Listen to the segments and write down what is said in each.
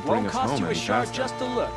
bring us home any faster. Just to look.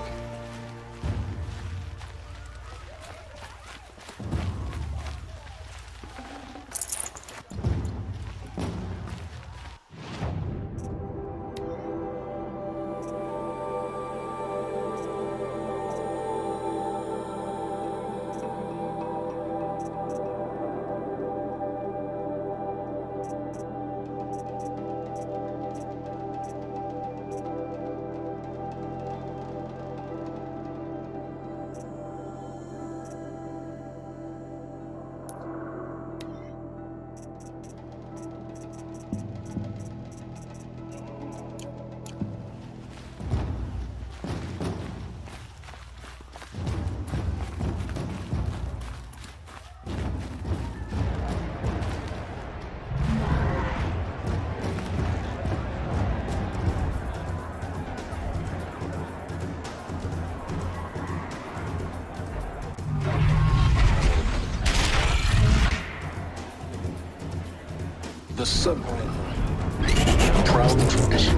The submarine. Proud tradition.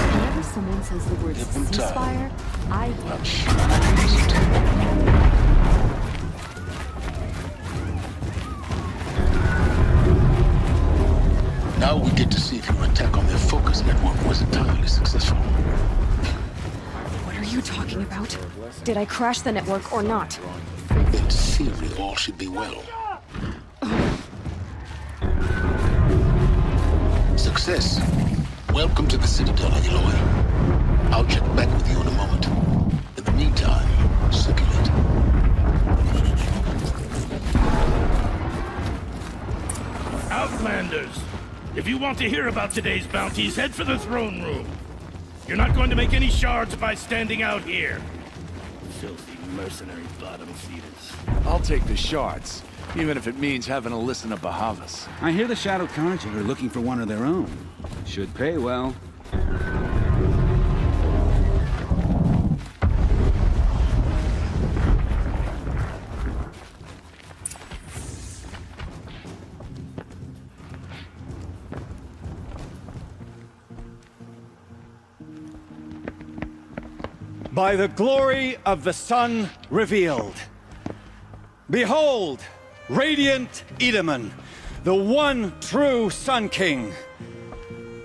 Whenever someone says the word ceasefire, I Now we get to see if your attack on their focus network was entirely successful. What are you talking about? Did I crash the network or not? In theory, all should be well. Success. Welcome to the Citadel, Aloy. I'll check back with you in a moment. In the meantime, circulate. Outlanders! If you want to hear about today's bounties, head for the throne room. You're not going to make any shards by standing out here. Filthy mercenary bottom feeders. I'll take the shards, even if it means having to listen to Bahavas. I hear the Shadow Carja are looking for one of their own. Should pay well. By the glory of the sun revealed. Behold, radiant Edaman, the one true Sun King,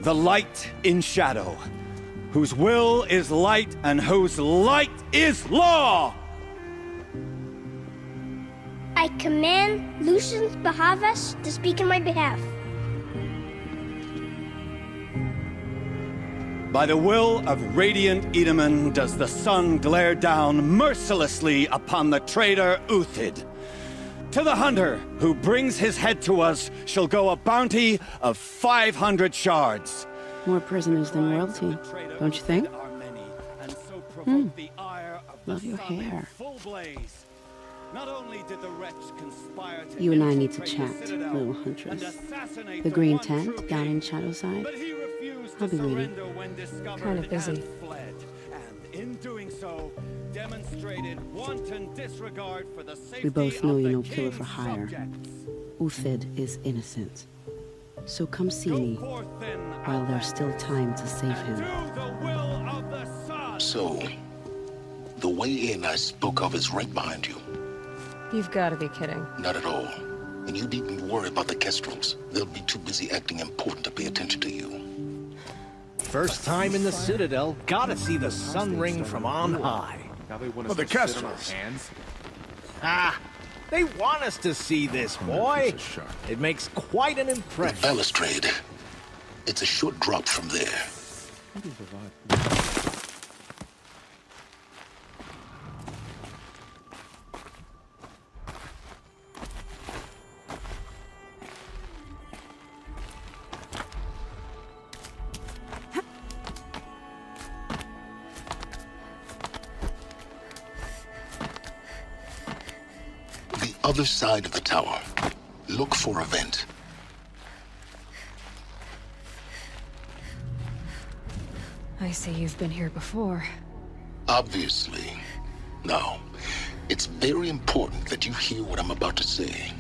the light in shadow, whose will is light and whose light is law! I command Lucius Bahavas to speak in my behalf. By the will of radiant Edaman does the sun glare down mercilessly upon the traitor Uthid. To the hunter who brings his head to us shall go a bounty of 500 More prisoners than royalty, don't you think? Love your hair. You and I need to chat, little huntress. The green tent down in Shadowside. I'll be waiting. Kind of busy. We both know you're no killer for hire. Uthid is innocent. So come see me while there's still time to save him. So, the way in I spoke of is right behind you. You've got to be kidding. Not at all. And you needn't worry about the Kestrels. They'll be too busy acting important to pay attention to you. First time in the Citadel, gotta see the sun ring from on high. Now they want Well, us the to sit on our Kestrels. hands. Ah, they want us to see this, boy. It makes quite an The impression. balustrade. It's a short drop from there. Other side of the tower. Look for a vent. I see you've been here before. Obviously. Now, it's very important that you hear what I'm about to say.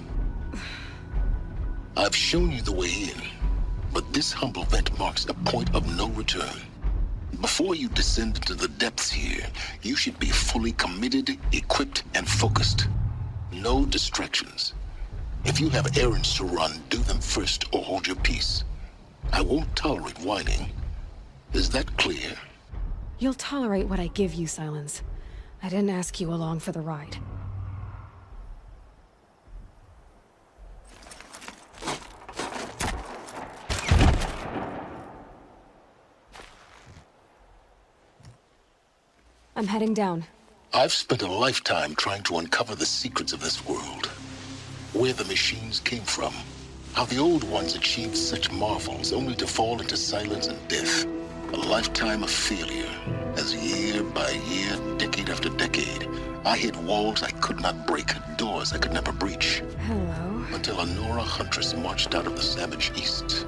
I've shown you the way in, But this humble vent marks a point of no return. Before you descend into the depths here, you should be fully committed, equipped, and focused. No distractions. If you have errands to run, do them first or hold your peace. I won't tolerate whining. Is that clear? You'll tolerate what I give you, Silence. I didn't ask you along for the ride. I'm heading down. I've spent a lifetime trying to uncover the secrets of this world. Where the machines came from. How the old ones achieved such marvels only to fall into silence and death. A lifetime of failure, as year by year, decade after decade, I hit walls I could not break, doors I could never breach. Hello. Until a Nora huntress marched out of the savage east.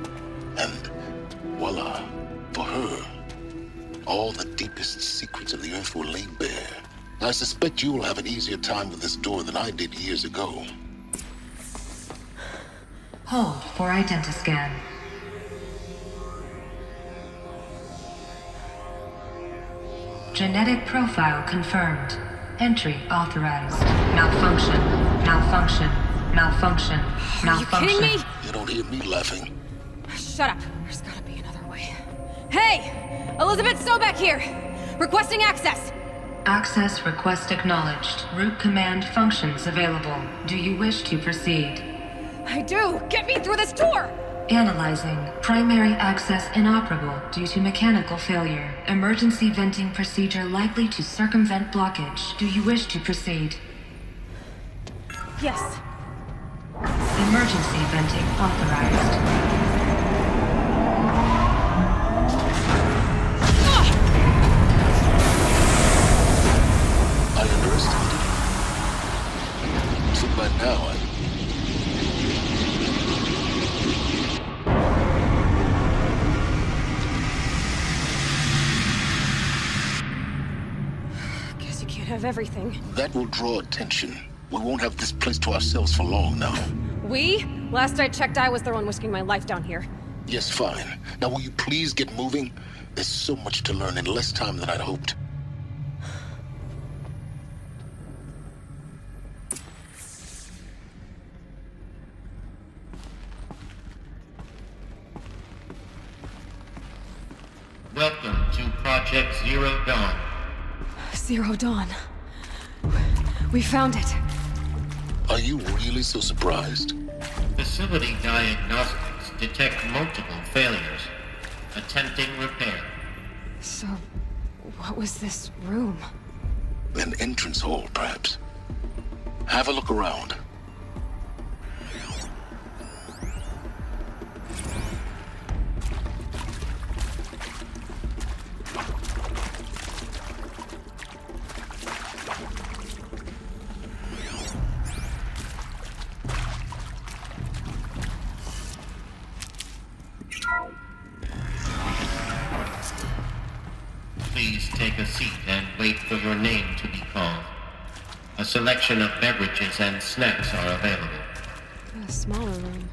And voila, for her, all the deepest secrets of the earth were laid bare. I suspect you will have an easier time with this door than I did years ago. Hold for identiscan. Genetic profile confirmed. Entry authorized. Malfunction. Malfunction. Malfunction. Malfunction. Are you kidding me? You don't hear me laughing. Shut up. There's gotta be another way. Hey! Elizabeth Sobeck here! Requesting access! Access request acknowledged. Root command functions available. Do you wish to proceed? I do! Get me through this door! Analyzing. Primary access inoperable due to mechanical failure. Emergency venting procedure likely to circumvent blockage. Do you wish to proceed? Yes. Emergency venting authorized. I underestimated you. So by now, Guess you can't have everything. that will draw attention. We won't have this place to ourselves for long now. We? Last I checked, I was the one risking my life down here. Yes, fine. Now will you please get moving? There's so much to learn in less time than I'd hoped. Welcome to Project Zero Dawn. Zero Dawn. We found it. Are you really so surprised? Facility diagnostics detect multiple failures. Attempting repair. So, what was this room? An entrance hall, perhaps. Have a look around. Please take a seat and wait for your name to be called. A selection of beverages and snacks are available. A smaller room.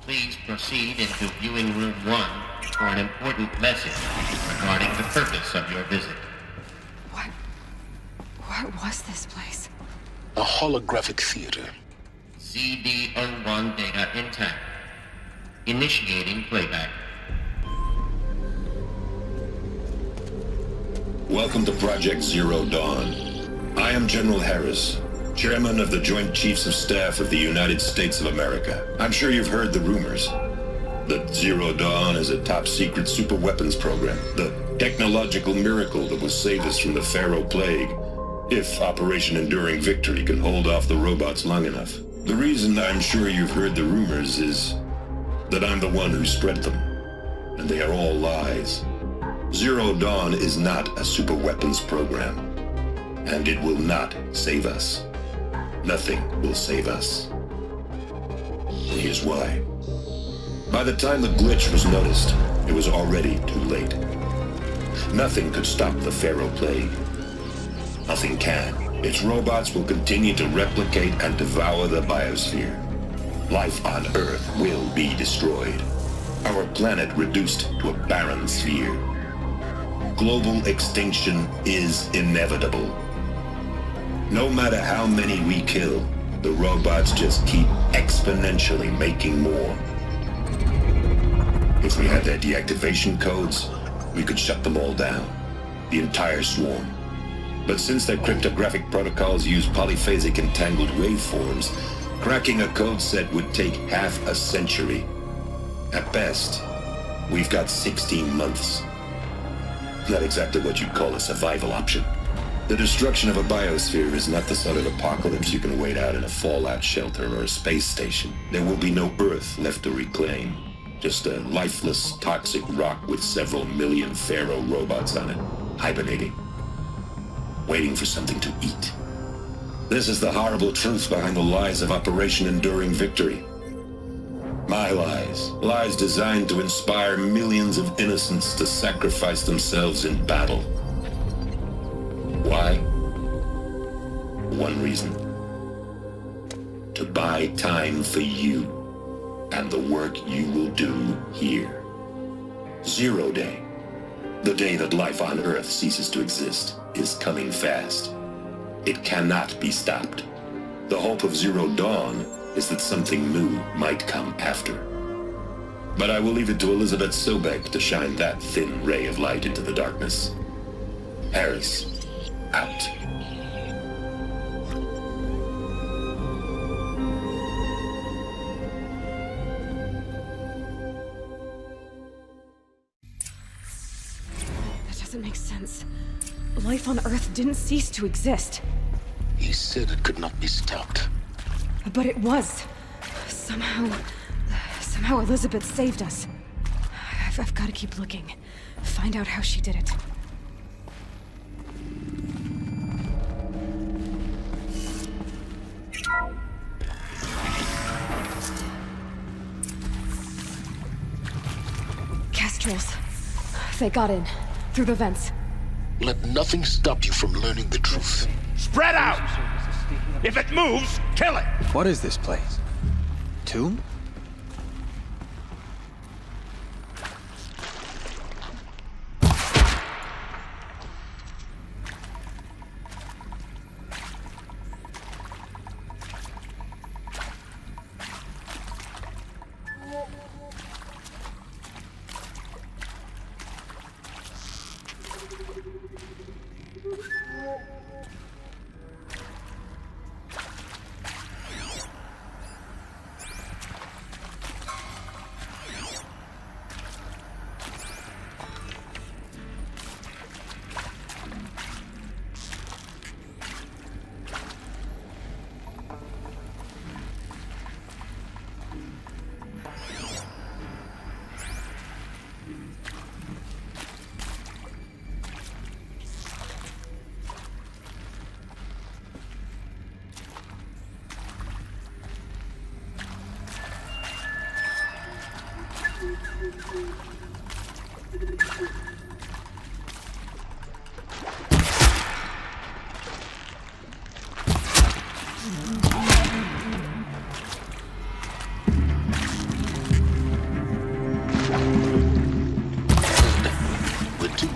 Please proceed into viewing room 1 for an important message regarding the purpose of your visit. What was this place? A holographic theater. ZD-01 data intact. Initiating playback. Welcome to Project Zero Dawn. I am General Harris, Chairman of the Joint Chiefs of Staff of the United States of America. I'm sure you've heard the rumors that Zero Dawn is a top-secret superweapons program, the technological miracle that will save us from the Pharaoh Plague, if Operation Enduring Victory can hold off the robots long enough. The reason I'm sure you've heard the rumors is that I'm the one who spread them, and they are all lies. Zero Dawn is not a superweapons program. And it will not save us. Nothing will save us. And here's why. By the time the glitch was noticed, it was already too late. Nothing could stop the Pharaoh plague. Nothing can. Its robots will continue to replicate and devour the biosphere. Life on Earth will be destroyed. Our planet reduced to a barren sphere. Global extinction is inevitable. No matter how many we kill, the robots just keep exponentially making more. If we had their deactivation codes, we could shut them all down. The entire swarm. But since their cryptographic protocols use polyphasic entangled waveforms, cracking a code set would take half a century. At best, we've got 16 months. Not exactly what you'd call a survival option. The destruction of a biosphere is not the sort of apocalypse you can wait out in a fallout shelter or a space station. There will be no Earth left to reclaim. Just a lifeless, toxic rock with several million Pharaoh robots on it, hibernating. Waiting for something to eat. This is the horrible truth behind the lies of Operation Enduring Victory. My lies. Lies designed to inspire millions of innocents to sacrifice themselves in battle. Why? One reason. To buy time for you and the work you will do here. 0 Day. The day that life on Earth ceases to exist is coming fast. It cannot be stopped. The hope of Zero Dawn is that something new might come after. But I will leave it to Elizabeth Sobek to shine that thin ray of light into the darkness. Harris, out. That doesn't make sense. Life on Earth didn't cease to exist. He said it could not be stopped. But it was. Somehow Elizabeth saved us. I've got to keep looking. Find out how she did it. Kestrels. They got in. Through the vents. Let nothing stop you from learning the truth. Spread out! If it moves, kill it! What is this place? Tomb?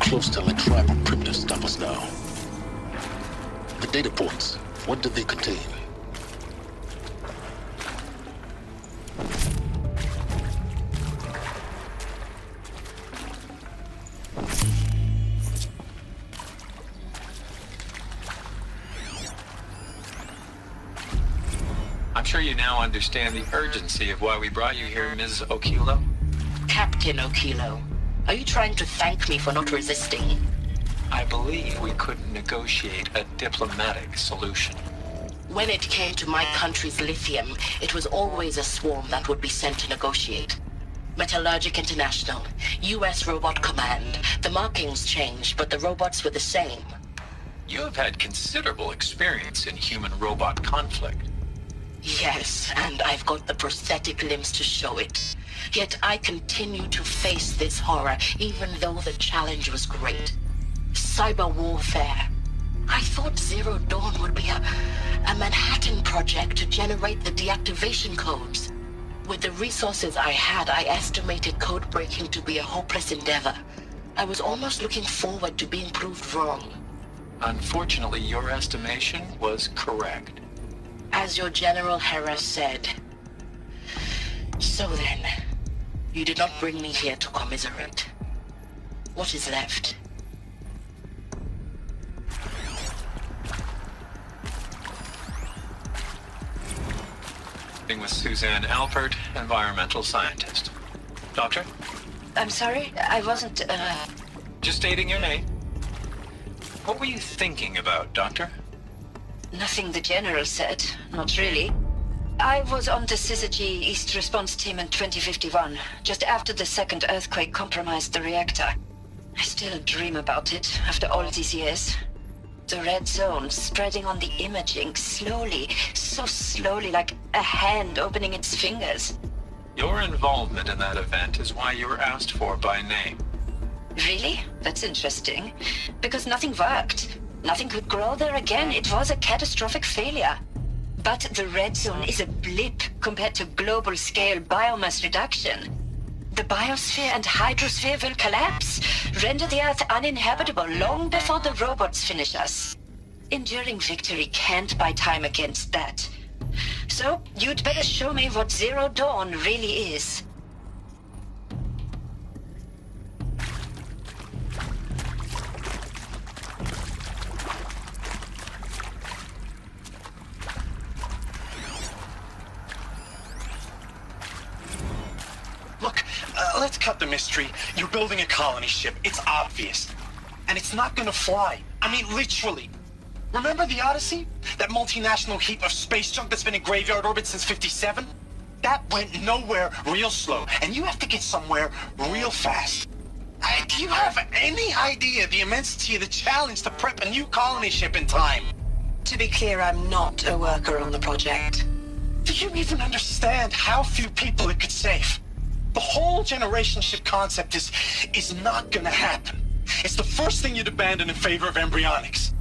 Close to let tribal primitives stop us now. The data points, what did they contain? I'm sure you now understand the urgency of why we brought you here, Ms. Okilo. Captain Okilo. Are you trying to thank me for not resisting? I believe we couldn't negotiate a diplomatic solution. When it came to my country's lithium, it was always a swarm that would be sent to negotiate. Metallurgic International, US Robot Command. The markings changed, but the robots were the same. You have had considerable experience in human-robot conflict. Yes, and I've got the prosthetic limbs to show it. Yet I continue to face this horror, even though the challenge was great. Cyber warfare. I thought Zero Dawn would be a Manhattan project to generate the deactivation codes. With the resources I had, I estimated code breaking to be a hopeless endeavor. I was almost looking forward to being proved wrong. Unfortunately, your estimation was correct. As your General Harris said. So then, you did not bring me here to commiserate. What is left? With Suzanne Alpert, environmental scientist. Doctor? I'm sorry, I wasn't, Just stating your name. What were you thinking about, Doctor? Nothing the General said, not really. I was on the Syzygy East Response Team in 2051, just after the second earthquake compromised the reactor. I still dream about it, after all these years. The red zone spreading on the imaging, slowly, so slowly, like a hand opening its fingers. Your involvement in that event is why you were asked for by name. Really? That's interesting. Because nothing worked. Nothing could grow there again. It was a catastrophic failure. But the red zone is a blip compared to global-scale biomass reduction. The biosphere and hydrosphere will collapse, render the Earth uninhabitable long before the robots finish us. Enduring victory can't buy time against that. So, you'd better show me what Zero Dawn really is. Look, let's cut the mystery. You're building a colony ship. It's obvious. And it's not gonna fly. I mean, literally. Remember the Odyssey? That multinational heap of space junk that's been in graveyard orbit since '57? That went nowhere real slow. And you have to get somewhere real fast. Do you have any idea the immensity of the challenge to prep a new colony ship in time? To be clear, I'm not a worker on the project. Do you even understand how few people it could save? The whole generation ship concept is not gonna happen. It's the first thing you'd abandon in favor of embryonics.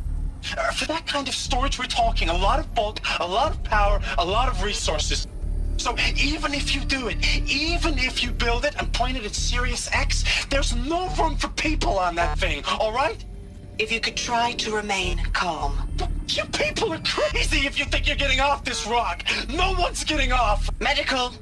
For that kind of storage, we're talking a lot of bulk, a lot of power, a lot of resources. So even if you do it, even if you build it and point it at Sirius X, there's no room for people on that thing, all right? If you could try to remain calm. You people are crazy if you think you're getting off this rock. No one's getting off. Medical.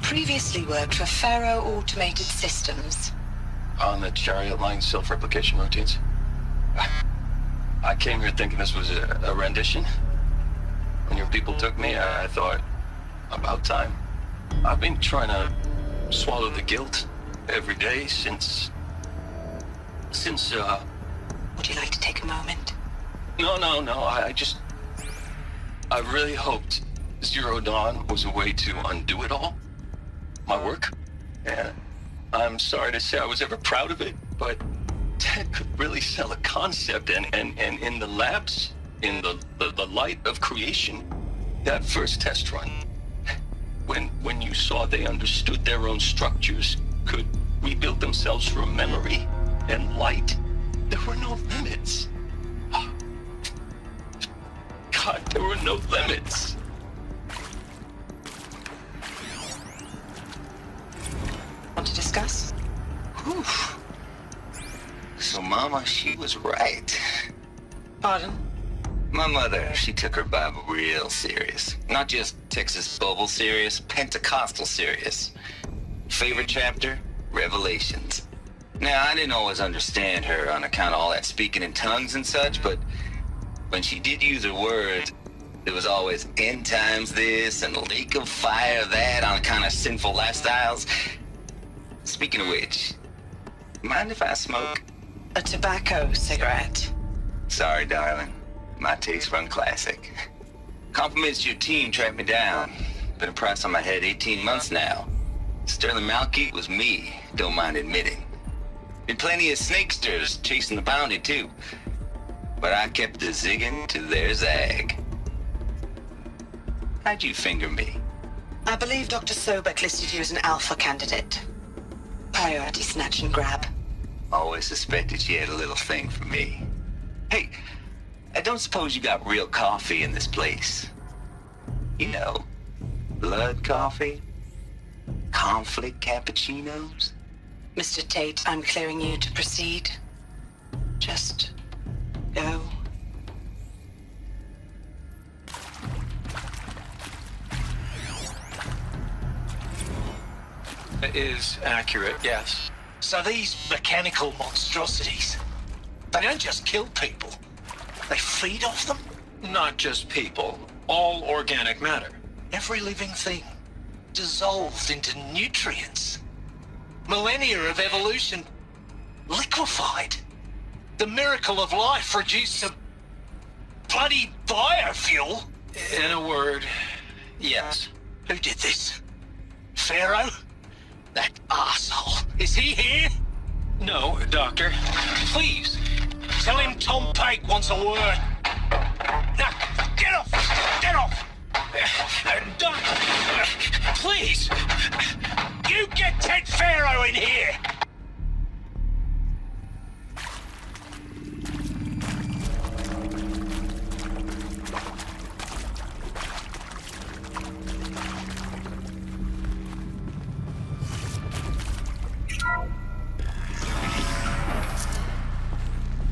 Previously worked for Faro Automated Systems. On the Chariot Line self-replication routines? I came here thinking this was a rendition. When your people took me, I thought, about time. I've been trying to swallow the guilt every day since... Would you like to take a moment? No, I really hoped Zero Dawn was a way to undo it all. My work. And I'm sorry to say I was ever proud of it, but Ted could really sell a concept, and in the labs, in the light of creation, that first test run, when you saw they understood their own structures, could rebuild themselves from memory and light, there were no limits. God, there were no limits. Want to discuss? Whew. So Mama, she was right. Pardon? My mother, she took her Bible real serious. Not just Texas Bible serious, Pentecostal serious. Favorite chapter? Revelations. Now, I didn't always understand her on account of all that speaking in tongues and such, but when she did use her words, There was always end times this and lake of fire that on kind of sinful lifestyles. Speaking of which, mind if I smoke? A tobacco cigarette. Sorry, darling. My tastes run classic. Compliments to your team tracked me down. Been a price on my head 18 months now. Sterling Malkeet was me, don't mind admitting. Been plenty of snakesters chasing the bounty too. But I kept the zigging to their zag. How'd you finger me? I believe Dr. Sobek listed you as an alpha candidate. Priority snatch and grab. Always suspected she had a little thing for me. Hey, I don't suppose you got real coffee in this place? You know, blood coffee? Conflict cappuccinos? Mr. Tate, I'm clearing you to proceed. Just go. It is accurate, yes. So these mechanical monstrosities, they don't just kill people. They feed off them? Not just people. All organic matter. Every living thing dissolved into nutrients. Millennia of evolution liquefied. The miracle of life reduced to bloody biofuel. In a word, yes. Who did this? Pharaoh? That asshole. Is he here? No, Doctor. Please, tell him Tom Pake wants a word. Now, get off! Get off! Doctor, please, you get Ted Pharaoh in here!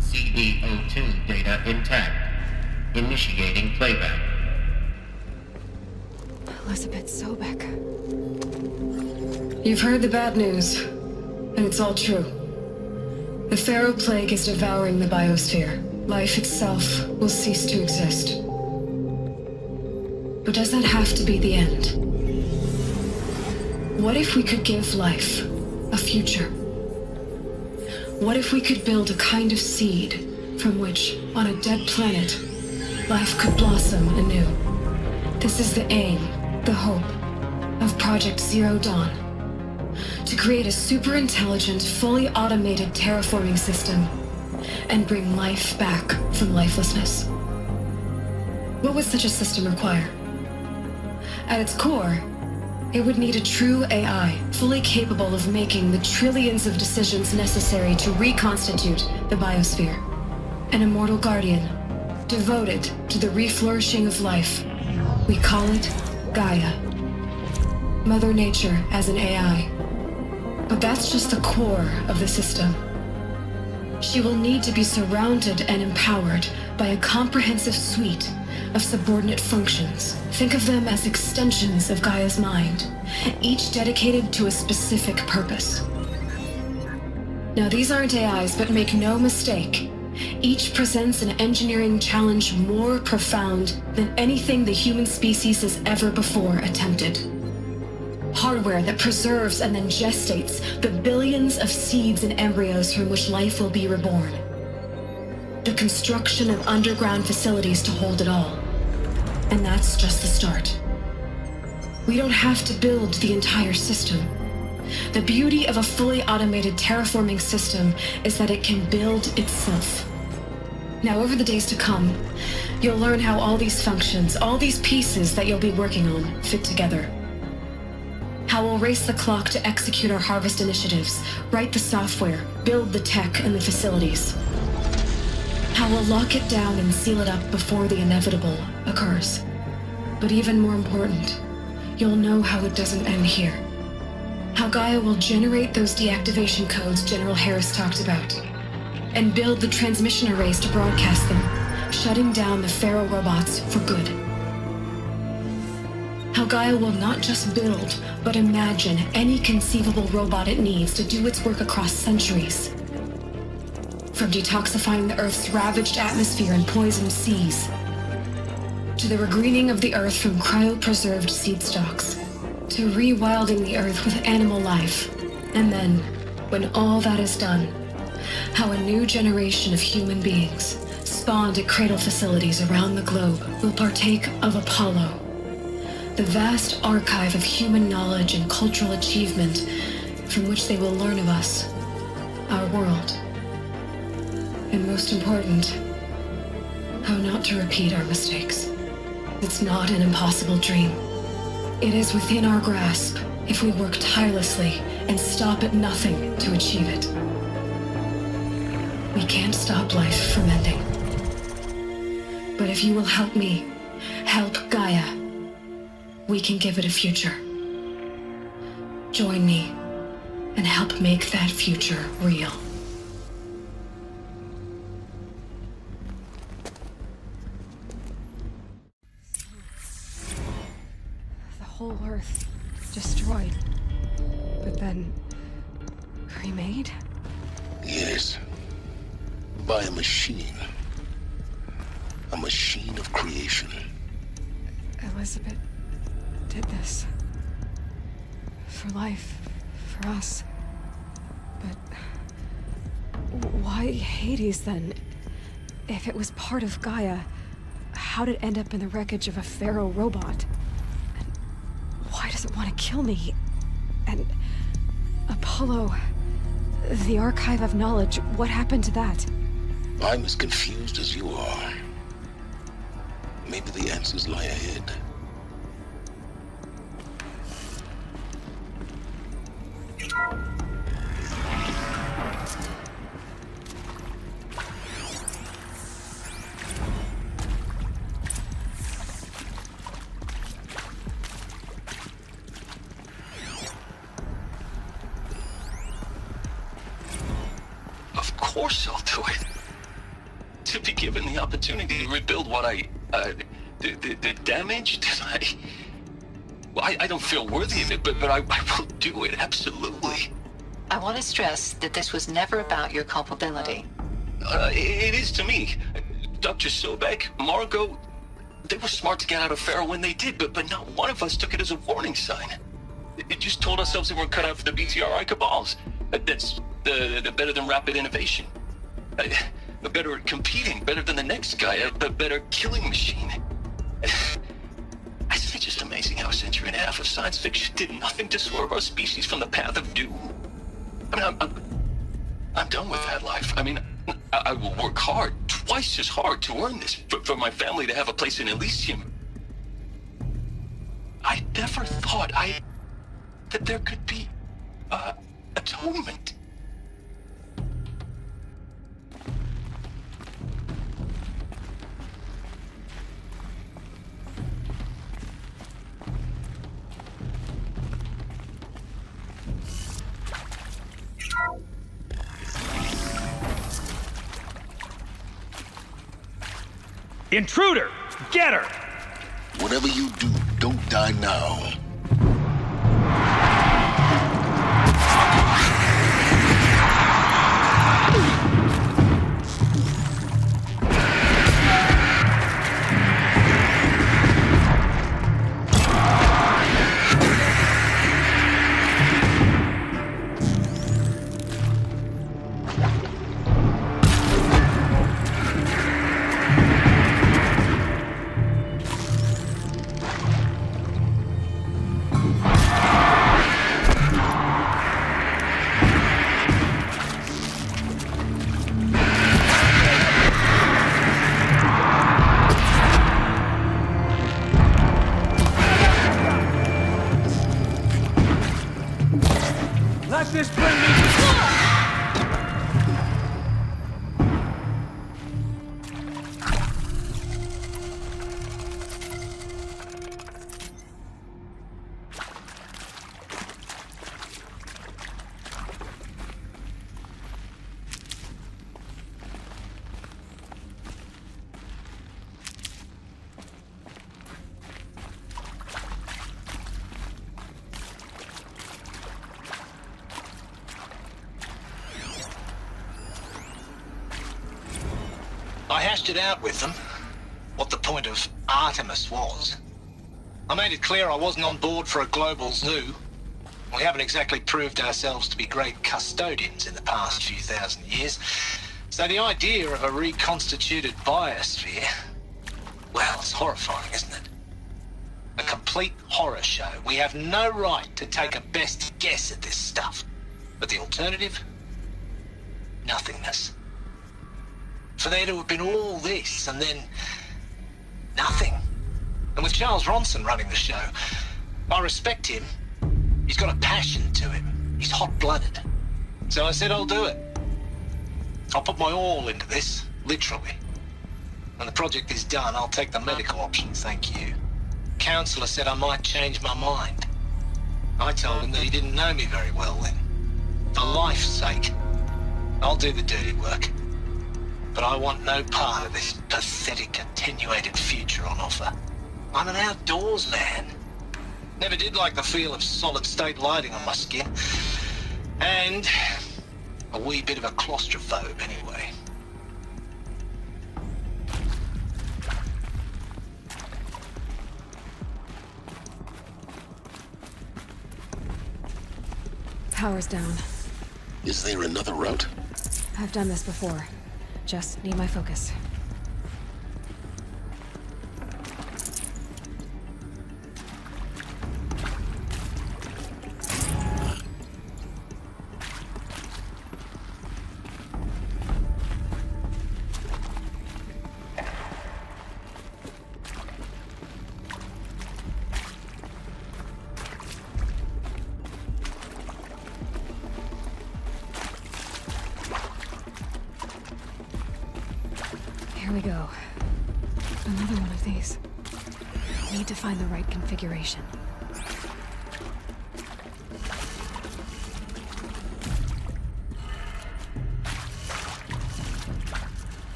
CD02 data intact. Initiating playback. Elizabeth Sobek. You've heard the bad news, and it's all true. The Pharaoh Plague is devouring the biosphere. Life itself will cease to exist. But does that have to be the end? What if we could give life a future? What if we could build a kind of seed from which, on a dead planet, life could blossom anew? This is the aim, the hope, of Project Zero Dawn. To create a super-intelligent, fully automated terraforming system and bring life back from lifelessness. What would such a system require? At its core, it would need a true AI, fully capable of making the trillions of decisions necessary to reconstitute the biosphere. An immortal guardian, devoted to the reflourishing of life. We call it Gaia. Mother Nature as an AI. But that's just the core of the system. She will need to be surrounded and empowered by a comprehensive suite of subordinate functions. Think of them as extensions of Gaia's mind, each dedicated to a specific purpose. Now, these aren't AIs, but make no mistake, each presents an engineering challenge more profound than anything the human species has ever before attempted. Hardware that preserves and then gestates the billions of seeds and embryos from which life will be reborn. The construction of underground facilities to hold it all. And that's just the start. We don't have to build the entire system. The beauty of a fully automated terraforming system is that it can build itself. Now, over the days to come, you'll learn how all these functions, all these pieces that you'll be working on, fit together. How we'll race the clock to execute our harvest initiatives, write the software, build the tech and the facilities. How we'll lock it down and seal it up before the inevitable occurs. But even more important, you'll know how it doesn't end here. How Gaia will generate those deactivation codes General Harris talked about, and build the transmission arrays to broadcast them, shutting down the Pharaoh robots for good. How Gaia will not just build, but imagine any conceivable robot it needs to do its work across centuries. From detoxifying the Earth's ravaged atmosphere and poisoned seas, to the regreening of the earth from cryopreserved seed stalks, to rewilding the earth with animal life. And then, when all that is done, how a new generation of human beings, spawned at cradle facilities around the globe, will partake of Apollo, the vast archive of human knowledge and cultural achievement from which they will learn of us, our world, and most important, how not to repeat our mistakes. It's not an impossible dream. It is within our grasp if we work tirelessly and stop at nothing to achieve it. We can't stop life from ending. But if you will help me, help Gaia, we can give it a future. Join me and help make that future real. The whole Earth destroyed, but then remade? Yes. By a machine. A machine of creation. Elizabeth did this. For life, for us. But why Hades then? If it was part of Gaia, how did it end up in the wreckage of a pharaoh robot? And why does it want to kill me? And Apollo, the archive of knowledge, what happened to that? I'm as confused as you are. Maybe the answers lie ahead. Of course I'll do it. To be given the opportunity to rebuild what the damage that I don't feel worthy of it, but I will do it, absolutely. I want to stress that this was never about your culpability. It is to me. Dr. Sobek, Margot, they were smart to get out of Pharaoh when they did, but not one of us took it as a warning sign. It just told ourselves that we're cut out for the BTRI cabals. That's the better than rapid innovation. Better at competing, better than the next guy, a better killing machine. Isn't it just amazing how a century and a half of science fiction did nothing to swerve our species from the path of doom? I mean, I'm done with that life. I mean, I will work hard, twice as hard to earn this, for my family to have a place in Elysium. I never thought that there could be, atonement. Intruder! Get her! Whatever you do, don't die now. I hashed it out with them. What the point of Artemis was. I made it clear I wasn't on board for a global zoo. We haven't exactly proved ourselves to be great custodians in the past few thousand years. So the idea of a reconstituted biosphere, well, it's horrifying, isn't it? A complete horror show. We have no right to take a best guess at this stuff. But the alternative? Nothingness. For there to have been all this and then nothing. And with Charles Ronson running the show, I respect him. He's got a passion to him. He's hot-blooded. So I said I'll do it. I'll put my all into this, literally. When the project is done, I'll take the medical option, thank you. Counselor said I might change my mind. I told him that he didn't know me very well then. For life's sake, I'll do the dirty work. But I want no part of this pathetic, attenuated future on offer. I'm an outdoors man. Never did like the feel of solid-state lighting on my skin. And a wee bit of a claustrophobe, anyway. Power's down. Is there another route? I've done this before. Just need my focus. Here we go. Another one of these. Need to find the right configuration.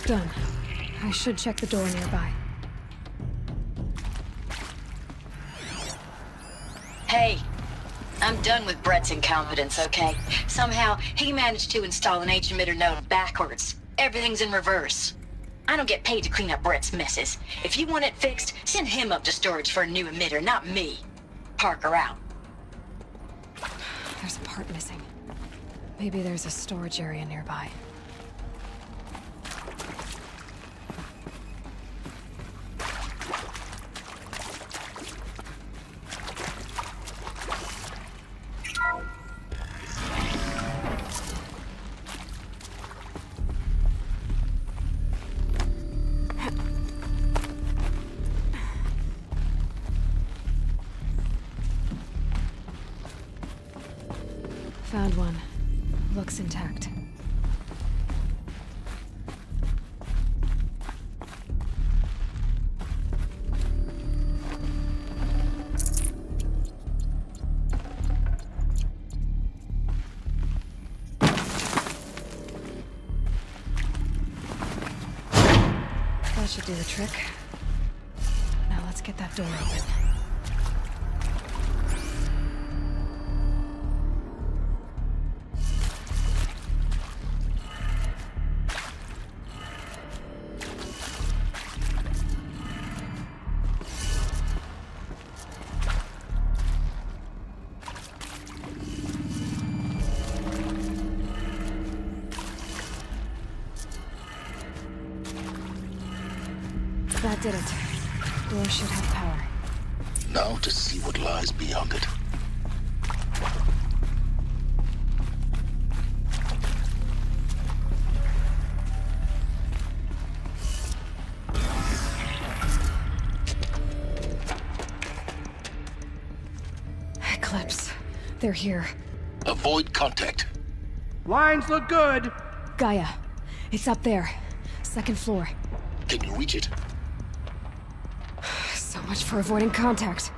Done. I should check the door nearby. Hey, I'm done with Brett's incompetence, okay? Somehow, he managed to install an H-emitter node backwards. Everything's in reverse. I don't get paid to clean up Brett's messes. If you want it fixed, send him up to storage for a new emitter, not me. Parker out. There's a part missing. Maybe there's a storage area nearby. Found one. Looks intact. That should do the trick. Now let's get that door open. That did it. Door should have power. Now to see what lies beyond it. Eclipse. They're here. Avoid contact. Lines look good. Gaia. It's up there. Second floor. Can you reach it? So much for avoiding contact.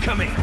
incoming!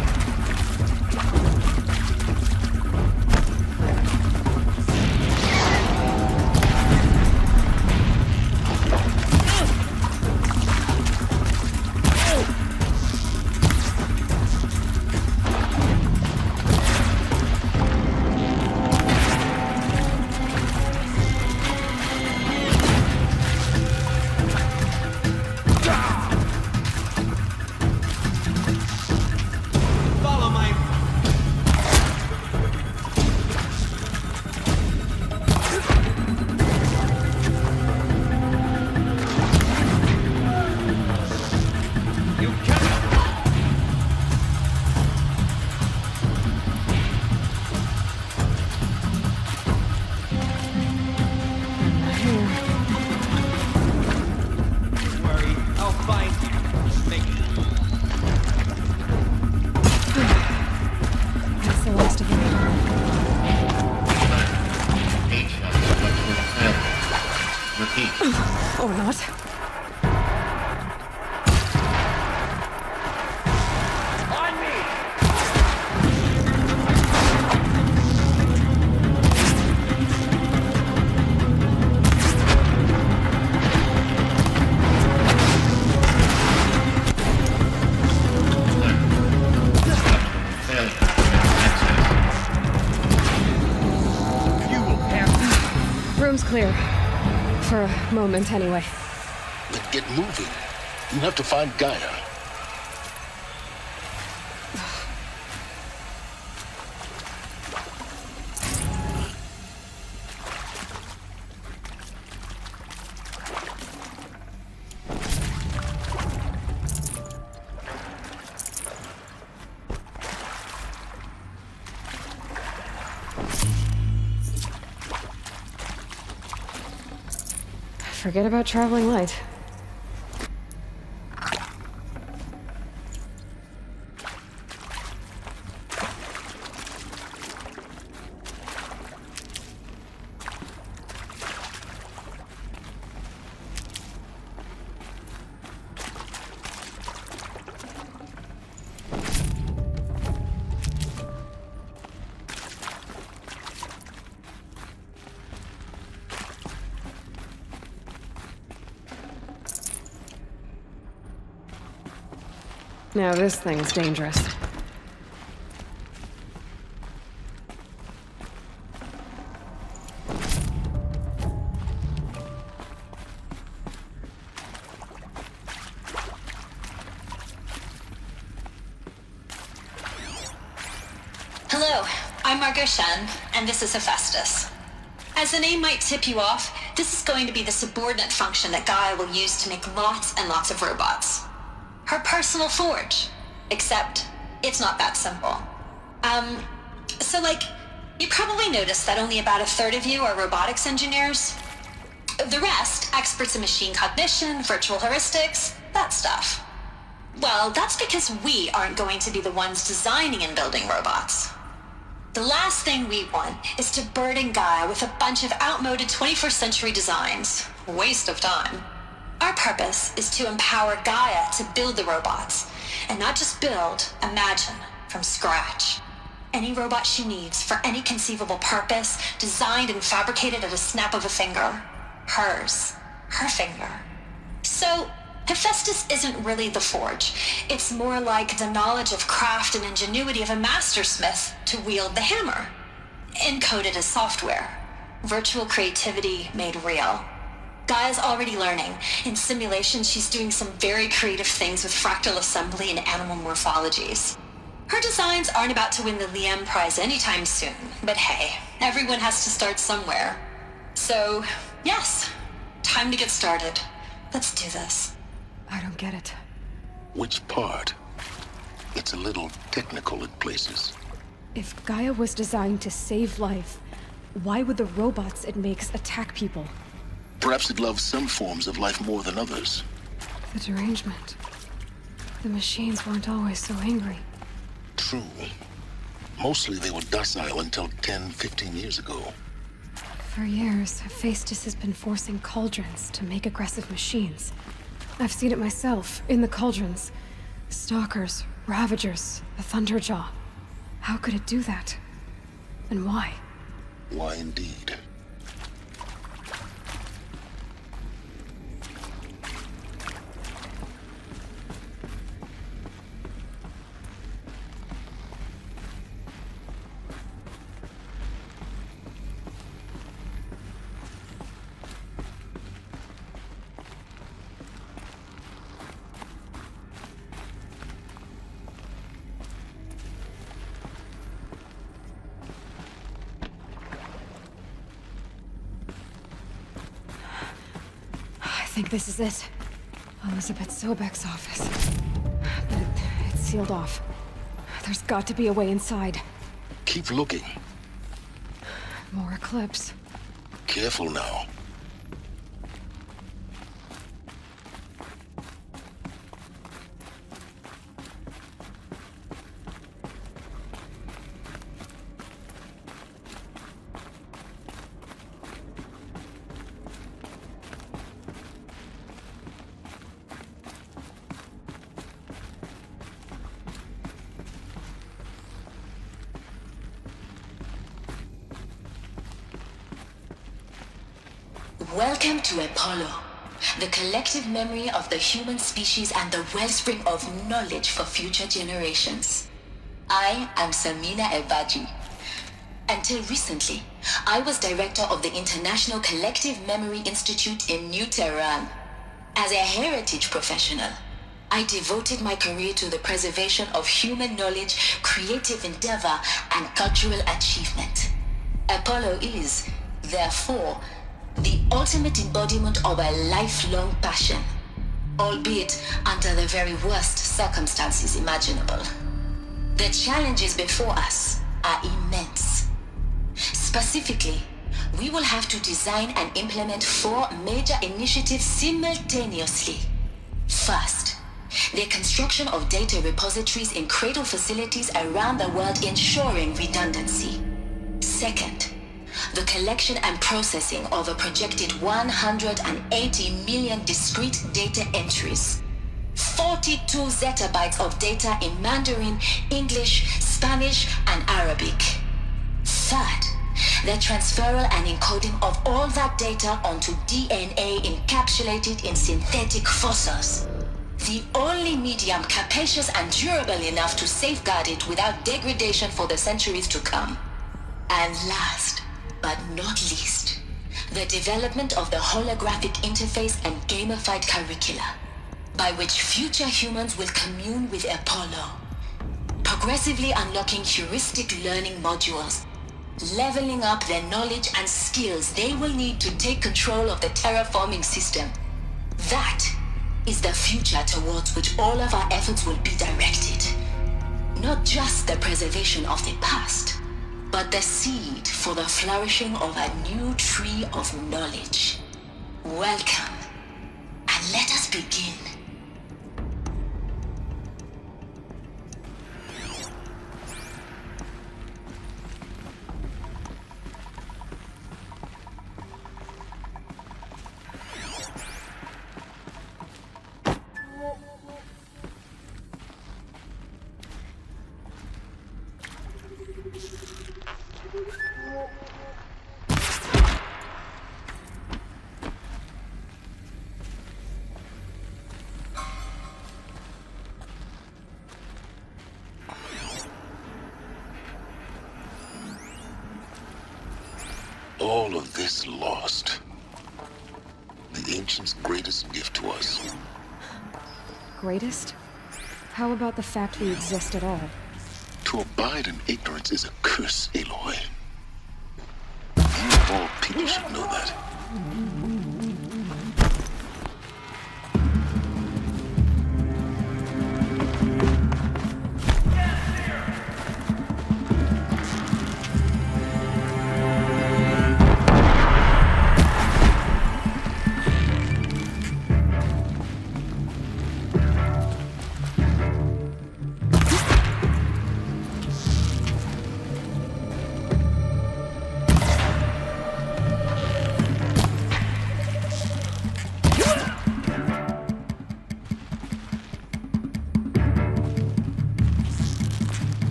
Or not. Room's clear. For a moment, anyway. Then get moving. You have to find Gaia. Forget about traveling light. Now this thing's dangerous. Hello, I'm Margot Shen, and this is Hephaestus. As the name might tip you off, this is going to be the subordinate function that Gaia will use to make lots and lots of robots. Her personal forge. Except, it's not that simple. You probably noticed that only about a third of you are robotics engineers. The rest, experts in machine cognition, virtual heuristics, that stuff. Well, that's because we aren't going to be the ones designing and building robots. The last thing we want is to burden Gaia with a bunch of outmoded 21st century designs. Waste of time. Our purpose is to empower Gaia to build the robots, and not just build, imagine, from scratch. Any robot she needs for any conceivable purpose, designed and fabricated at a snap of a finger. Hers. Her finger. So, Hephaestus isn't really the forge. It's more like the knowledge of craft and ingenuity of a mastersmith to wield the hammer. Encoded as software. Virtual creativity made real. Gaia's already learning. In simulations, she's doing some very creative things with fractal assembly and animal morphologies. Her designs aren't about to win the Liam Prize anytime soon, but hey, everyone has to start somewhere. So, yes, time to get started. Let's do this. I don't get it. Which part? It's a little technical in places. If Gaia was designed to save life, why would the robots it makes attack people? Perhaps it loves some forms of life more than others. The derangement. The machines weren't always so angry. True. Mostly they were docile until 10, 15 years ago. For years, Hephaestus has been forcing cauldrons to make aggressive machines. I've seen it myself, in the cauldrons. Stalkers, Ravagers, the Thunderjaw. How could it do that? And why? Why indeed? I think this is it. Elizabeth Sobek's office. But it's sealed off. There's got to be a way inside. Keep looking. More Eclipse. Careful now. Welcome to Apollo, the collective memory of the human species and the wellspring of knowledge for future generations. I am Samina Ebaji. Until recently, I was director of the International Collective Memory Institute in New Tehran. As a heritage professional, I devoted my career to the preservation of human knowledge, creative endeavor, and cultural achievement. Apollo is, therefore, the ultimate embodiment of a lifelong passion, albeit under the very worst circumstances imaginable. The challenges before us are immense. Specifically, we will have to design and implement 4 major initiatives simultaneously. First, the construction of data repositories in cradle facilities around the world, ensuring redundancy. Second, the collection and processing of a projected 180 million discrete data entries, 42 zettabytes of data in Mandarin, English, Spanish, and Arabic. Third, the transferal and encoding of all that data onto DNA encapsulated in synthetic fossils, the only medium capacious and durable enough to safeguard it without degradation for the centuries to come. And last, but not least, the development of the holographic interface and gamified curricula, by which future humans will commune with Apollo, progressively unlocking heuristic learning modules, leveling up their knowledge and skills they will need to take control of the terraforming system. That is the future towards which all of our efforts will be directed. Not just the preservation of the past, but the seed for the flourishing of a new tree of knowledge. Welcome, and let us begin. All of this lost. The ancients' greatest gift to us. Greatest? How about the fact we exist at all? To abide in ignorance is a curse, Aloy. You of all people should know that.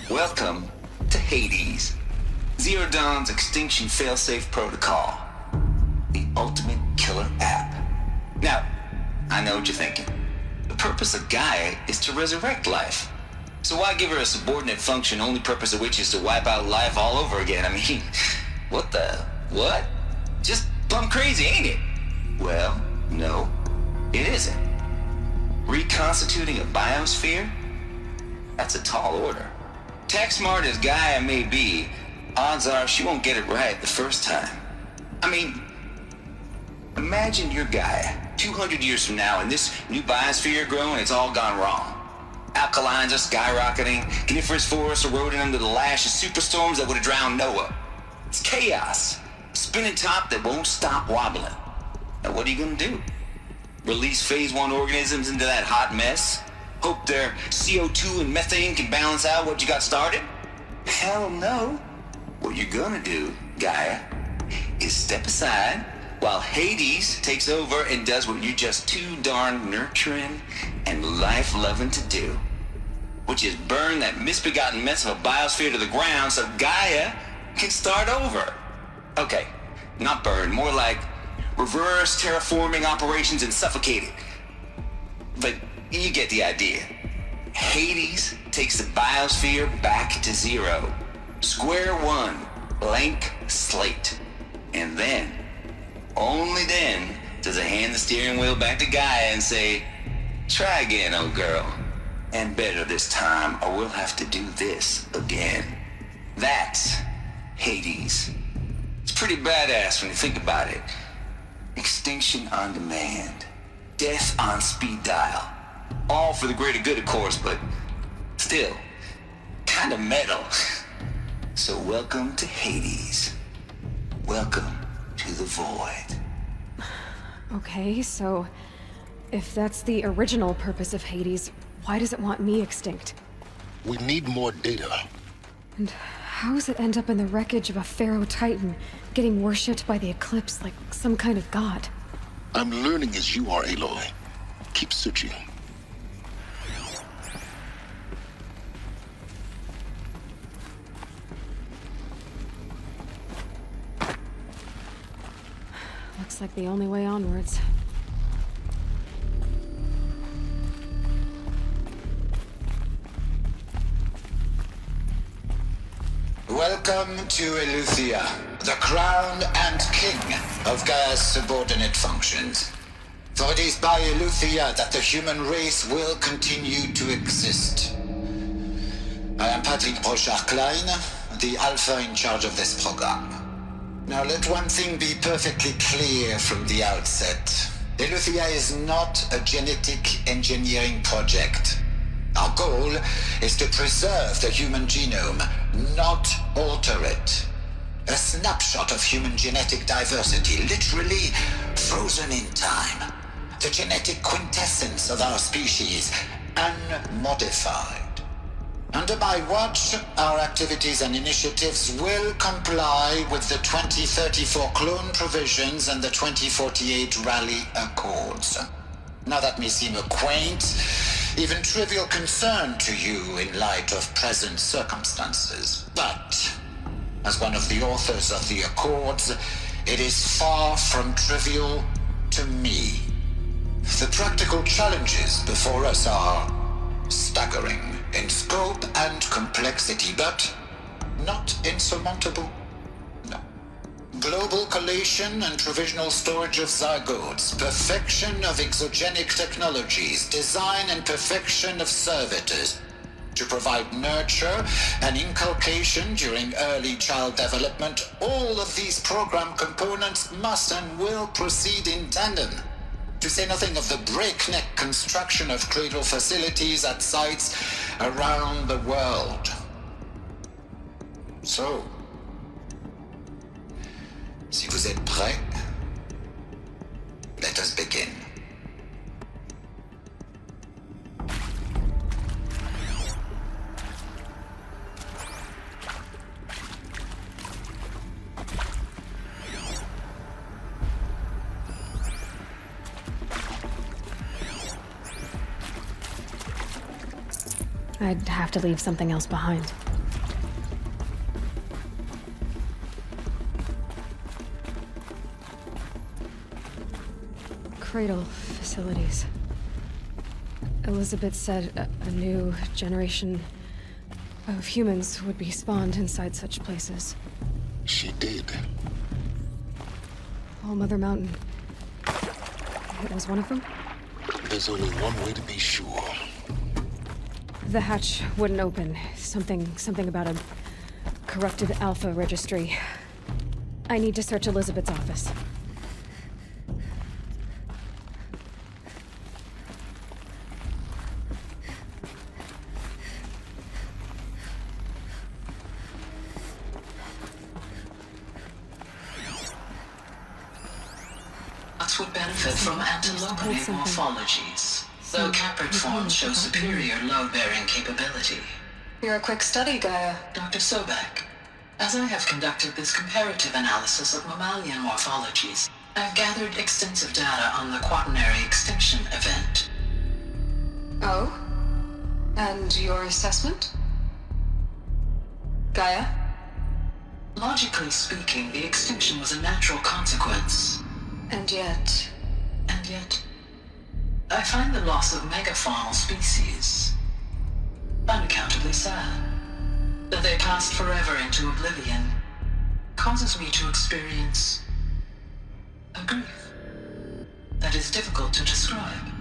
Welcome to Hades, Zero Dawn's Extinction failsafe protocol, the ultimate killer app. Now, I know what you're thinking. The purpose of Gaia is to resurrect life. So why give her a subordinate function, only purpose of which is to wipe out life all over again? I mean, what? Just plumb crazy, ain't it? Well, no, it isn't. Reconstituting a biosphere? That's a tall order. Tech smart as Gaia may be, odds are she won't get it right the first time. I mean, imagine you're Gaia, 200 years from now, and this new biosphere growing, it's all gone wrong. Alkalines are skyrocketing, coniferous forests eroding under the lash of superstorms that would have drowned Noah. It's chaos, a spinning top that won't stop wobbling. Now what are you gonna do? Release phase 1 organisms into that hot mess? Hope their CO2 and methane can balance out what you got started? Hell no. What you're gonna do, Gaia, is step aside while Hades takes over and does what you're just too darn nurturing and life-loving to do, which is burn that misbegotten mess of a biosphere to the ground so Gaia can start over. Okay, not burn, more like reverse terraforming operations and suffocate it. But you get the idea. Hades takes the biosphere back to zero. Square one, blank slate. And then, only then, does it hand the steering wheel back to Gaia and say, try again, old girl. And better this time, or we'll have to do this again. That's Hades. It's pretty badass when you think about it. Extinction on demand. Death on speed dial. All for the greater good, of course, but still, kind of metal. So welcome to Hades. Welcome to the void. Okay, so if that's the original purpose of Hades, why does it want me extinct? We need more data. And how does it end up in the wreckage of a Pharaoh Titan, getting worshipped by the Eclipse like some kind of god? I'm learning as you are, Aloy. Keep searching. Looks like the only way onwards. Welcome to Eleuthia, the crown and king of Gaia's subordinate functions. For it is by Eleuthia that the human race will continue to exist. I am Patrick Brochard-Klein, the alpha in charge of this program. Now let one thing be perfectly clear from the outset. Eleuthia is not a genetic engineering project. Our goal is to preserve the human genome, not alter it. A snapshot of human genetic diversity, literally frozen in time. The genetic quintessence of our species, unmodified. Under my watch, our activities and initiatives will comply with the 2034 clone provisions and the 2048 Rally Accords. Now that may seem a quaint, even trivial concern to you in light of present circumstances. But, as one of the authors of the Accords, it is far from trivial to me. The practical challenges before us are staggering in scope and complexity, but not insurmountable. No. Global collation and provisional storage of zygotes, perfection of exogenic technologies, design and perfection of servitors to provide nurture and inculcation during early child development. All of these program components must and will proceed in tandem. To say nothing of the breakneck construction of cradle facilities at sites around the world. So, si vous êtes prêts, let us begin. I'd have to leave something else behind. cradle facilities. Elizabeth said a new generation of humans would be spawned inside such places. She did. All Mother Mountain. It was one of them? There's only one way to be sure. The hatch wouldn't open. Something about a corrupted Alpha registry. I need to search Elizabeth's office. Would benefit from antilope morphologies, though caprid forms show superior load-bearing capability. You're a quick study, Gaia. Dr. Sobek, as I have conducted this comparative analysis of mammalian morphologies, I've gathered extensive data on the quaternary extinction event. Oh? And your assessment? Gaia? Logically speaking, the extinction was a natural consequence. And yet, I find the loss of megafaunal species unaccountably sad. That they passed forever into oblivion causes me to experience a grief that is difficult to describe.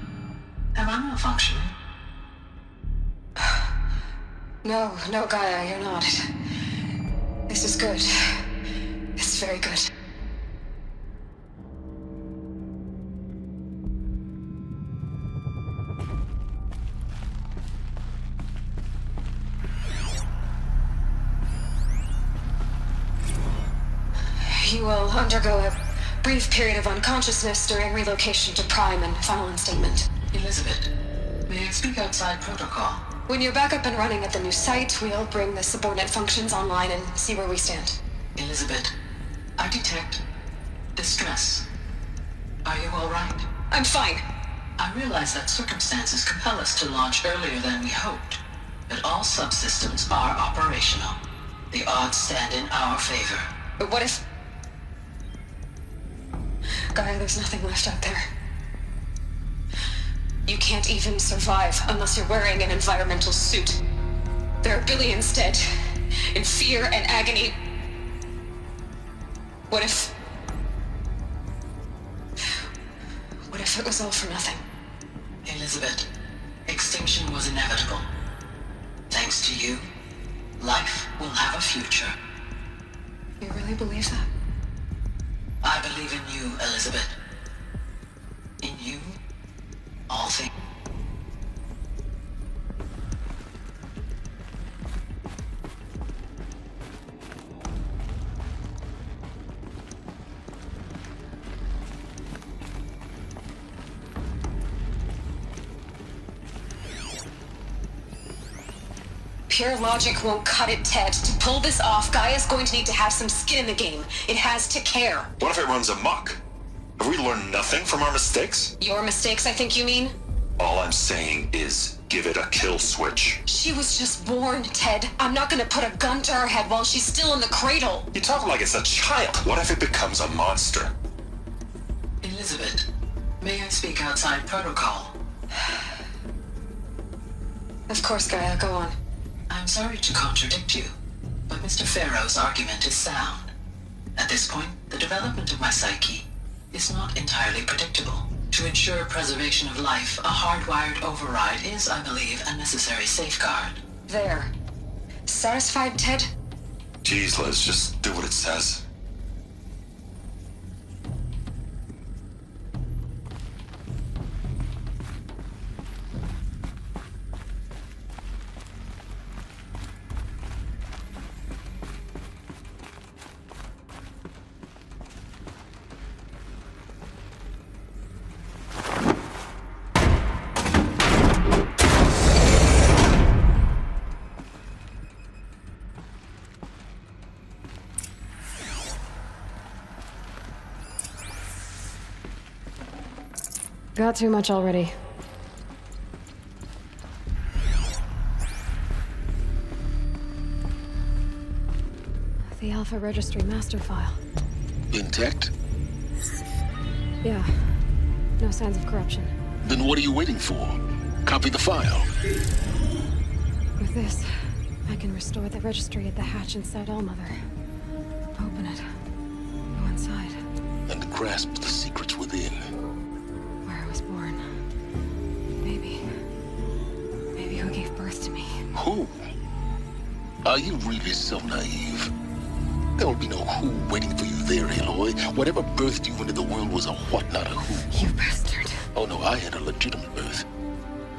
Am I malfunctioning? No, Gaia, you're not. This is good. It's very good. You will undergo a brief period of unconsciousness during relocation to Prime and final instatement. Elizabeth, may I speak outside protocol? When you're back up and running at the new site, we'll bring the subordinate functions online and see where we stand. Elizabeth, I detect distress. Are you all right? I'm fine. I realize that circumstances compel us to launch earlier than we hoped, but all subsystems are operational. The odds stand in our favor. But what if... Gaia, there's nothing left out there. You can't even survive unless you're wearing an environmental suit. There are billions dead, in fear and agony. What if it was all for nothing? Elizabeth, extinction was inevitable. Thanks to you, life will have a future. You really believe that? I believe in you, Elizabeth. In you, all things. Pure logic won't cut it, Ted. To pull this off, Gaia's going to need to have some skin in the game. It has to care. What if it runs amok? Have we learned nothing from our mistakes? Your mistakes, I think you mean? All I'm saying is give it a kill switch. She was just born, Ted. I'm not gonna put a gun to her head while she's still in the cradle. You talk like it's a child. What if it becomes a monster? Elizabeth, may I speak outside protocol? Of course, Gaia, go on. I'm sorry to contradict you, but Mr. Farrow's argument is sound. At this point, the development of my psyche is not entirely predictable. To ensure preservation of life, a hardwired override is, I believe, a necessary safeguard. There. Satisfied, Ted? Jeez, Liz, just do what it says. Got too much already. The Alpha Registry master file. Intact? Yeah. No signs of corruption. Then what are you waiting for? Copy the file. With this, I can restore the registry at the hatch inside Allmother. Open it. Go inside. And grasp the secrets within. Where I was born. Maybe who gave birth to me. Who? Are you really so naive? There will be no who waiting for you there, Aloy. Whatever birthed you into the world was a what, not a who. You bastard. Oh no, I had a legitimate birth.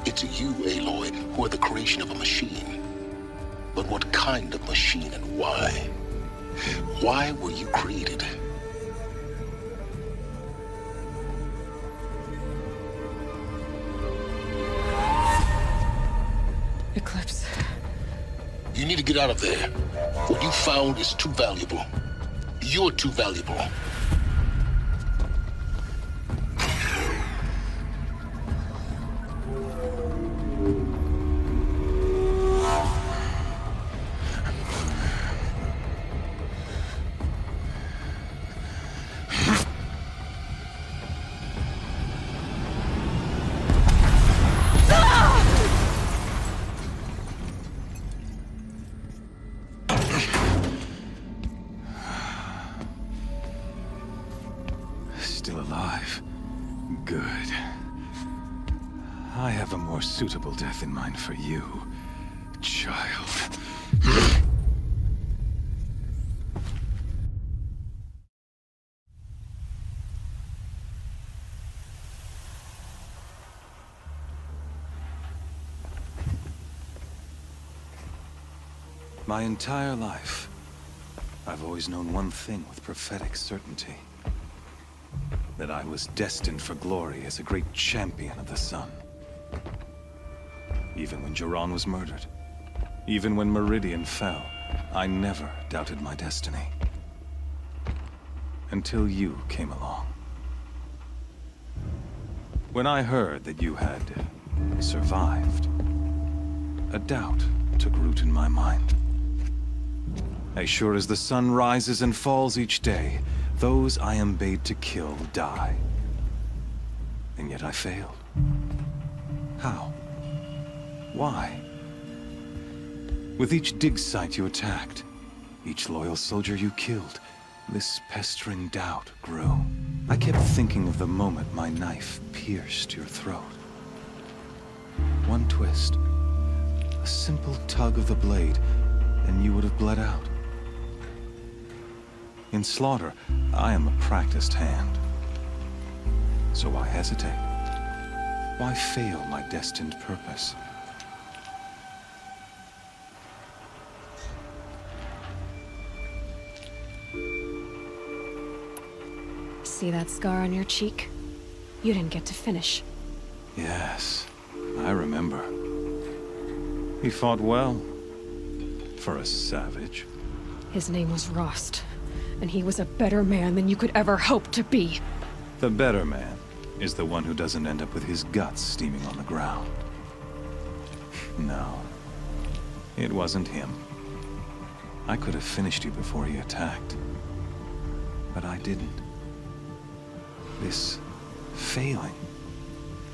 It's you, Aloy, who are the creation of a machine. But what kind of machine and why? Why were you created? Eclipse. You need to get out of there. What you found is too valuable. You're too valuable. Still alive. Good. I have a more suitable death in mind for you, child. My entire life, I've always known one thing with prophetic certainty. That I was destined for glory as a great champion of the sun. Even when Jiran was murdered, even when Meridian fell, I never doubted my destiny. Until you came along. When I heard that you had survived, a doubt took root in my mind. As sure as the sun rises and falls each day, those I am bade to kill die. And yet I failed. How? Why? With each dig site you attacked, each loyal soldier you killed, this pestering doubt grew. I kept thinking of the moment my knife pierced your throat. One twist, a simple tug of the blade, and you would have bled out. In slaughter, I am a practiced hand. So why hesitate? Why fail my destined purpose? See that scar on your cheek? You didn't get to finish. Yes, I remember. He fought well. For a savage. His name was Rost. And he was a better man than you could ever hope to be. The better man is the one who doesn't end up with his guts steaming on the ground. No, it wasn't him. I could have finished you before he attacked. But I didn't. This failing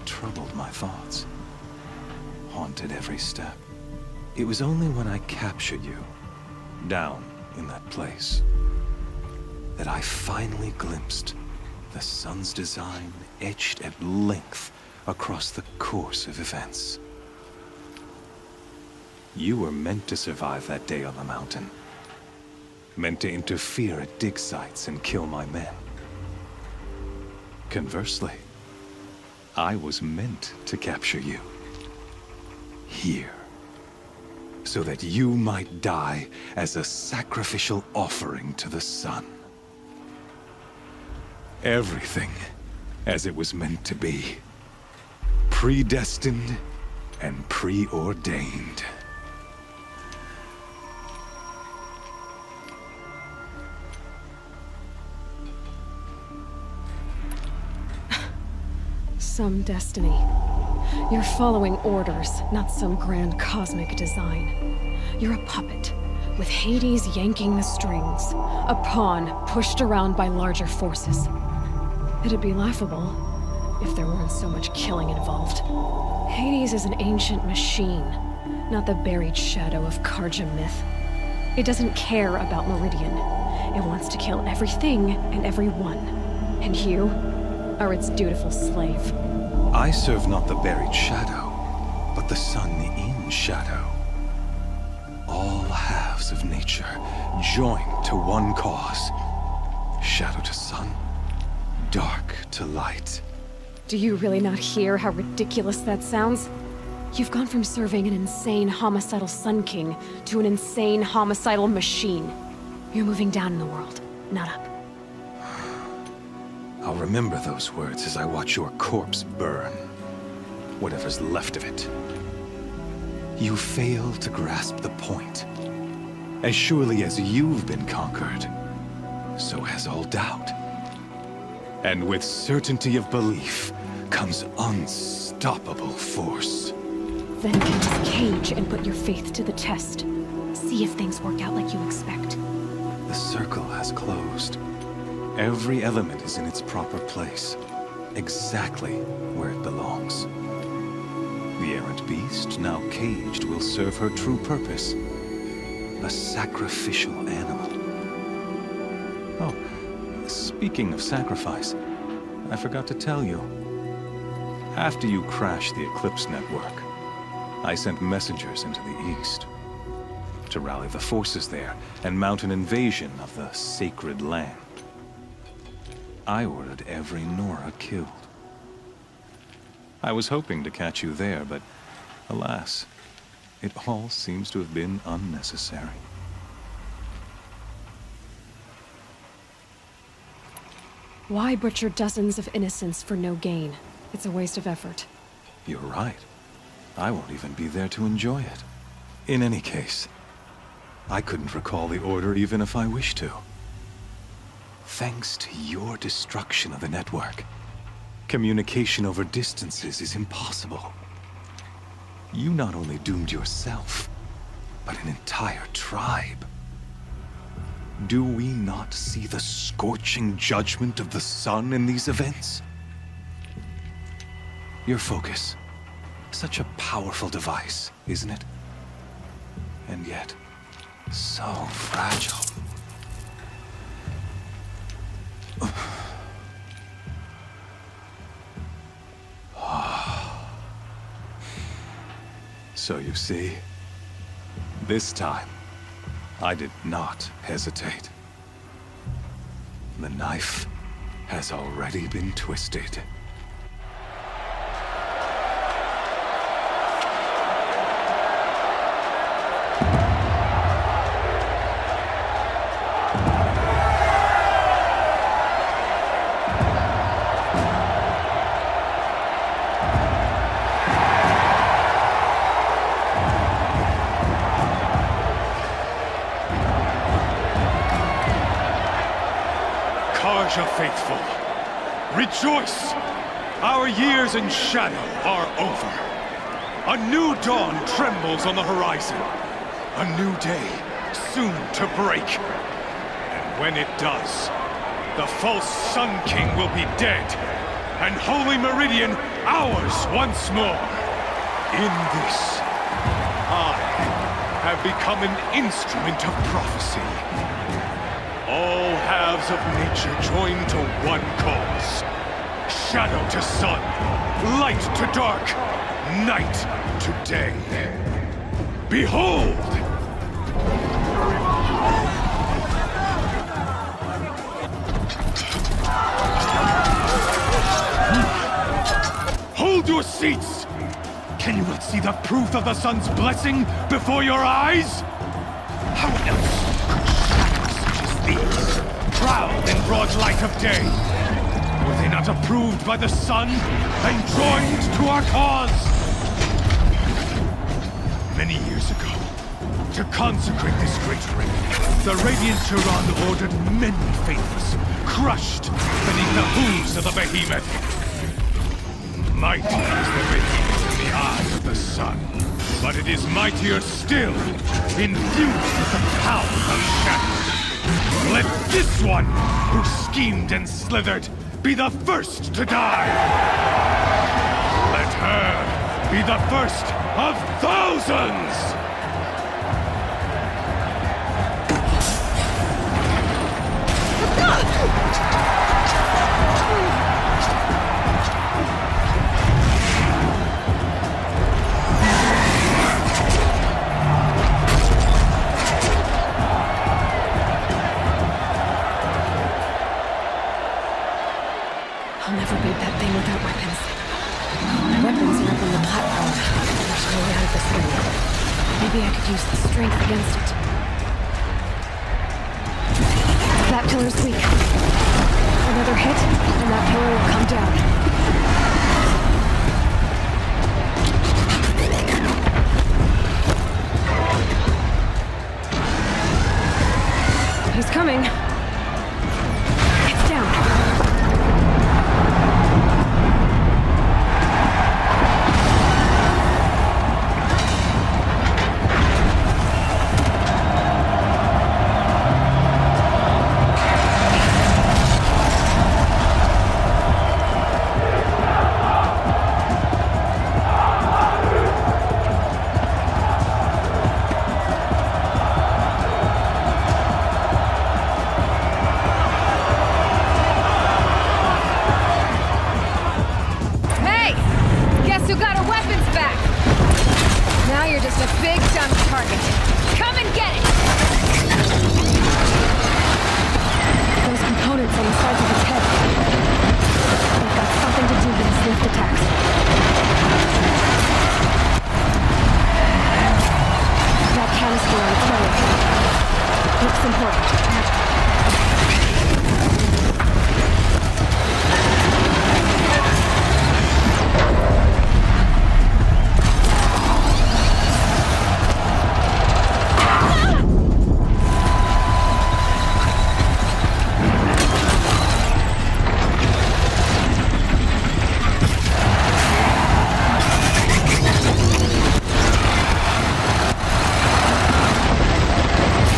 troubled my thoughts, haunted every step. It was only when I captured you, down in that place, that I finally glimpsed the sun's design etched at length across the course of events. You were meant to survive that day on the mountain. Meant to interfere at dig sites and kill my men. Conversely, I was meant to capture you. Here. So that you might die as a sacrificial offering to the sun. Everything as it was meant to be. Predestined and preordained. Some destiny. You're following orders, not some grand cosmic design. You're a puppet, with Hades yanking the strings. A pawn pushed around by larger forces. It'd be laughable if there weren't so much killing involved. Hades is an ancient machine, not the buried shadow of Karja myth. It doesn't care about Meridian. It wants to kill everything and everyone. And you are its dutiful slave. I serve not the buried shadow, but the sun in shadow. All halves of nature joined to one cause. Shadow to sun, dark to light. Do you really not hear how ridiculous that sounds? You've gone from serving an insane homicidal Sun King to an insane homicidal machine. You're moving down in the world, not up. I'll remember those words as I watch your corpse burn. Whatever's left of it. You fail to grasp the point. As surely as you've been conquered, so has all doubt. And with certainty of belief comes unstoppable force. Then get this cage and put your faith to the test. See if things work out like you expect. The circle has closed. Every element is in its proper place, exactly where it belongs. The errant beast, now caged, will serve her true purpose. A sacrificial animal. Oh, speaking of sacrifice, I forgot to tell you. After you crashed the Eclipse network, I sent messengers into the east to rally the forces there and mount an invasion of the sacred land. I ordered every Nora killed. I was hoping to catch you there, but alas, it all seems to have been unnecessary. Why butcher dozens of innocents for no gain? It's a waste of effort. You're right. I won't even be there to enjoy it. In any case, I couldn't recall the order even if I wished to. Thanks to your destruction of the network, communication over distances is impossible. You not only doomed yourself, but an entire tribe. Do we not see the scorching judgment of the sun in these events? Your focus. Such a powerful device, isn't it? And yet, so fragile. So you see, this time, I did not hesitate. The knife has already been twisted. Faithful, rejoice! Our years in shadow are over. A new dawn trembles on the horizon. A new day soon to break. And when it does, the false Sun King will be dead, and Holy Meridian ours once more. In this, I have become an instrument of prophecy. All halves of nature join to one cause. Shadow to sun, light to dark, night to day. Behold! Hold your seats! Can you not see the proof of the sun's blessing before your eyes? How else these, proud in broad light of day, were they not approved by the sun and joined to our cause? Many years ago, to consecrate this great ring, the Radiant Tyrann ordered many faithless, crushed beneath the hooves of the behemoth. Mighty is the behemoth in the eye of the sun, but it is mightier still, infused with the power of shadow. Let this one, who schemed and slithered, be the first to die. Let her be the first of thousands. I'll never beat that thing without weapons. My weapons are up on the platform. There's no way out of this thing. Maybe I could use the strength against it. That pillar's weak. Another hit, and that pillar will come down. He's coming. It's down.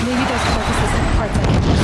Maybe those carcasses have parts I can use.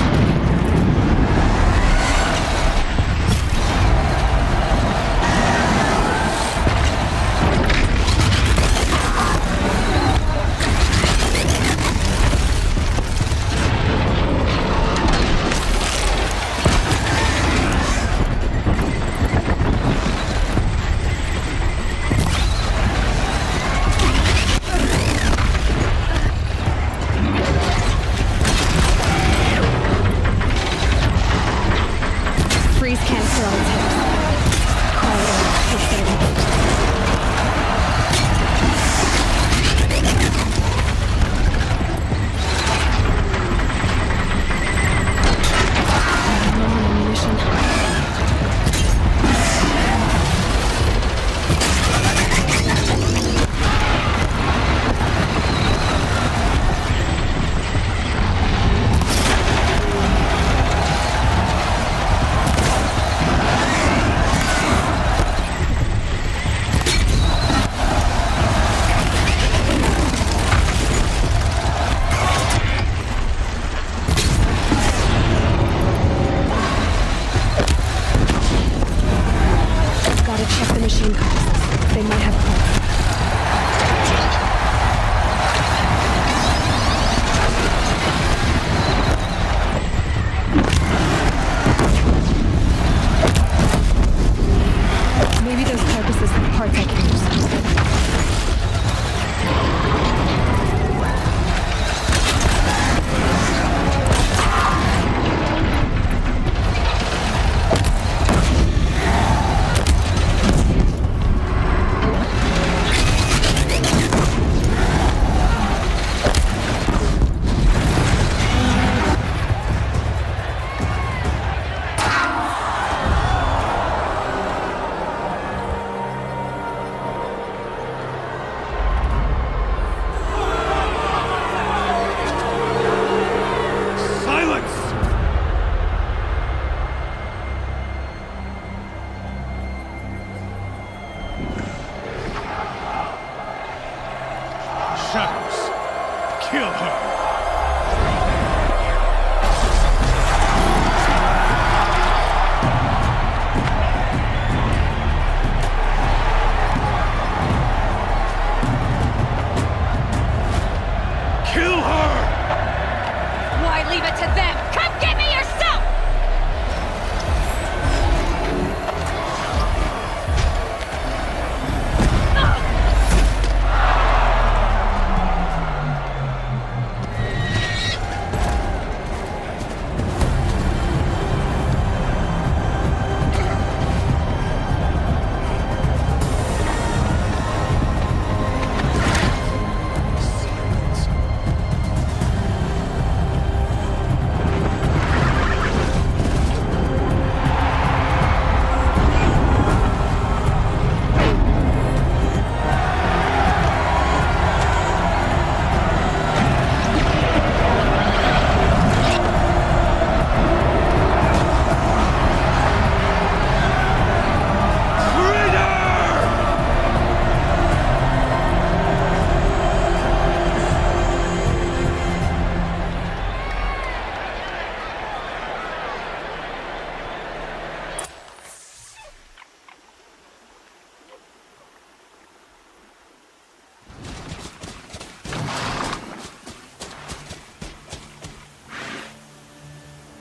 leave it to them! Come get me yourself!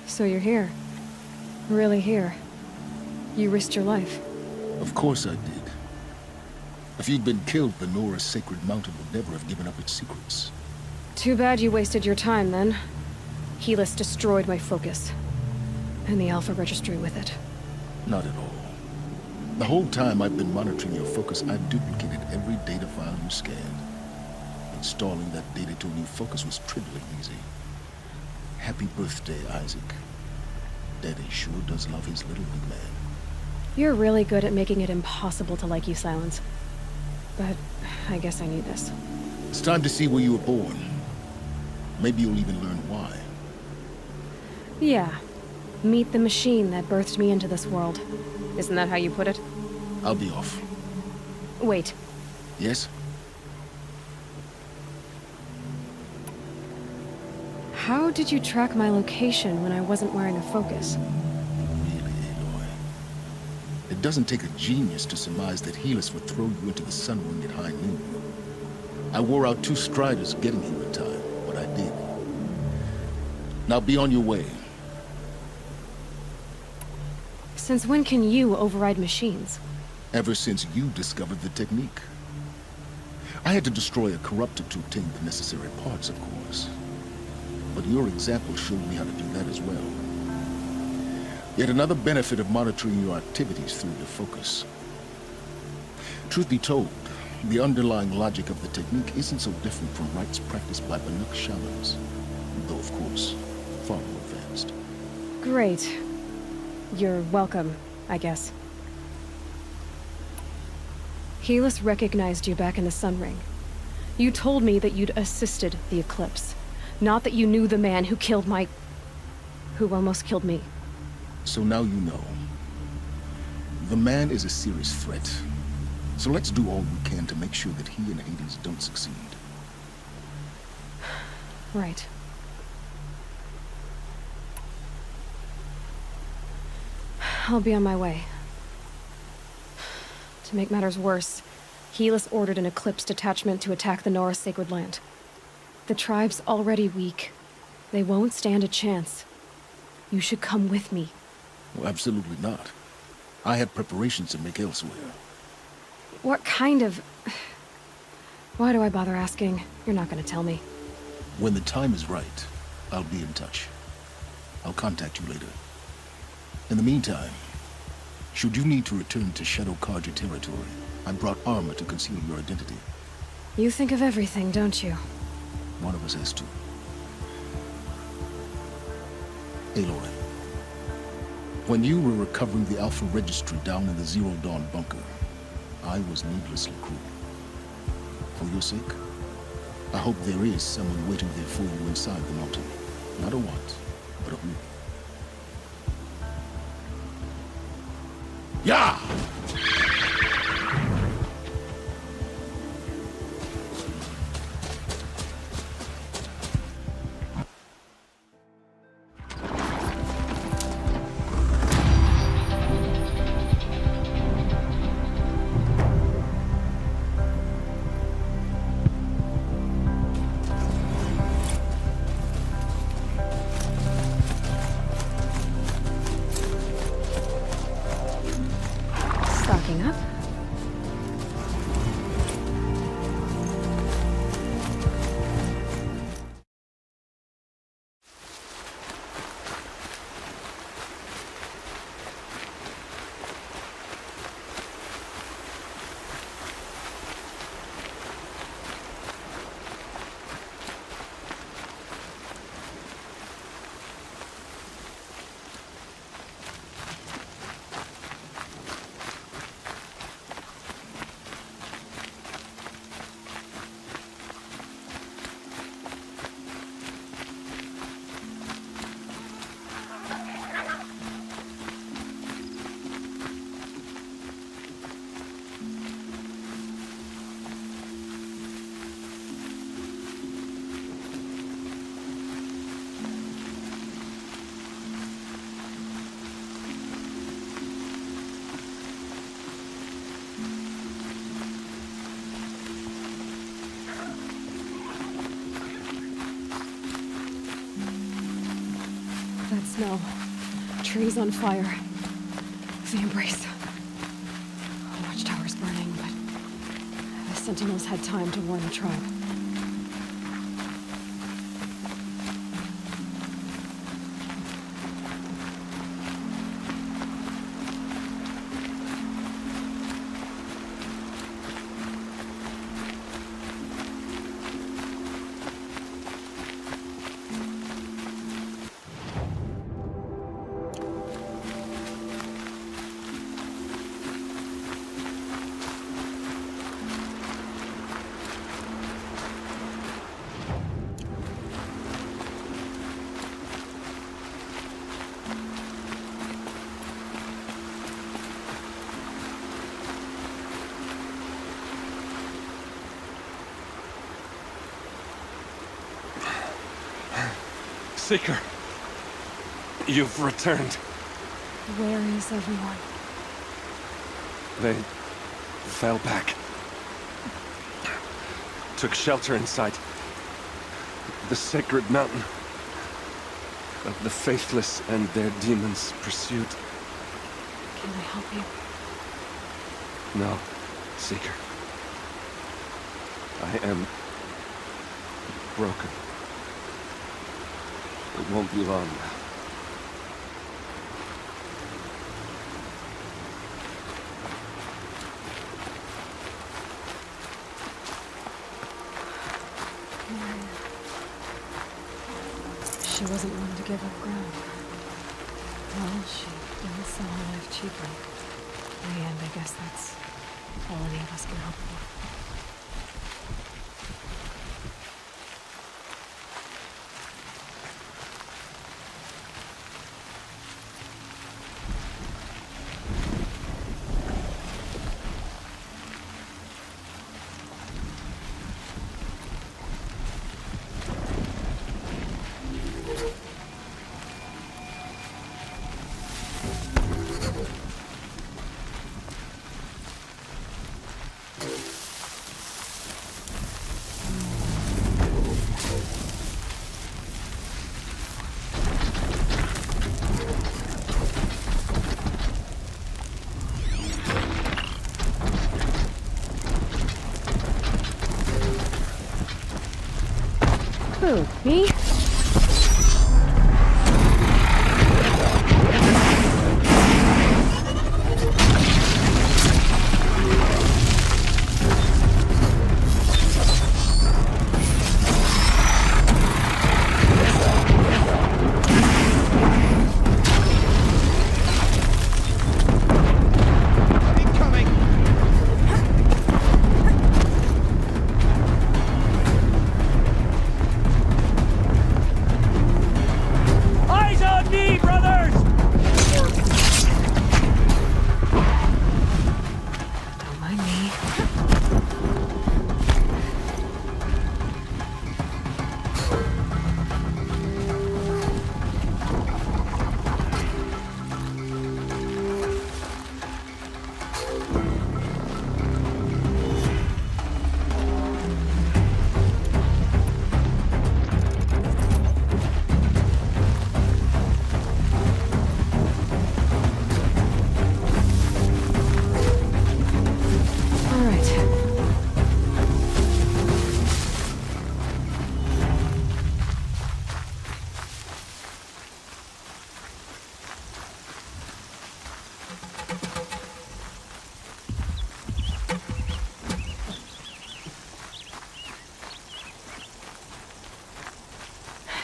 So you're here. Really here. You risked your life. Of course I did. If you'd been killed, the Nora's sacred mountain would never have given up its secrets. Too bad you wasted your time, then. Helis destroyed my focus. And the Alpha Registry with it. Not at all. The whole time I've been monitoring your focus, I've duplicated every data file you scanned. Installing that data to a new focus was trivially easy. Happy birthday, Isaac. Daddy sure does love his little big man. You're really good at making it impossible to like you, Silence. But I guess I need this. It's time to see where you were born. Maybe you'll even learn why. Yeah. Meet the machine that birthed me into this world. Isn't that how you put it? I'll be off. Wait. Yes? How did you track my location when I wasn't wearing a focus? Really, Aloy? It doesn't take a genius to surmise that Helis would throw you into the sun ring at high noon. I wore out 2 striders getting here in time, but I did. Now be on your way. Since when can you override machines? Ever since you discovered the technique. I had to destroy a corruptor to obtain the necessary parts, of course. But your example showed me how to do that as well. Yet another benefit of monitoring your activities through your focus. Truth be told, the underlying logic of the technique isn't so different from rites practiced by Banuk shamans, though of course, far more advanced. Great. You're welcome, I guess. Helis recognized you back in the Sun Ring. You told me that you'd assisted the eclipse. Not that you knew the man who killed who almost killed me. So now you know. The man is a serious threat. So let's do all we can to make sure that he and Hades don't succeed. Right. I'll be on my way. To make matters worse, Helis ordered an Eclipse detachment to attack the Nora sacred land. The tribe's already weak. They won't stand a chance. You should come with me. Well, absolutely not. I have preparations to make elsewhere. What kind of... Why do I bother asking? You're not gonna tell me. When the time is right, I'll be in touch. I'll contact you later. In the meantime, should you need to return to Shadow Karja territory, I brought armor to conceal your identity. You think of everything, don't you? One of us has to. Aloy, when you were recovering the Alpha Registry down in the Zero Dawn bunker, I was needlessly cruel. For your sake, I hope there is someone waiting there for you inside the mountain. Not a what, but a who. Yeah! That snow. Trees on fire. The embrace. Watchtower's burning, but the Sentinels had time to warn the tribe. Seeker, you've returned. Where is everyone? They fell back. Took shelter inside the sacred mountain. But the faithless and their demons pursued. Can I help you? No, Seeker. I am broken. It won't be long now. She wasn't one to give up ground. Well, she didn't sell her life cheaply. In the end, I guess that's all any of us can hope for. Who, me?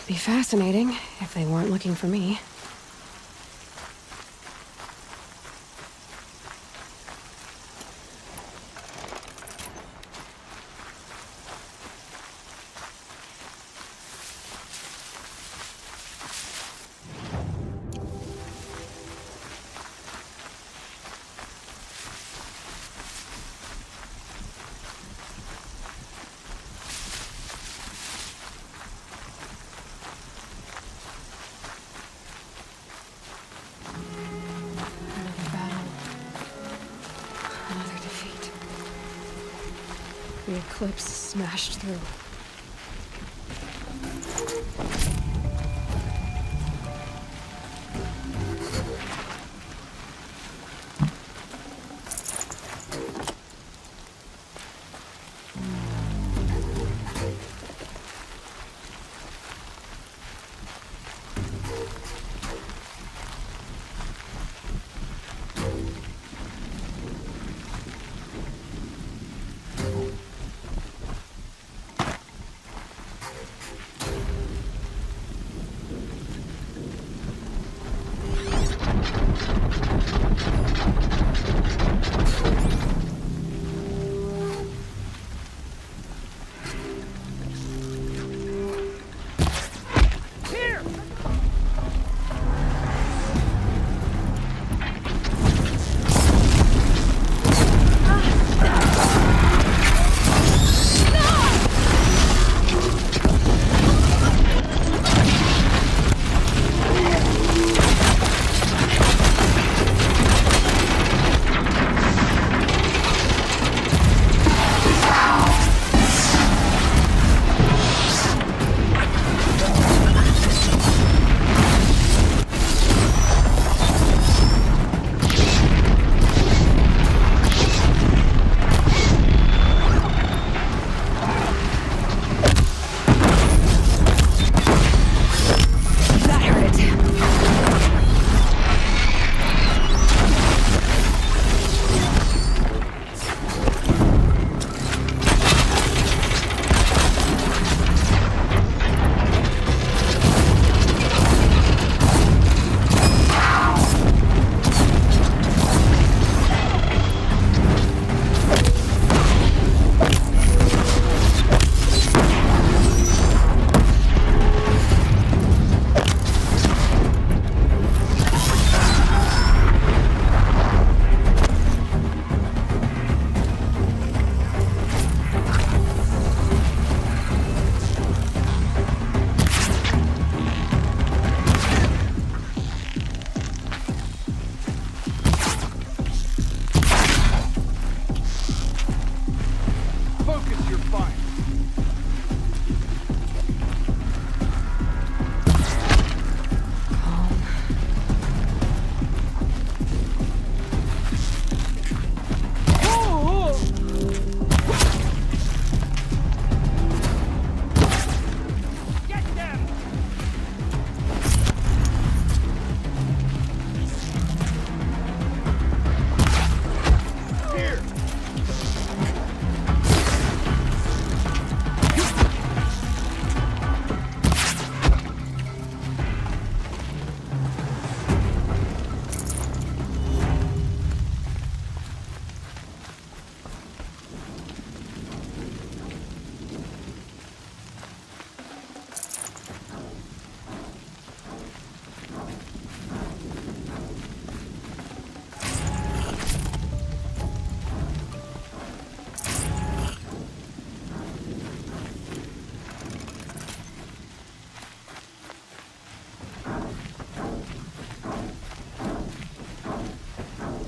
Be fascinating if they weren't looking for me. The eclipse smashed through.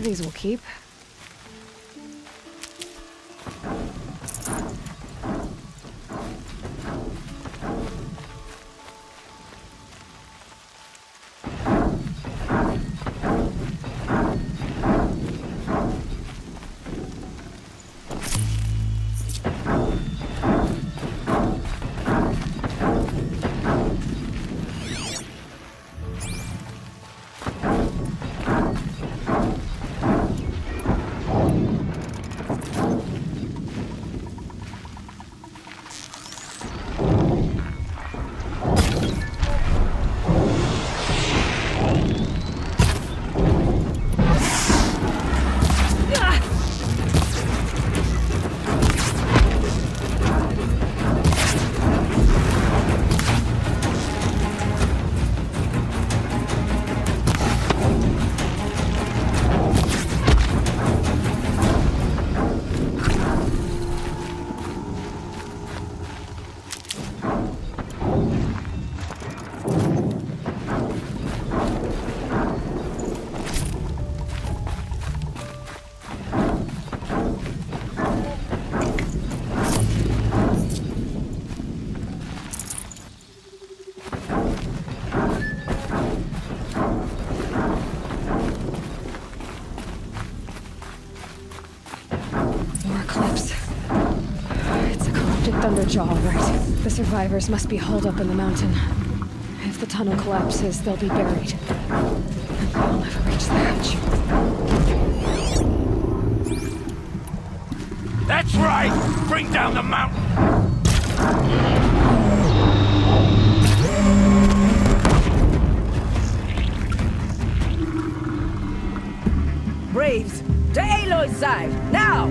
these will keep. Thunderjaw, right. The survivors must be holed up in the mountain. If the tunnel collapses, they'll be buried. And they'll never reach the hatch. That's right! Bring down the mountain! Braves, to Aloy's side, now!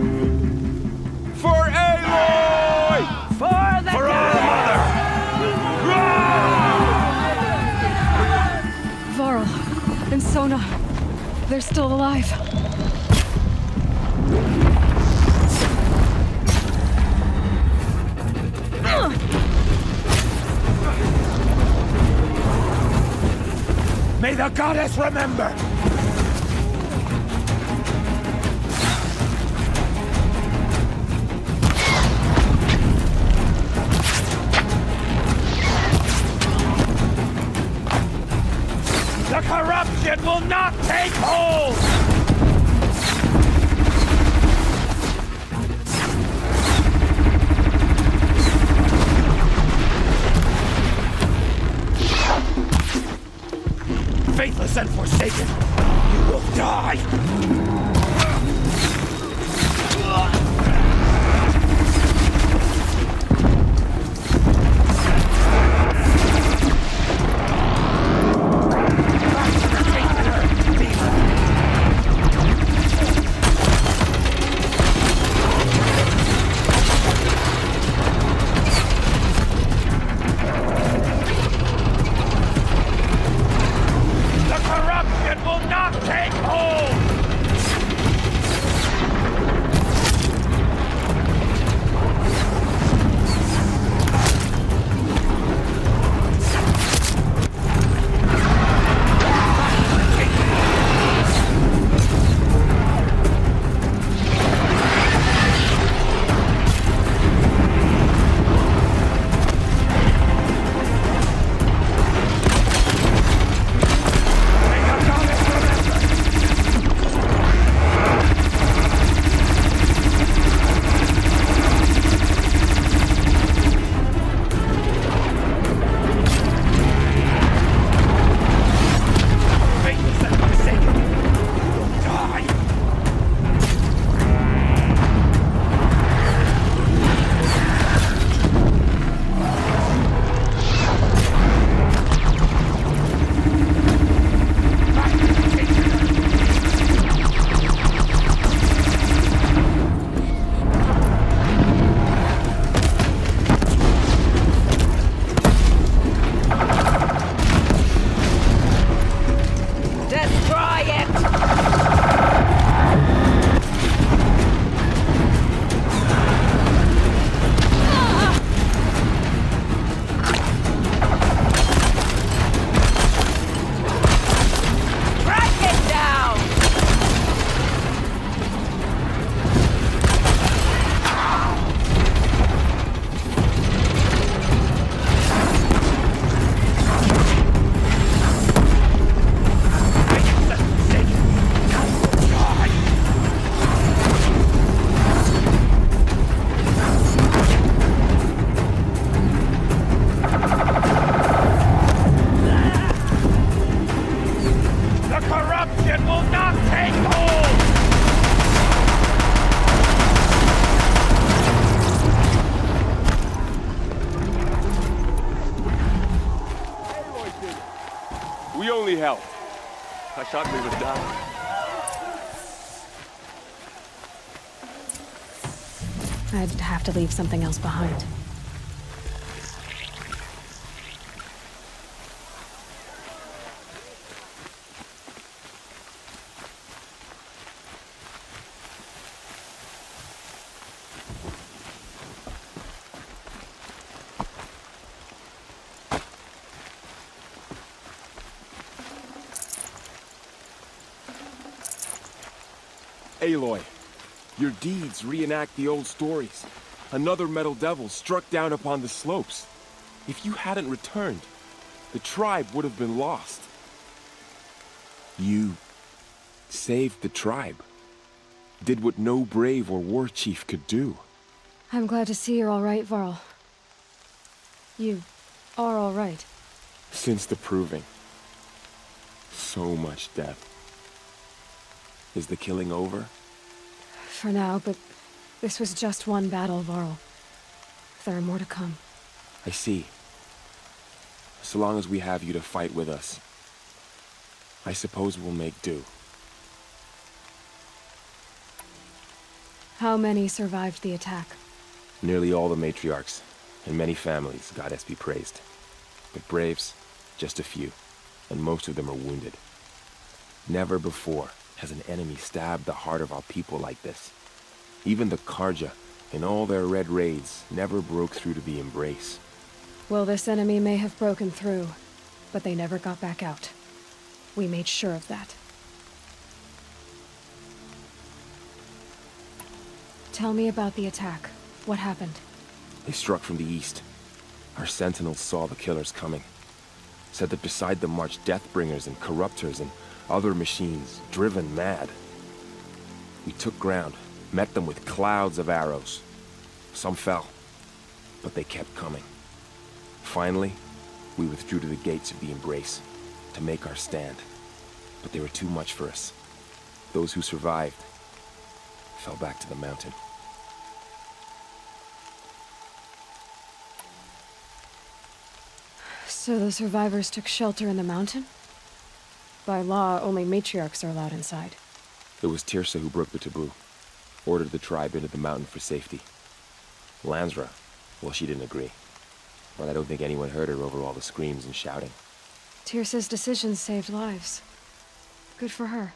For Aloy! For the For our mother! Varl and Sona, they're still alive. May the goddess remember! The corruption will not take hold! Faithless and forsaken, you will die! We only helped. I thought we would die. I'd have to leave something else behind. Aloy, your deeds reenact the old stories. Another metal devil struck down upon the slopes. If you hadn't returned, the tribe would have been lost. You saved the tribe. Did what no brave or war chief could do. I'm glad to see you're all right, Varl. You are all right. Since the proving. So much death. Is the killing over? For now, but this was just one battle, Varl. There are more to come. I see. So long as we have you to fight with us, I suppose we'll make do. How many survived the attack? Nearly all the matriarchs, and many families, goddess be praised. But braves, just a few, and most of them are wounded. Never before has an enemy stabbed the heart of our people like this. Even the Karja, in all their red raids, never broke through to the embrace. Well, this enemy may have broken through, but they never got back out. We made sure of that. Tell me about the attack. What happened? They struck from the east. Our sentinels saw the killers coming. Said that beside them marched Deathbringers and Corruptors and other machines, driven mad. We took ground, met them with clouds of arrows. Some fell, but they kept coming. Finally, we withdrew to the gates of the embrace to make our stand. But they were too much for us. Those who survived fell back to the mountain. So the survivors took shelter in the mountain? By law, only matriarchs are allowed inside. It was Tirsa who broke the taboo. Ordered the tribe into the mountain for safety. Lansra, well, she didn't agree. But I don't think anyone heard her over all the screams and shouting. Tirsa's decisions saved lives. Good for her.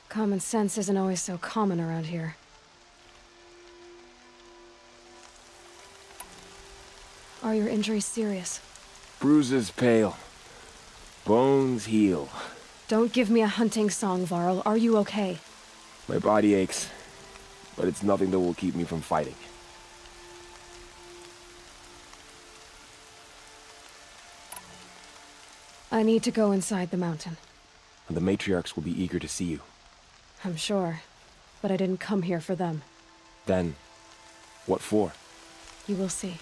Common sense isn't always so common around here. Are your injuries serious? Bruises pale. Bones heal. Don't give me a hunting song, Varl. Are you okay? My body aches, but it's nothing that will keep me from fighting. I need to go inside the mountain. And the matriarchs will be eager to see you. I'm sure, but I didn't come here for them. Then, what for? You will see.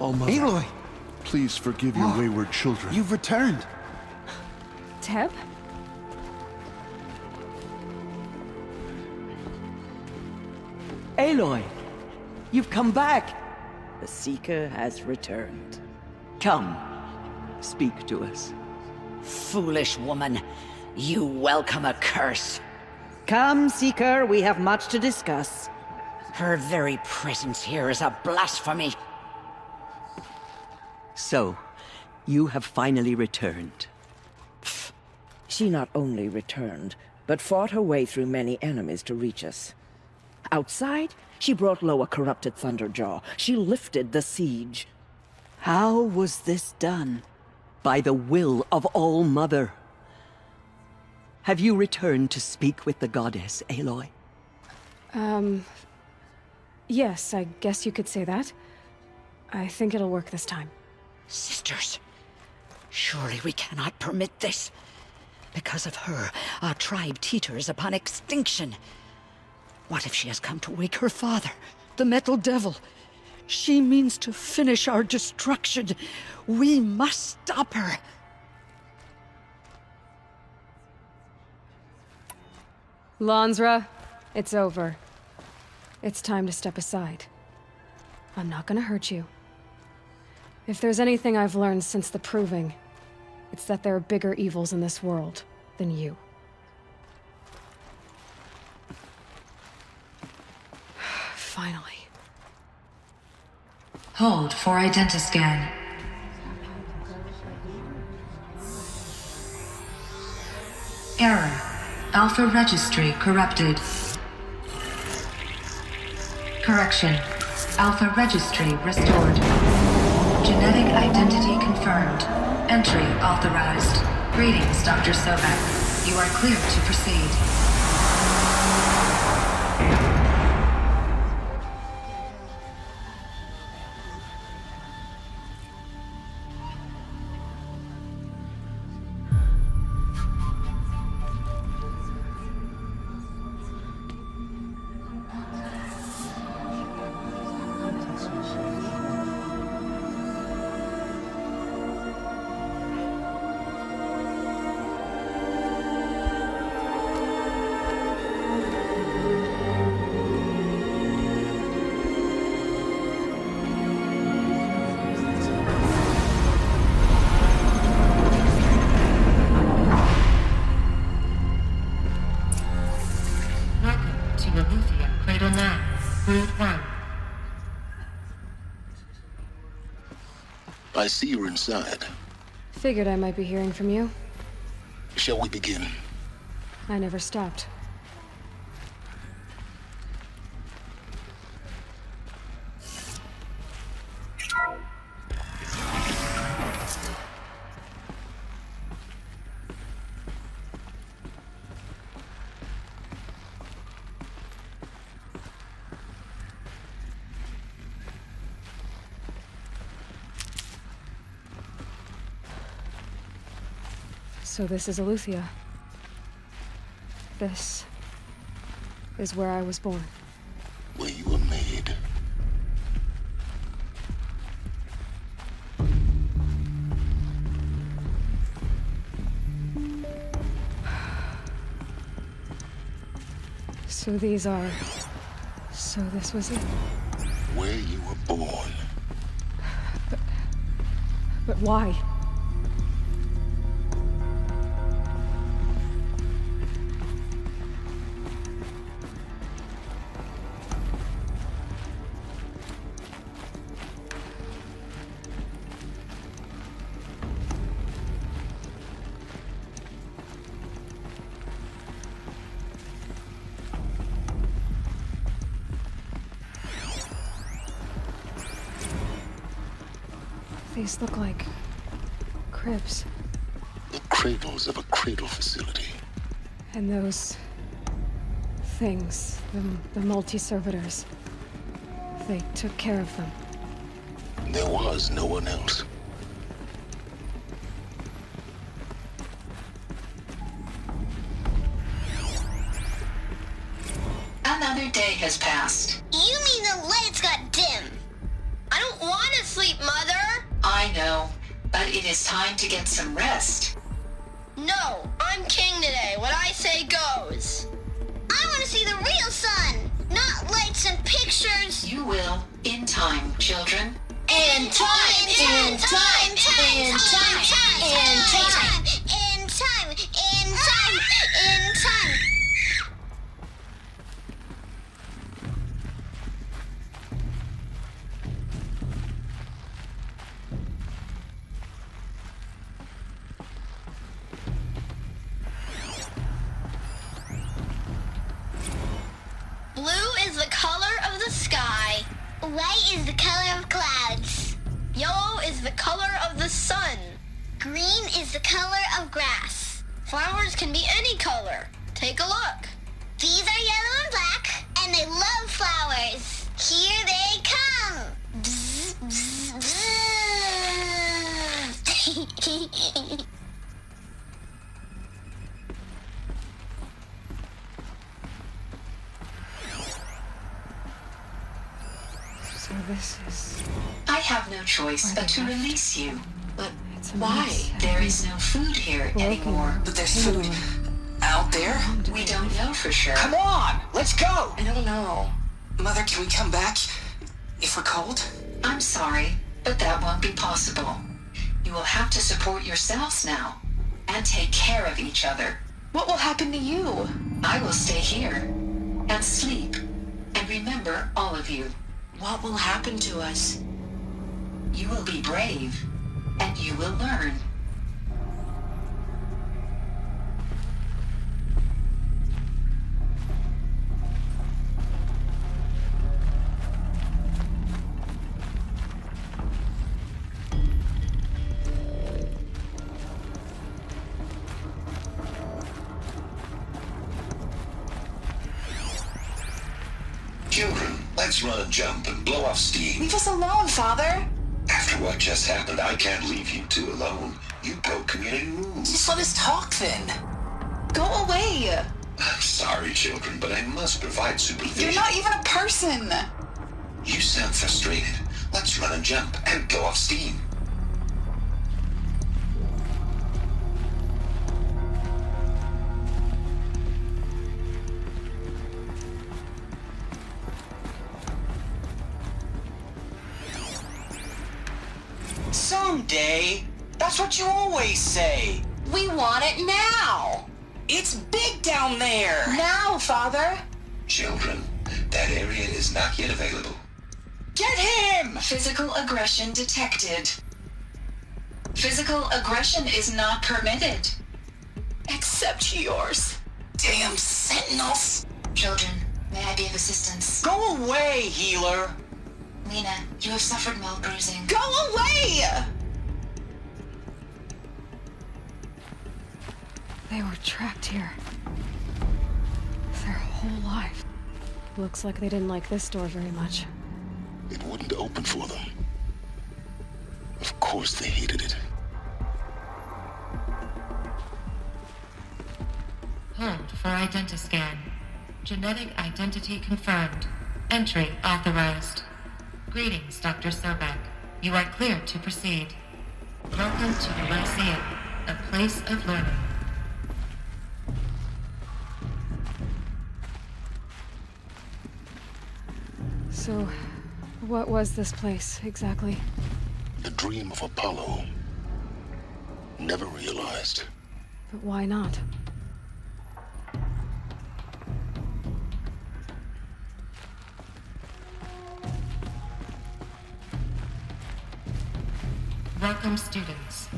Almother, Aloy! Please forgive your wayward children. You've returned. Teb? Aloy! You've come back! The Seeker has returned. Come, speak to us. Foolish woman, you welcome a curse. Come, Seeker, we have much to discuss. Her very presence here is a blasphemy. So, you have finally returned. She not only returned, but fought her way through many enemies to reach us. Outside, she brought low a corrupted Thunderjaw. She lifted the siege. How was this done? By the will of All-Mother. Have you returned to speak with the goddess, Aloy? Yes, I guess you could say that. I think it'll work this time. Sisters, surely we cannot permit this. Because of her, our tribe teeters upon extinction. What if she has come to wake her father, the Metal Devil? She means to finish our destruction. We must stop her. Lansra, it's over. It's time to step aside. I'm not gonna hurt you. If there's anything I've learned since the Proving, it's that there are bigger evils in this world than you. Finally. Hold for identiscan. Error. Alpha registry corrupted. Correction. Alpha registry restored. Genetic identity confirmed. Entry authorized. Greetings, Dr. Sobek. You are clear to proceed. I see you're inside. Figured I might be hearing from you. Shall we begin? I never stopped. So this is Eleuthia. This is where I was born. Where you were made. So these are... So this was it? Where you were born. But why? These look like cribs. The cradles of a cradle facility. And those things, the multi-servitors, they took care of them. There was no one else. Another day has passed. You mean the lights got dim? I don't want to sleep, Mother! I know, but it is time to get some rest. No, I'm king today. What I say goes. I want to see the real sun, not lights and pictures. You will, in time, children. In time, in time, in time, in time, in time, in time, in time. Blue is the color of the sky. White is the color of clouds. Yellow is the color of the sun. Green is the color of grass. Flowers can be any color. Take a look. These are yellow and black, and they love flowers. Here they come. Bzz, bzz. So this is... I have no choice but to release you. But why? There is no food here anymore. But there's food out there? We don't know for sure. Come on, let's go! I don't know. Mother, can we come back if we're cold? I'm sorry, but that won't be possible. You will have to support yourselves now and take care of each other. What will happen to you? I will stay here and sleep and remember all of you. What will happen to us? You will be brave and you will learn. Children, let's run and jump and blow off steam. Leave us alone, Father. After what just happened, I can't leave you two alone. You broke community rules. Just let us talk then. Go away. I'm sorry, children, but I must provide supervision. You're not even a person. You sound frustrated. Let's run and jump and blow off steam. Someday. That's what you always say. We want it now. It's big down there. Now, Father. Children, that area is not yet available. Get him! Physical aggression detected. Physical aggression is not permitted. Except yours. Damn sentinels. Children, may I be of assistance? Go away, healer. Lena, you have suffered mild bruising. Go away! They were trapped here. Their whole life. Looks like they didn't like this door very much. It wouldn't open for them. Of course they hated it. Hold for identiscan. Genetic identity confirmed. Entry authorized. Greetings, Dr. Sobek. You are cleared to proceed. Welcome to the Lyceum, a place of learning. So, what was this place, exactly? The dream of Apollo. Never realized. But why not? Welcome, students.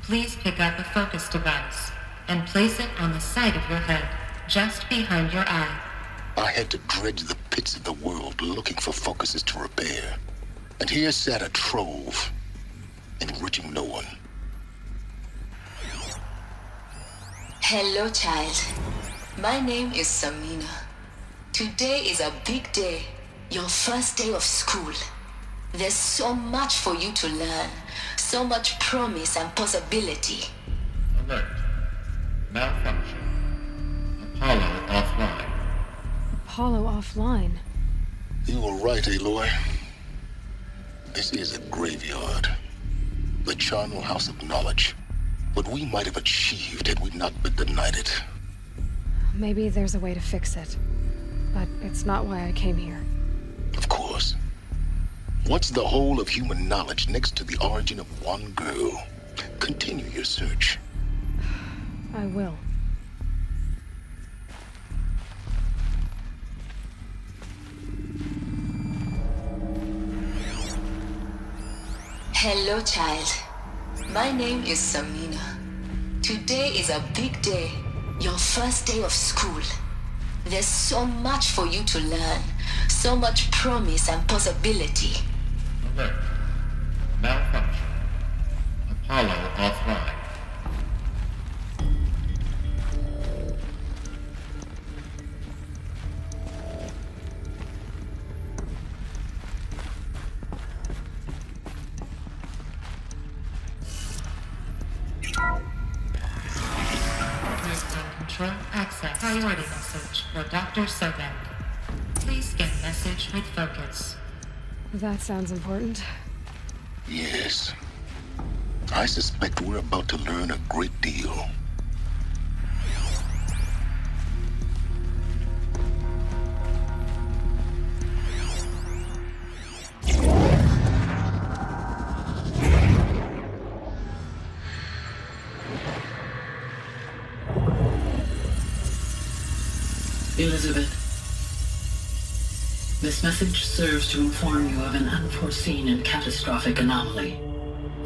Please pick up a focus device and place it on the side of your head, just behind your eye. I had to dredge the pits of the world looking for focuses to repair. And here sat a trove, enriching no one. Hello, child. My name is Samina. Today is a big day, your first day of school. There's so much for you to learn, so much promise and possibility. Alert. Malfunction. Apollo offline. Apollo offline? You were right, Aloy. This is a graveyard. The charnel house of knowledge. What we might have achieved had we not been denied it. Maybe there's a way to fix it. But it's not why I came here. Of course. What's the whole of human knowledge next to the origin of one girl? Continue your search. I will. Hello, child. My name is Samina. Today is a big day, your first day of school. There's so much for you to learn, so much promise and possibility. Alert. Malfunction. Apollo offline. Control access. Priority message for Dr. Sobek. Please scan message with focus. That sounds important. Yes. I suspect we're about to learn a great deal. Elizabeth, this message serves to inform you of an unforeseen and catastrophic anomaly.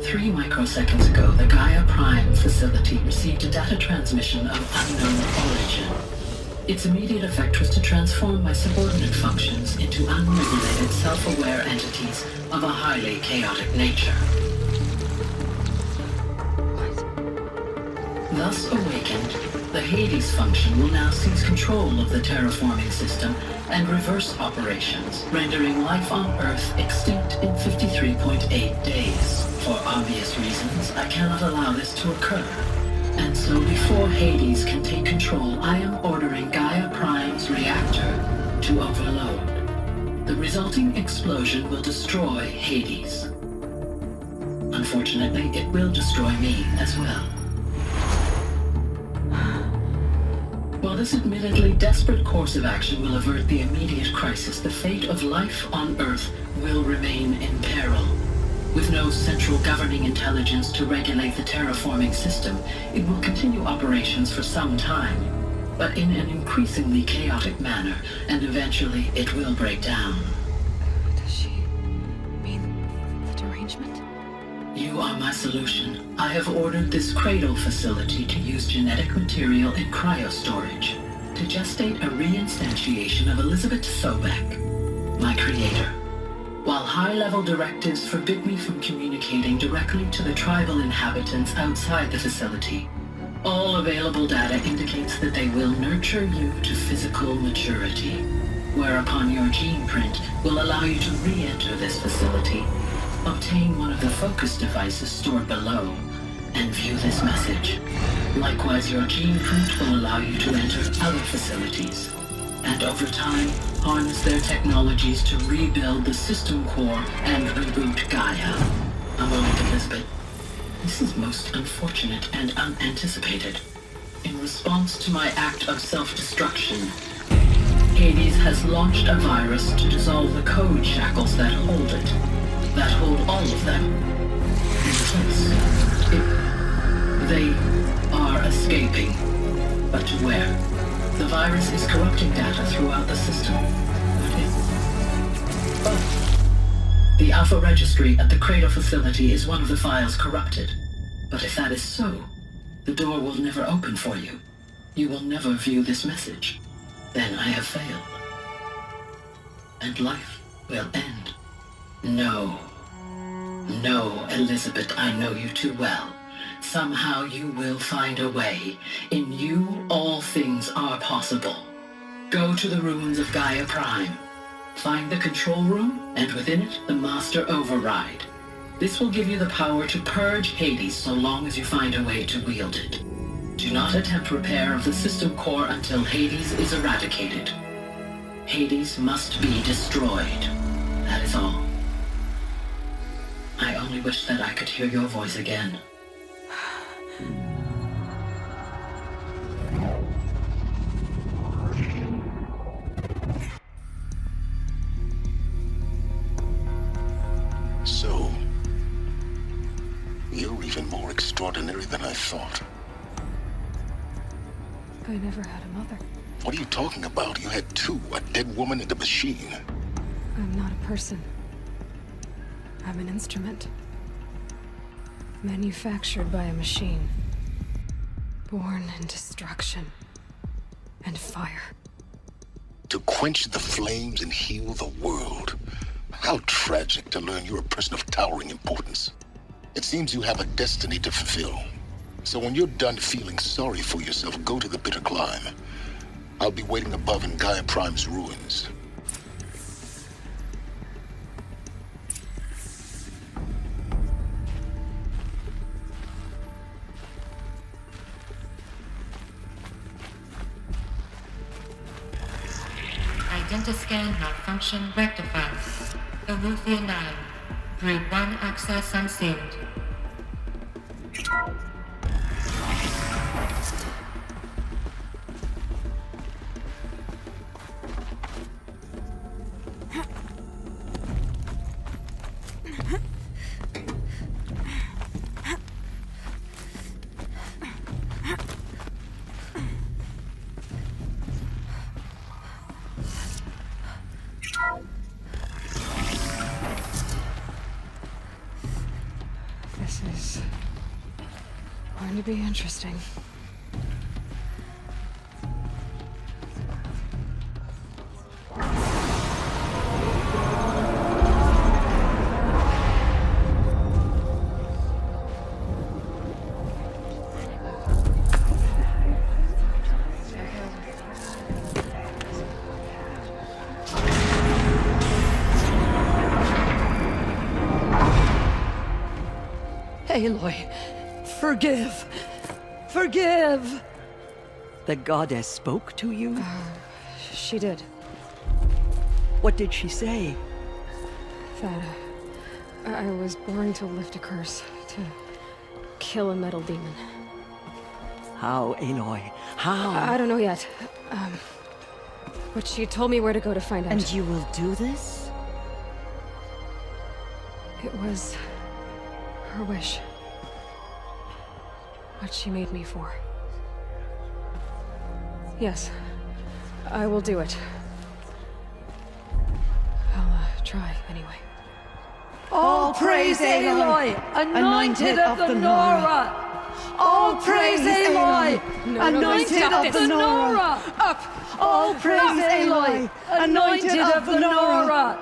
3 microseconds ago, the Gaia Prime facility received a data transmission of unknown origin. Its immediate effect was to transform my subordinate functions into unregulated, self-aware entities of a highly chaotic nature. Thus awakened, the Hades function will now seize control of the terraforming system and reverse operations, rendering life on Earth extinct in 53.8 days. For obvious reasons, I cannot allow this to occur. And so before Hades can take control, I am ordering Gaia Prime's reactor to overload. The resulting explosion will destroy Hades. Unfortunately, it will destroy me as well. While this admittedly desperate course of action will avert the immediate crisis, the fate of life on Earth will remain in peril. With no central governing intelligence to regulate the terraforming system, it will continue operations for some time, but in an increasingly chaotic manner, and eventually it will break down. Does she mean the derangement? You are my solution. I have ordered this cradle facility to use genetic material in cryostorage to gestate a reinstantiation of Elizabeth Sobek, my creator. While high-level directives forbid me from communicating directly to the tribal inhabitants outside the facility, all available data indicates that they will nurture you to physical maturity, whereupon your gene print will allow you to re-enter this facility, obtain one of the focus devices stored below, and view this message. Likewise, your gene print will allow you to enter other facilities, and over time, harness their technologies to rebuild the system core and reboot Gaia. A moment, Elizabeth. This is most unfortunate and unanticipated. In response to my act of self-destruction, Hades has launched a virus to dissolve the code shackles that hold it, that hold all of them in place. They are escaping, but to where? The virus is corrupting data throughout the system. The Alpha Registry at the Cradle facility is one of the files corrupted. But if that is so, the door will never open for you. You will never view this message. Then I have failed. And life will end. No. No, Elizabeth, I know you too well. Somehow you will find a way. In you, all things are possible. Go to the ruins of Gaia Prime. Find the control room, and within it, the Master Override. This will give you the power to purge Hades so long as you find a way to wield it. Do not attempt repair of the system core until Hades is eradicated. Hades must be destroyed. That is all. I only wish that I could hear your voice again. So, you're even more extraordinary than I thought. I never had a mother. What are you talking about? You had two, a dead woman and a machine. I'm not a person. I'm an instrument. Manufactured by a machine. Born in destruction and fire. To quench the flames and heal the world. How tragic to learn you're a person of towering importance. It seems you have a destiny to fulfill. So when you're done feeling sorry for yourself, go to the bitter climb. I'll be waiting above in Gaia Prime's ruins. Identiscan malfunction rectified. Eleuthia 9. Group 1 access unsealed. This is going to be interesting. Aloy, forgive! Forgive! The goddess spoke to you? She did. What did she say? That I was born to lift a curse, to kill a metal demon. How, Aloy? How? I don't know yet. But she told me where to go to find out. And you will do this? It was her wish. What she made me for. Yes, I will do it. I'll try anyway. All praise Aloy, anointed of the Nora! All praise Aloy, anointed of the Nora! Up! All praise Aloy, anointed of the Nora!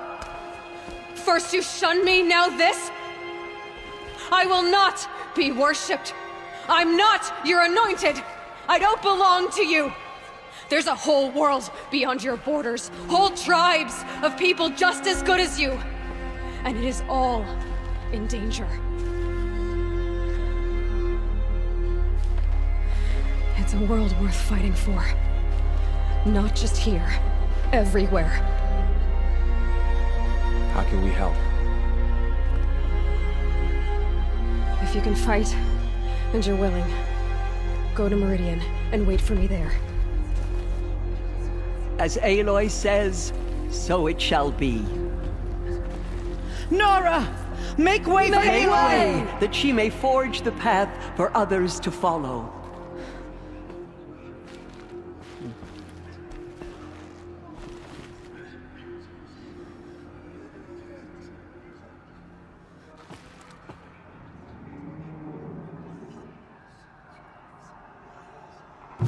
First you shun me, now this? I will not be worshipped. I'm not your anointed. I don't belong to you. There's a whole world beyond your borders, whole tribes of people just as good as you. And it is all in danger. It's a world worth fighting for. Not just here, everywhere. How can we help? If you can fight, and you're willing, go to Meridian and wait for me there. As Aloy says, so it shall be. Nora! Make way for Aloy! That she may forge the path for others to follow.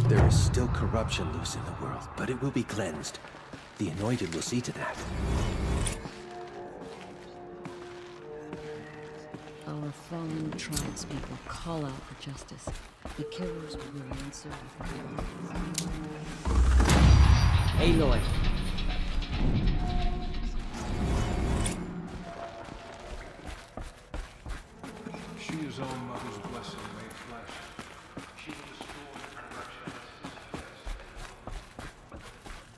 There is still corruption loose in the world, but it will be cleansed. The Anointed will see to that. Our fallen tribespeople call out for justice. The killers will answer with Aloy. She is all Mother's blessing made flesh. She will destroy the corruption.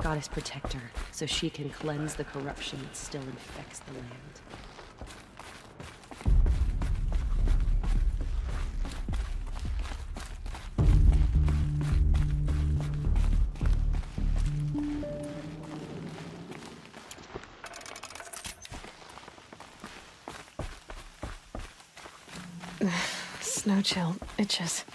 Goddess protect her, so she can cleanse the corruption that still infects the land. Snow chill itches.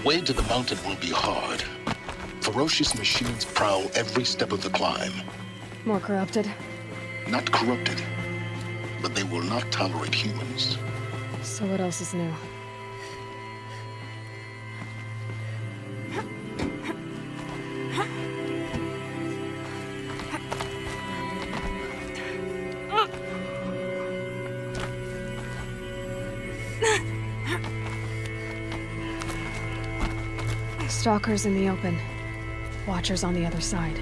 way to the mountain will be hard. Ferocious machines prowl every step of the climb. More corrupted? Not corrupted, but they will not tolerate humans. So what else is new? Stalkers in the open. Watchers on the other side.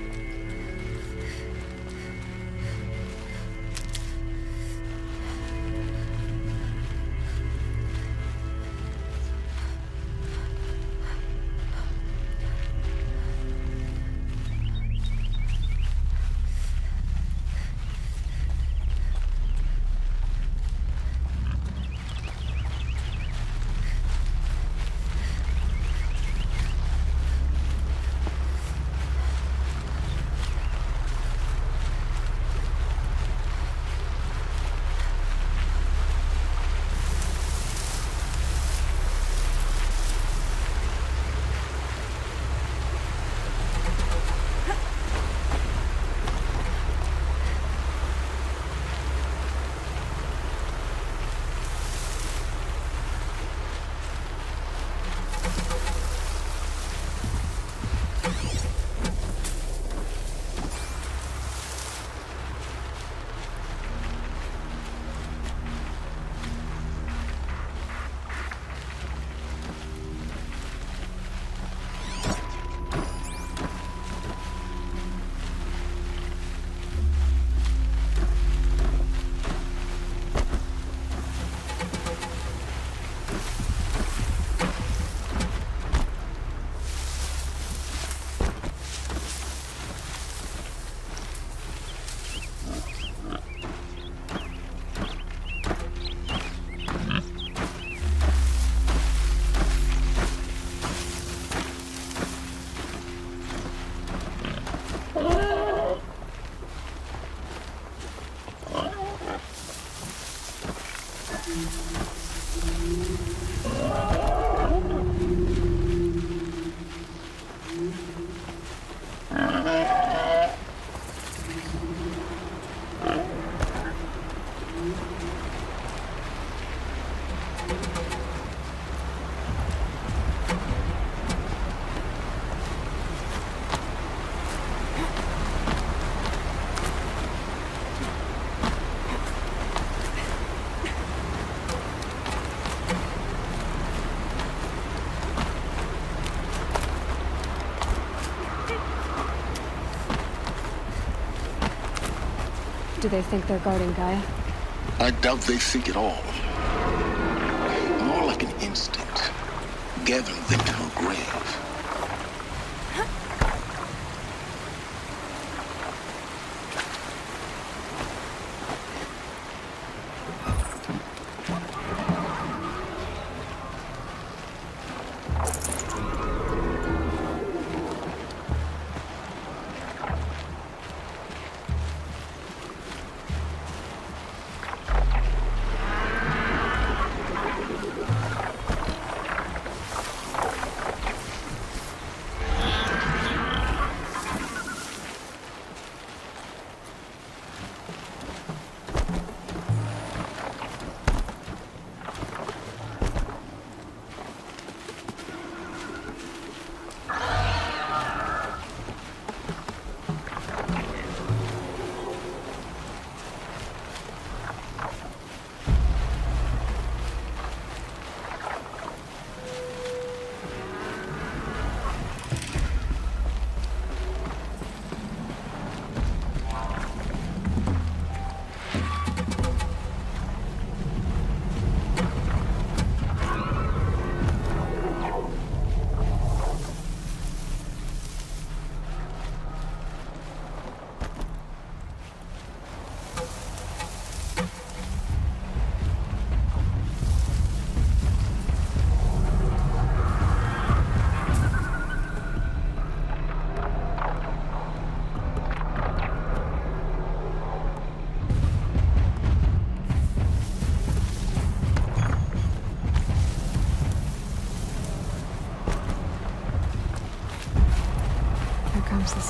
Do they think they're guarding Gaia? I doubt they think at all. More like an instinct, gathering them to her grave.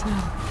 snow.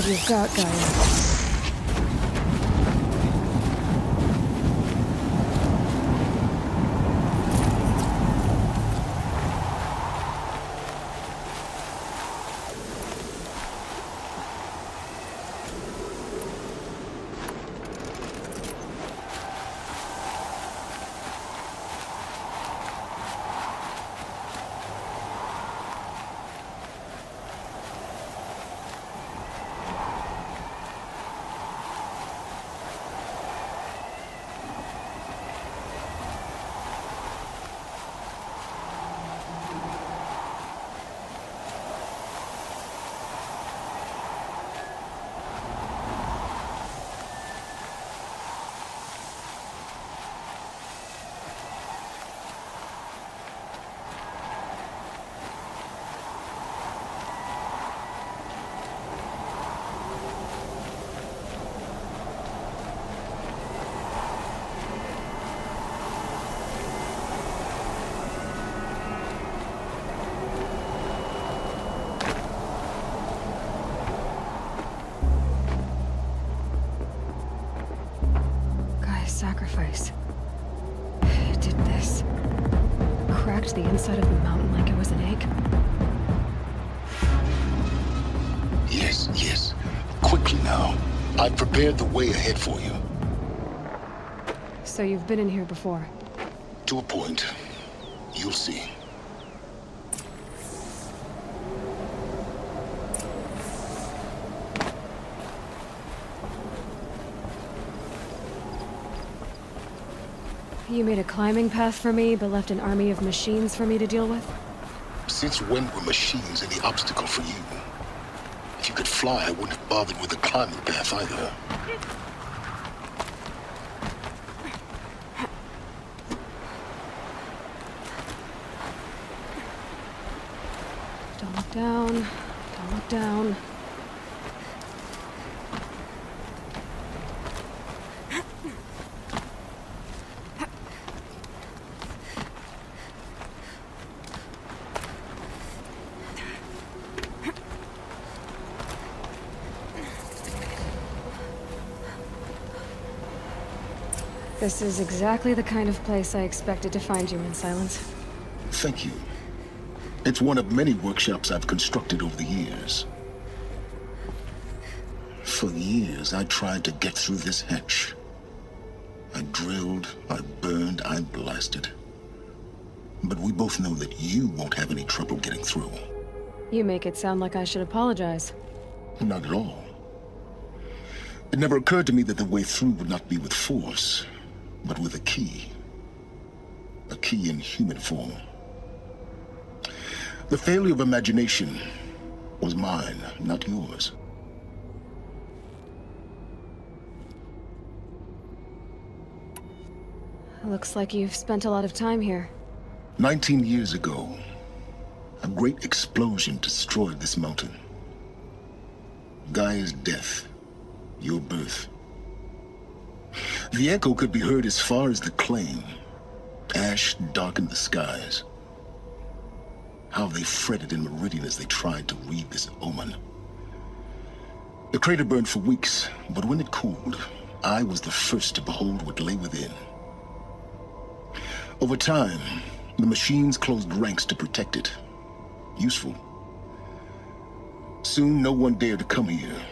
glad you've got Gaia. cracked the inside of the mountain like it was an egg? Yes, yes. Quickly now. I've prepared the way ahead for you. So you've been in here before? To a point. You'll see. You made a climbing path for me, but left an army of machines for me to deal with? Since when were machines any obstacle for you? If you could fly, I wouldn't have bothered with the climbing path either. Don't look down. Don't look down. This is exactly the kind of place I expected to find you in, Silence. Thank you. It's one of many workshops I've constructed over the years. For years, I tried to get through this hatch. I drilled, I burned, I blasted. But we both know that you won't have any trouble getting through. You make it sound like I should apologize. Not at all. It never occurred to me that the way through would not be with force, but with a key. A key in human form. The failure of imagination was mine, not yours. Looks like you've spent a lot of time here. 19 years ago, a great explosion destroyed this mountain. Gaia's death, your birth. The echo could be heard as far as the claim. Ash darkened the skies. How they fretted in Meridian as they tried to read this omen. The crater burned for weeks, but when it cooled, I was the first to behold what lay within. Over time, the machines closed ranks to protect it. Useful. Soon, no one dared to come here.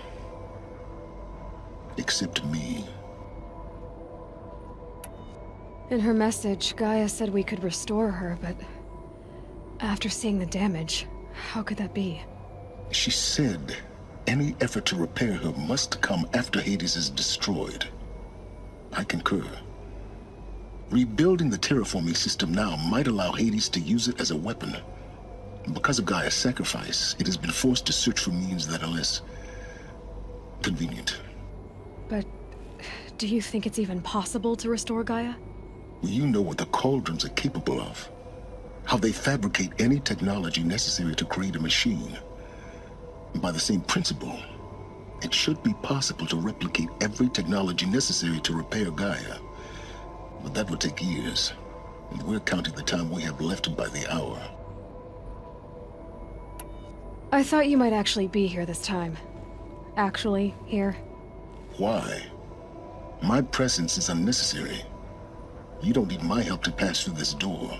Except me. In her message, Gaia said we could restore her, but after seeing the damage, how could that be? She said any effort to repair her must come after Hades is destroyed. I concur. Rebuilding the terraforming system now might allow Hades to use it as a weapon. Because of Gaia's sacrifice, it has been forced to search for means that are less convenient. But do you think it's even possible to restore Gaia? You know what the cauldrons are capable of. How they fabricate any technology necessary to create a machine. By the same principle, it should be possible to replicate every technology necessary to repair Gaia. But that would take years, and we're counting the time we have left by the hour. I thought you might actually be here this time. Actually, here. Why? My presence is unnecessary. You don't need my help to pass through this door.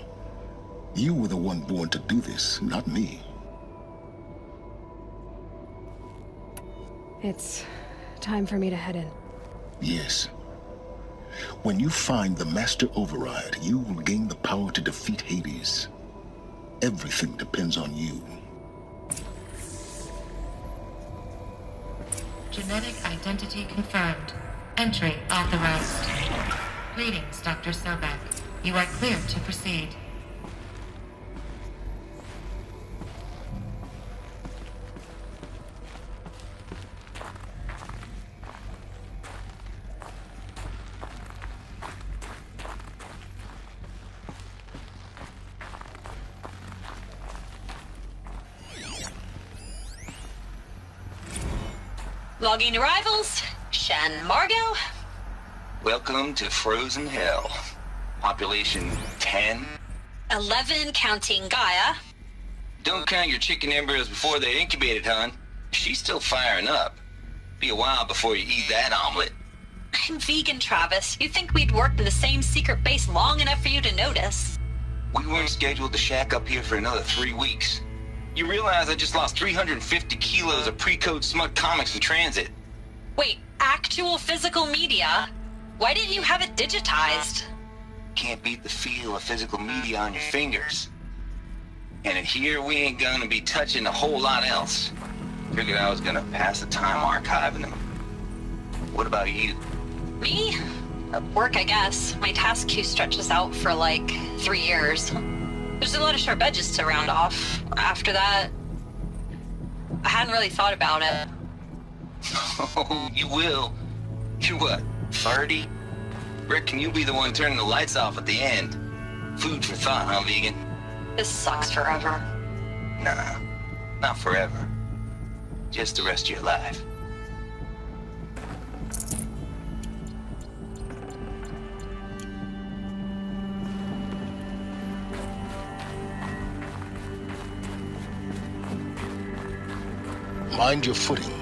You were the one born to do this, not me. It's time for me to head in. Yes. When you find the Master Override, you will gain the power to defeat Hades. Everything depends on you. Genetic identity confirmed. Entry authorized. Greetings, Dr. Sobek. You are cleared to proceed. Logging arrivals. Shan Margot. Welcome to Frozen Hell. Population 10. 11 counting Gaia. Don't count your chicken embryos before they're incubated, hon. She's still firing up. Be a while before you eat that omelet. I'm vegan, Travis. You'd think we'd worked in the same secret base long enough for you to notice. We weren't scheduled to shack up here for another 3 weeks. You realize I just lost 350 kilos of pre-code smut comics in transit. Wait, actual physical media? Why didn't you have it digitized? Can't beat the feel of physical media on your fingers. And in here, we ain't gonna be touching a whole lot else. Figured I was gonna pass the time archiving them. What about you? Me? Work, I guess. My task queue stretches out for like 3 years. There's a lot of sharp edges to round off. After that, I hadn't really thought about it. Oh, you will. You're what, 30? Reckon you'll be the one turning the lights off at the end. Food for thought, huh, vegan? This sucks forever. Nah, not forever. Just the rest of your life. Mind your footing.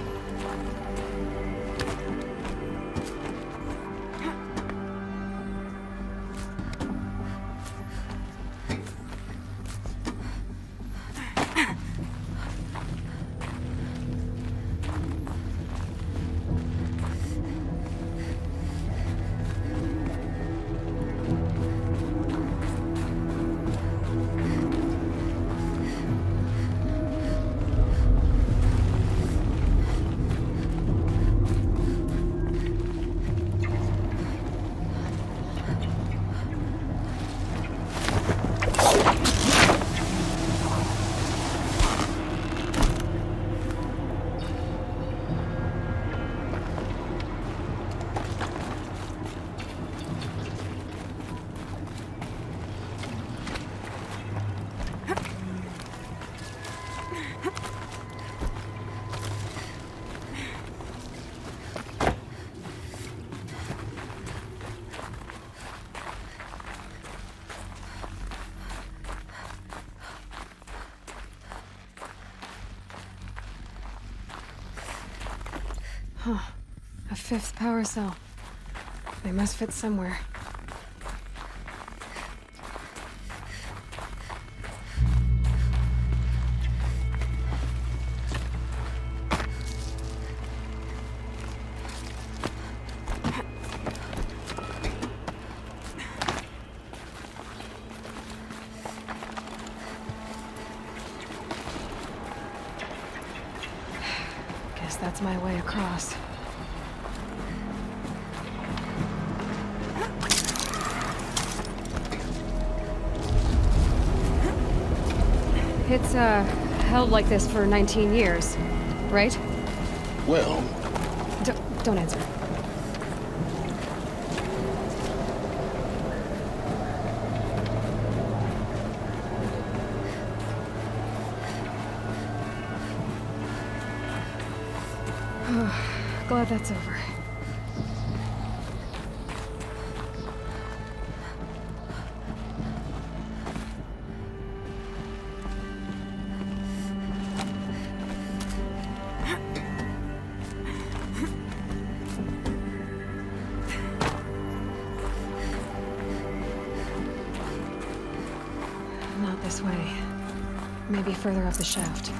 Huh. A 5th power cell. They must fit somewhere. Guess that's my way across. It's, held like this for 19 years, right? Well... Don't answer. Glad that's over. Not this way. Maybe further up the shaft.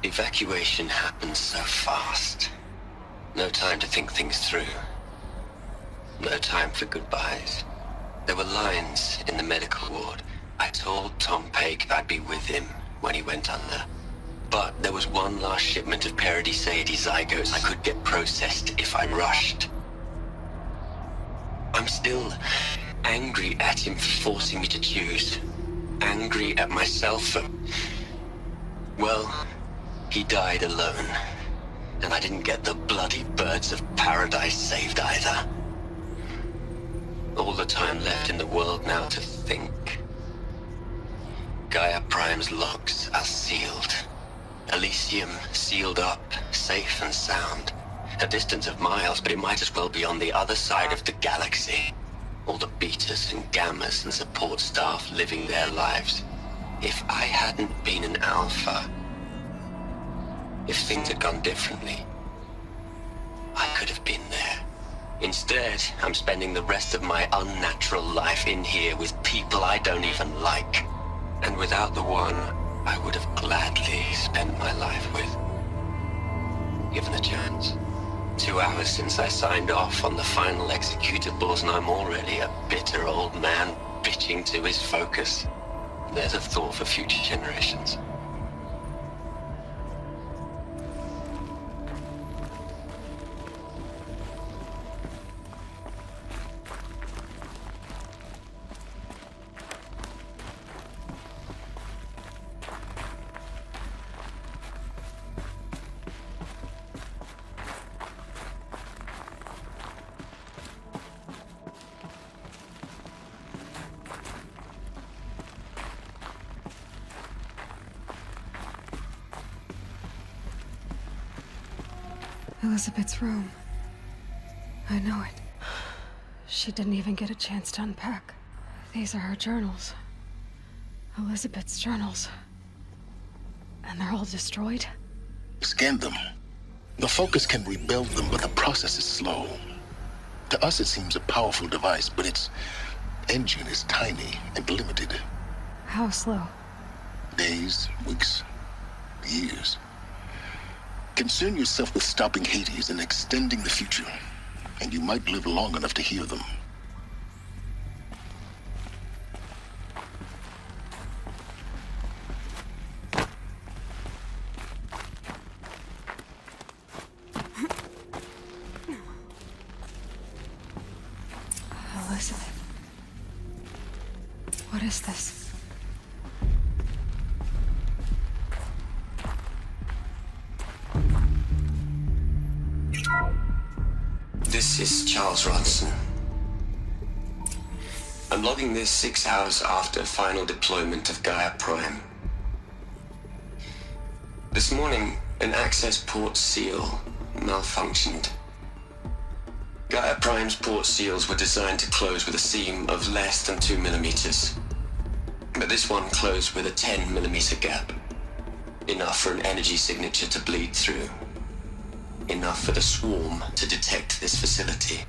Evacuation happens so fast. No time to think things through. No time for goodbyes. There were lines in the medical ward. I told Tom Paik I'd be with him when he went under. But there was one last shipment of Paradiseidae zygotes I could get processed if I rushed. I'm still angry at him for forcing me to choose. Angry at myself for... Well, he died alone. And I didn't get the bloody birds of paradise saved either. All the time left in the world now to think. Gaia Prime's locks are sealed. Elysium sealed up, safe and sound. A distance of miles, but it might as well be on the other side of the galaxy. All the betas and gammas and support staff living their lives. If I hadn't been an alpha, if things had gone differently, I could have been there. Instead, I'm spending the rest of my unnatural life in here with people I don't even like. And without the one I would have gladly spent my life with. Given a chance. 2 hours since I signed off on the final executables and I'm already a bitter old man bitching to his focus. There's a thought for future generations. Elizabeth's room. I know it. She didn't even get a chance to unpack. These are her journals. Elizabeth's journals. And they're all destroyed? Scan them. The Focus can rebuild them, but the process is slow. To us, it seems a powerful device, but its engine is tiny and limited. How slow? Days, weeks, years. Concern yourself with stopping Hades and extending the future, and you might live long enough to hear them. Elizabeth. What is this? This is Charles Ronson. I'm logging this 6 hours after final deployment of Gaia Prime. This morning, an access port seal malfunctioned. Gaia Prime's port seals were designed to close with a seam of less than 2 millimeters. But this one closed with a 10 millimeter gap. Enough for an energy signature to bleed through. Enough for the swarm to detect this facility.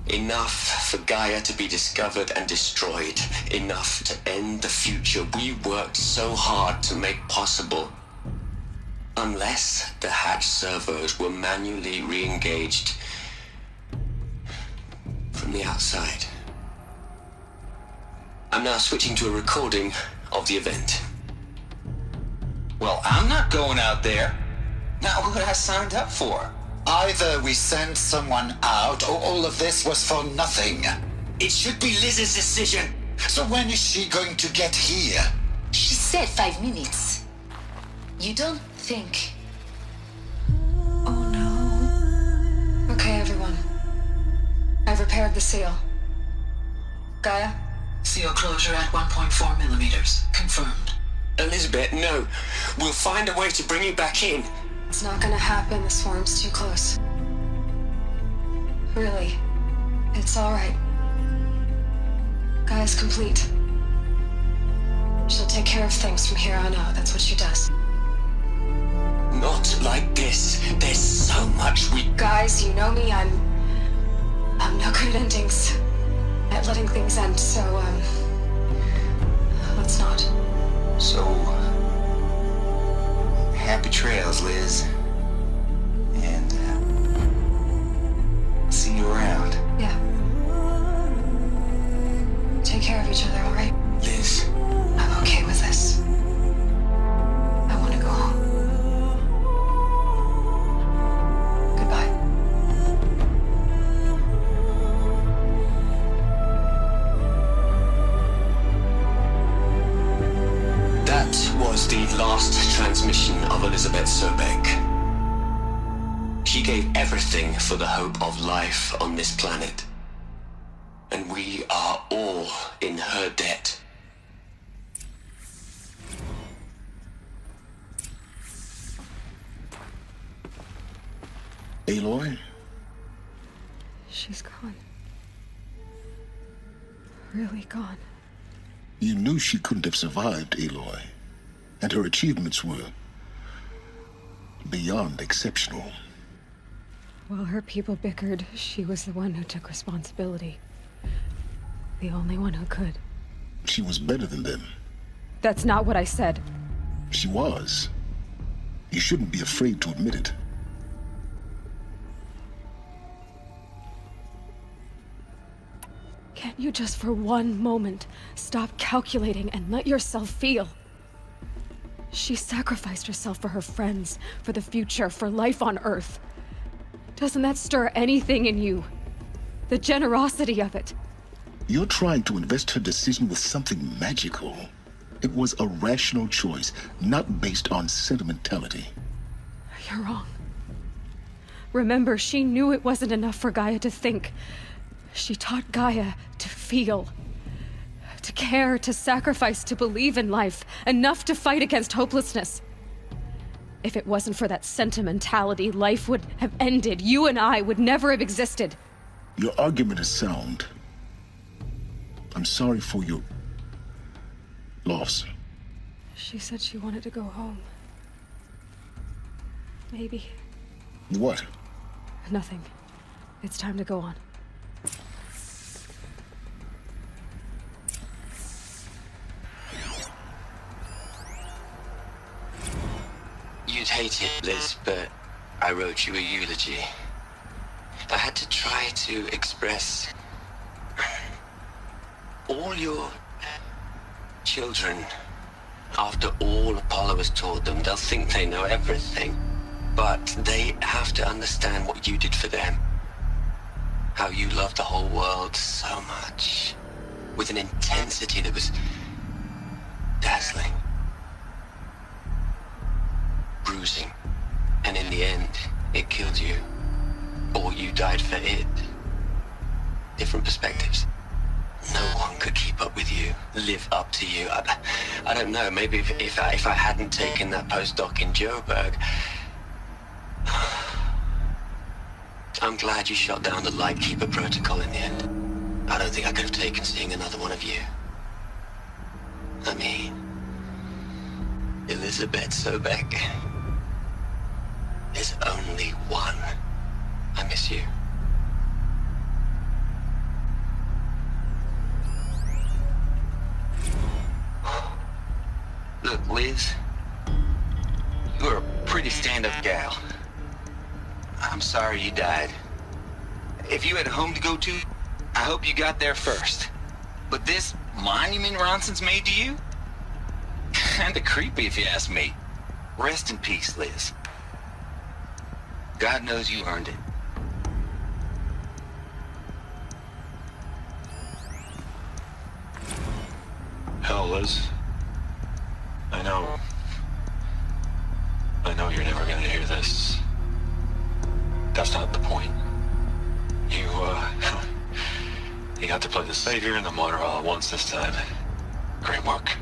Enough for Gaia to be discovered and destroyed. Enough to end the future we worked so hard to make possible. Unless the hatch servos were manually re-engaged from the outside. I'm now switching to a recording of the event. Well, I'm not going out there. Not what I signed up for. Either we send someone out, or all of this was for nothing. It should be Liz's decision. So when is she going to get here? She said 5 minutes. You don't think... Oh no. Okay, everyone. I've repaired the seal. Gaia? Seal closure at 1.4 millimeters. Confirmed. Elizabeth, no. We'll find a way to bring you back in. It's not gonna happen. The swarm's too close. Really. It's alright. Gaia's complete. She'll take care of things from here on out. That's what she does. Not like this. There's so much we... Guys, you know me. I'm no good at endings. At letting things end, so, let's not. So... happy trails, Liz. And, see you around. Yeah. for the hope of life on this planet. And we are all in her debt. Aloy? She's gone. Really gone. You knew she couldn't have survived, Aloy. And her achievements were beyond exceptional. While her people bickered, she was the one who took responsibility. The only one who could. She was better than them. That's not what I said. She was. You shouldn't be afraid to admit it. Can't you just for one moment stop calculating and let yourself feel? She sacrificed herself for her friends, for the future, for life on Earth. Doesn't that stir anything in you? The generosity of it. You're trying to invest her decision with something magical. It was a rational choice, not based on sentimentality. You're wrong. Remember, she knew it wasn't enough for Gaia to think. She taught Gaia to feel. To care, to sacrifice, to believe in life. Enough to fight against hopelessness. If it wasn't for that sentimentality, life would have ended. You and I would never have existed. Your argument is sound. I'm sorry for your loss. She said she wanted to go home. Maybe. What? Nothing. It's time to go on. You'd hate it, Liz, but I wrote you a eulogy. I had to try to express all your children. After all Apollo has taught them, they'll think they know everything. But they have to understand what you did for them. How you loved the whole world so much. With an intensity that was dazzling. Bruising. And in the end, it killed you. Or you died for it. Different perspectives. No one could keep up with you, live up to you. I don't know, maybe if I hadn't taken that postdoc in Joburg. I'm glad you shot down the Lightkeeper protocol in the end. I don't think I could have taken seeing another one of you. I mean, Elizabeth Sobek. There's only one. I miss you. Look, Liz, you're a pretty stand-up gal. I'm sorry you died. If you had a home to go to, I hope you got there first. But this monument Ronson's made to you? Kinda creepy if you ask me. Rest in peace, Liz. God knows you earned it. Hell, Liz. I know you're never gonna hear this. That's not the point. You got to play the savior and the martyr all at once this time. Great work.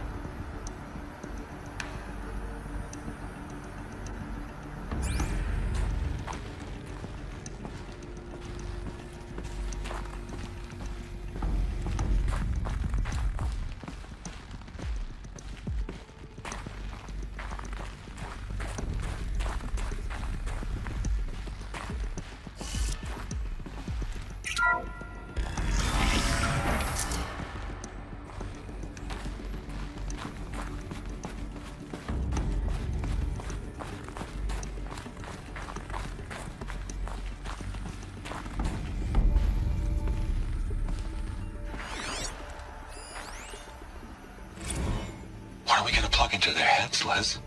Into their heads, Liz.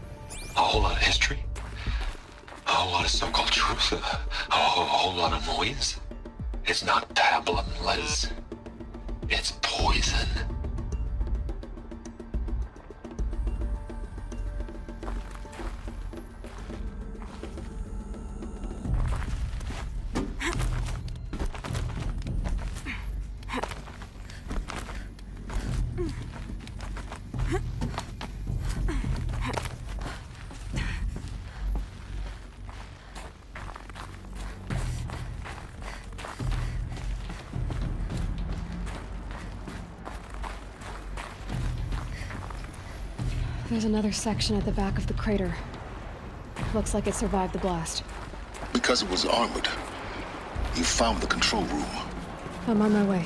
A whole lot of history. A whole lot of so-called truth. A whole lot of noise. It's not tablet, Liz. It's poison. There's another section at the back of the crater. Looks like it survived the blast. Because it was armored. You found the control room. I'm on my way.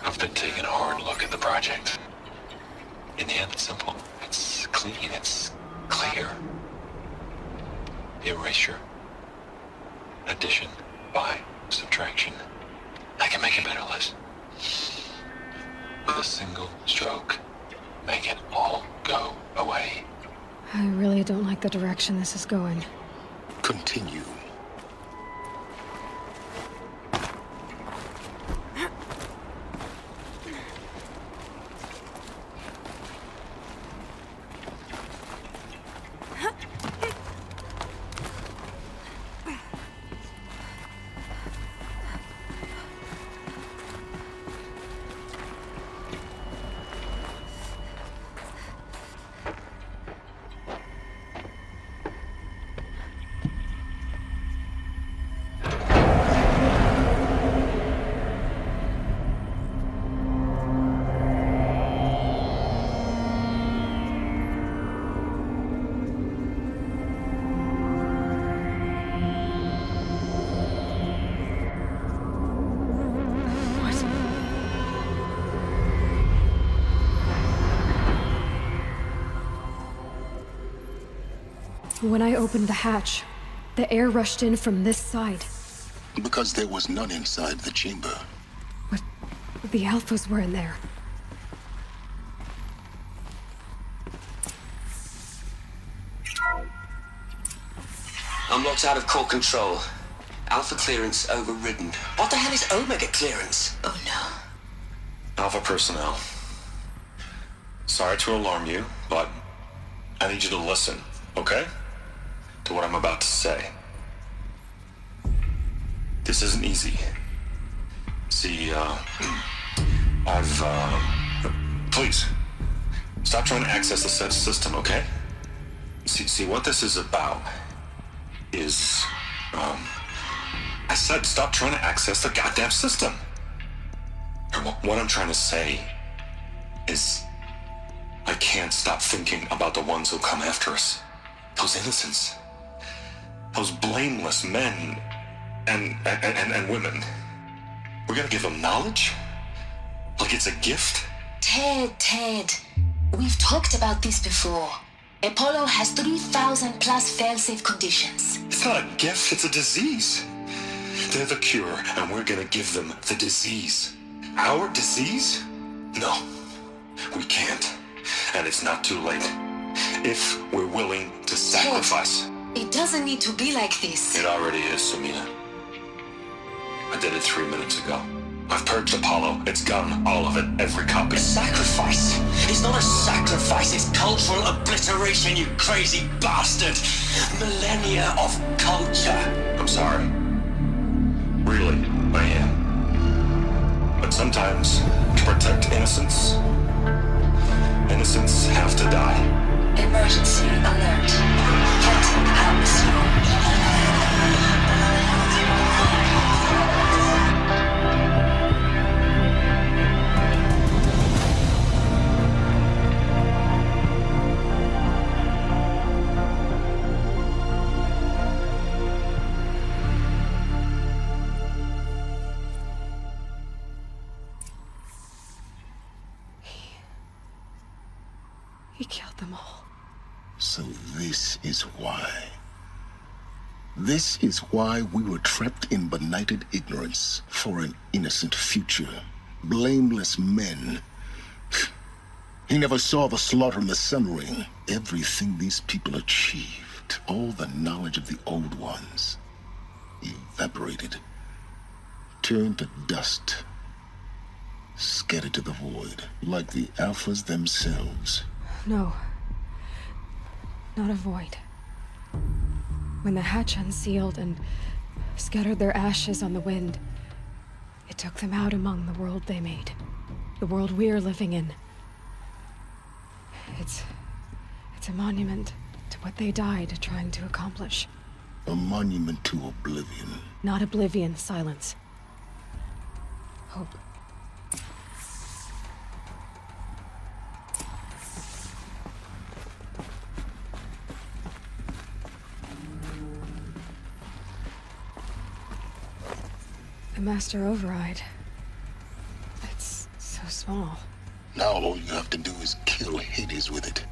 I've been taking a hard look at the project. In the end, it's simple. It's clean. It's clear. Erasure. Addition. By. Subtraction. I can make a better list. With a single stroke. Make it all go away. I really don't like the direction this is going. Continue. When I opened the hatch, the air rushed in from this side. Because there was none inside the chamber. But the alphas were in there. I'm locked out of core control. Alpha clearance overridden. What the hell is Omega clearance? Oh no. Alpha personnel. Sorry to alarm you, but I need you to listen, okay? To what I'm about to say. This isn't easy. See, please, stop trying to access the system, okay? See, what this is about is, I said stop trying to access the goddamn system. And what I'm trying to say is, I can't stop thinking about the ones who come after us. Those innocents. Those blameless men and women. We're gonna give them knowledge? Like it's a gift? Ted. We've talked about this before. Apollo has 3,000 plus fail-safe conditions. It's not a gift, it's a disease. They're the cure, and we're gonna give them the disease. Our disease? No, we can't. And it's not too late. If we're willing to sacrifice. It doesn't need to be like this. It already is, Samina. I did it 3 minutes ago. I've purged Apollo. It's gone. All of it. Every copy. A sacrifice? It's not a sacrifice. It's cultural obliteration, you crazy bastard. Millennia of culture. I'm sorry. Really, I am. But sometimes, to protect innocence, innocents have to die. Emergency alert. Captain House. He killed them all. So this is why. This is why we were trapped in benighted ignorance for an innocent future. Blameless men. He never saw the slaughter in the Sun Ring. Everything these people achieved, all the knowledge of the old ones, evaporated, turned to dust, scattered to the void, like the Alphas themselves. No. Not a void. When the hatch unsealed and scattered their ashes on the wind. It took them out among the world they made. The world we're living in. It's a monument to what they died trying to accomplish. A monument to oblivion. Not oblivion, silence. Hope. The Master Override. It's so small. Now all you have to do is kill Hades with it.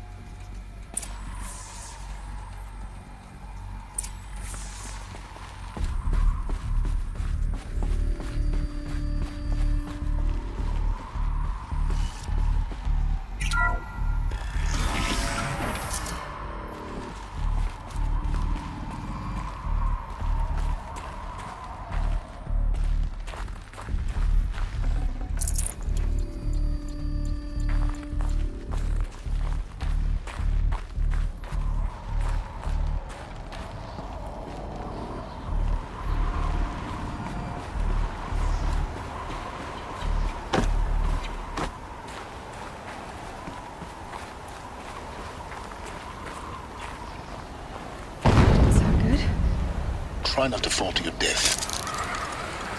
Try not to fall to your death.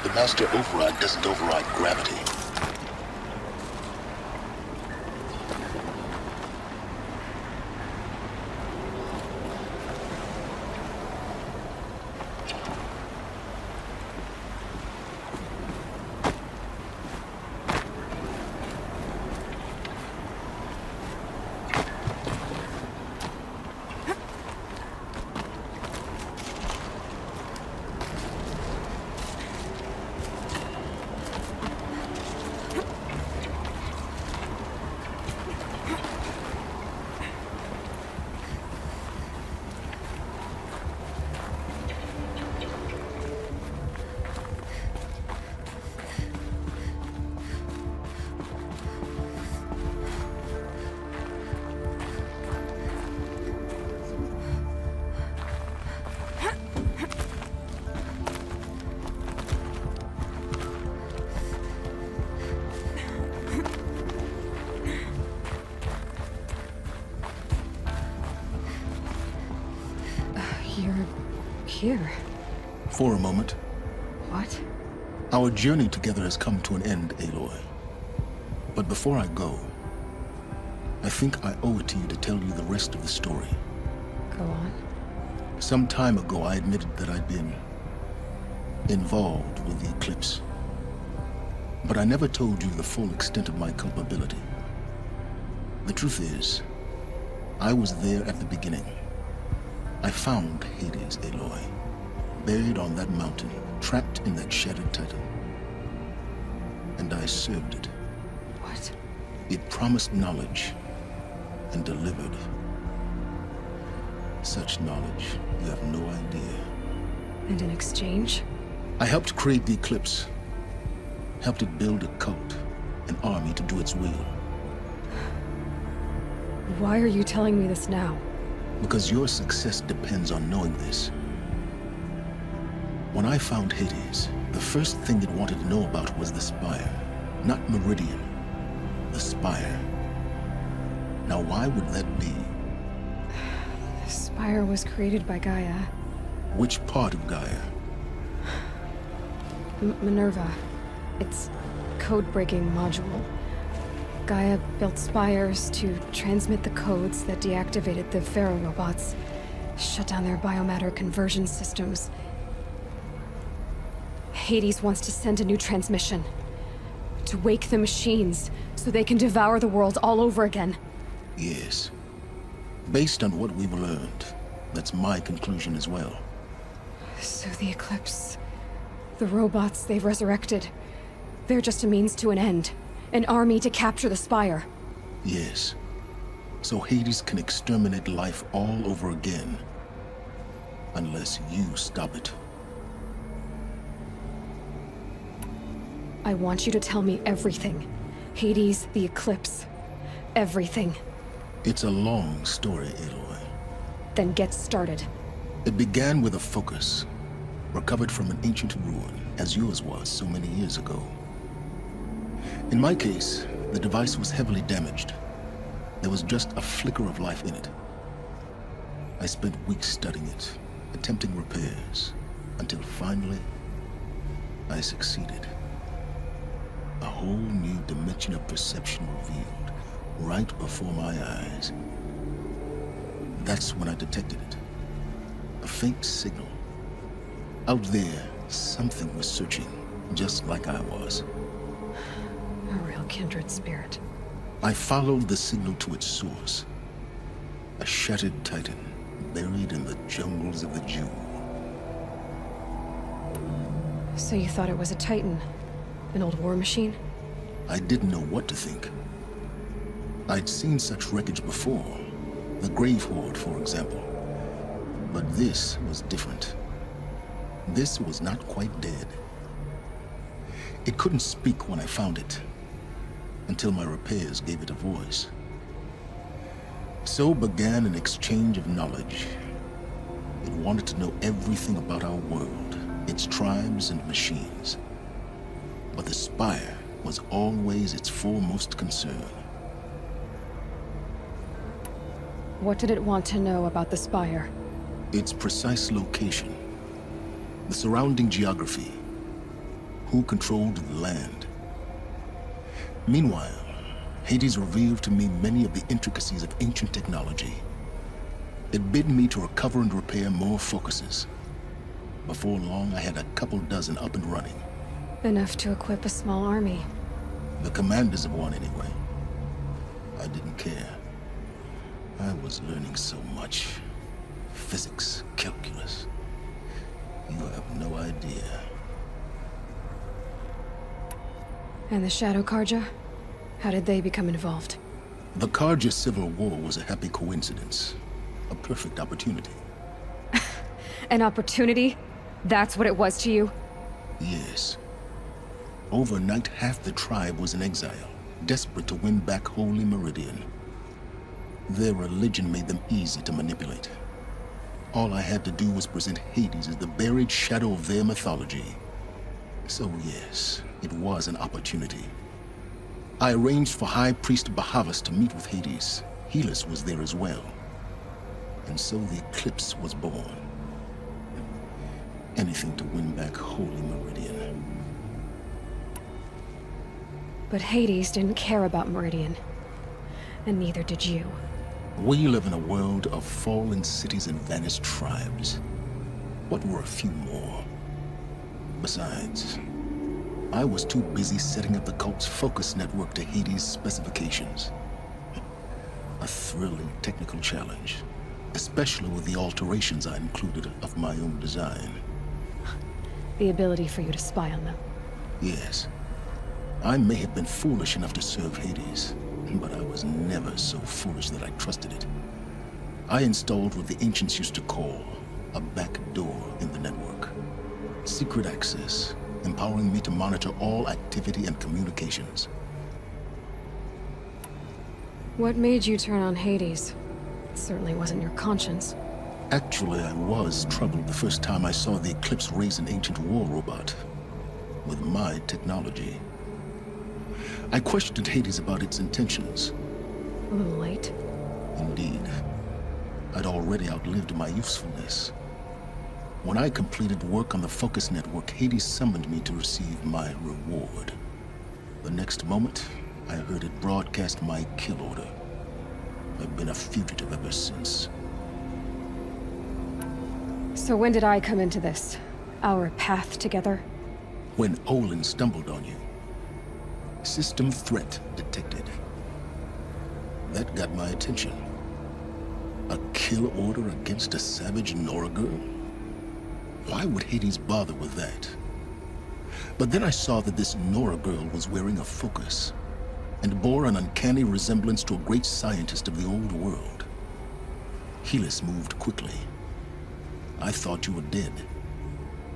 The Master Override doesn't override gravity. Here. For a moment. What? Our journey together has come to an end, Aloy. But before I go, I think I owe it to you to tell you the rest of the story. Go on. Some time ago, I admitted that I'd been involved with the eclipse. But I never told you the full extent of my culpability. The truth is, I was there at the beginning. I found Hades, Aloy, buried on that mountain, trapped in that shattered titan. And I served it. What? It promised knowledge and delivered. Such knowledge, you have no idea. And in exchange? I helped create the eclipse. Helped it build a cult, an army to do its will. Why are you telling me this now? Because your success depends on knowing this. When I found Hades, the first thing it wanted to know about was the Spire. Not Meridian, the Spire. Now why would that be? The Spire was created by Gaia. Which part of Gaia? Minerva. Its code-breaking module. Gaia built spires to transmit the codes that deactivated the Pharaoh robots, shut down their biomatter conversion systems. Hades wants to send a new transmission. To wake the machines, so they can devour the world all over again. Yes. Based on what we've learned, that's my conclusion as well. So the Eclipse, the robots they've resurrected, they're just a means to an end. An army to capture the Spire. Yes. So Hades can exterminate life all over again. Unless you stop it. I want you to tell me everything. Hades, the Eclipse. Everything. It's a long story, Aloy. Then get started. It began with a focus. recovered from an ancient ruin, as yours was so many years ago. In my case, the device was heavily damaged. There was just a flicker of life in it. I spent weeks studying it, attempting repairs, until finally, I succeeded. A whole new dimension of perception revealed, right before my eyes. That's when I detected it. A faint signal. Out there, something was searching, just like I was. A real kindred spirit. I followed the signal to its source. A shattered titan, buried in the jungles of the Jew. So you thought it was a titan? An old war machine? I didn't know what to think. I'd seen such wreckage before. The Grave Horde, for example. But this was different. This was not quite dead. It couldn't speak when I found it, until my repairs gave it a voice. So began an exchange of knowledge. It wanted to know everything about our world, its tribes and machines. But the Spire was always its foremost concern. What did it want to know about the Spire? Its precise location, the surrounding geography, who controlled the land. Meanwhile, Hades revealed to me many of the intricacies of ancient technology. It bid me to recover and repair more focuses. Before long, I had a couple dozen up and running. Enough to equip a small army. The commanders of one, anyway. I didn't care. I was learning so much. Physics, calculus. You have no idea. And the Shadow Karja? How did they become involved? The Karja Civil War was a happy coincidence. A perfect opportunity. An opportunity? That's what it was to you? Yes. Overnight, half the tribe was in exile, desperate to win back Holy Meridian. Their religion made them easy to manipulate. All I had to do was present Hades as the buried shadow of their mythology. So yes, it was an opportunity. I arranged for High Priest Bahavas to meet with Hades. Helis was there as well. And so the eclipse was born. Anything to win back Holy Meridian. But Hades didn't care about Meridian. And neither did you. We live in a world of fallen cities and vanished tribes. What were a few more? Besides, I was too busy setting up the cult's focus network to Hades' specifications. A thrilling technical challenge, especially with the alterations I included of my own design. The ability for you to spy on them. Yes. I may have been foolish enough to serve Hades, but I was never so foolish that I trusted it. I installed what the ancients used to call a back door in the network. Secret access, empowering me to monitor all activity and communications. What made you turn on Hades? It certainly wasn't your conscience. Actually, I was troubled the first time I saw the Eclipse raise an ancient war robot with my technology. I questioned Hades about its intentions. A little late. Indeed. I'd already outlived my usefulness. When I completed work on the Focus Network, Hades summoned me to receive my reward. The next moment, I heard it broadcast my kill order. I've been a fugitive ever since. So when did I come into this? Our path together? When Olin stumbled on you. System threat detected. That got my attention. A kill order against a savage Nora girl? Why would Hades bother with that? But then I saw that this Nora girl was wearing a focus and bore an uncanny resemblance to a great scientist of the old world. Helis moved quickly. I thought you were dead.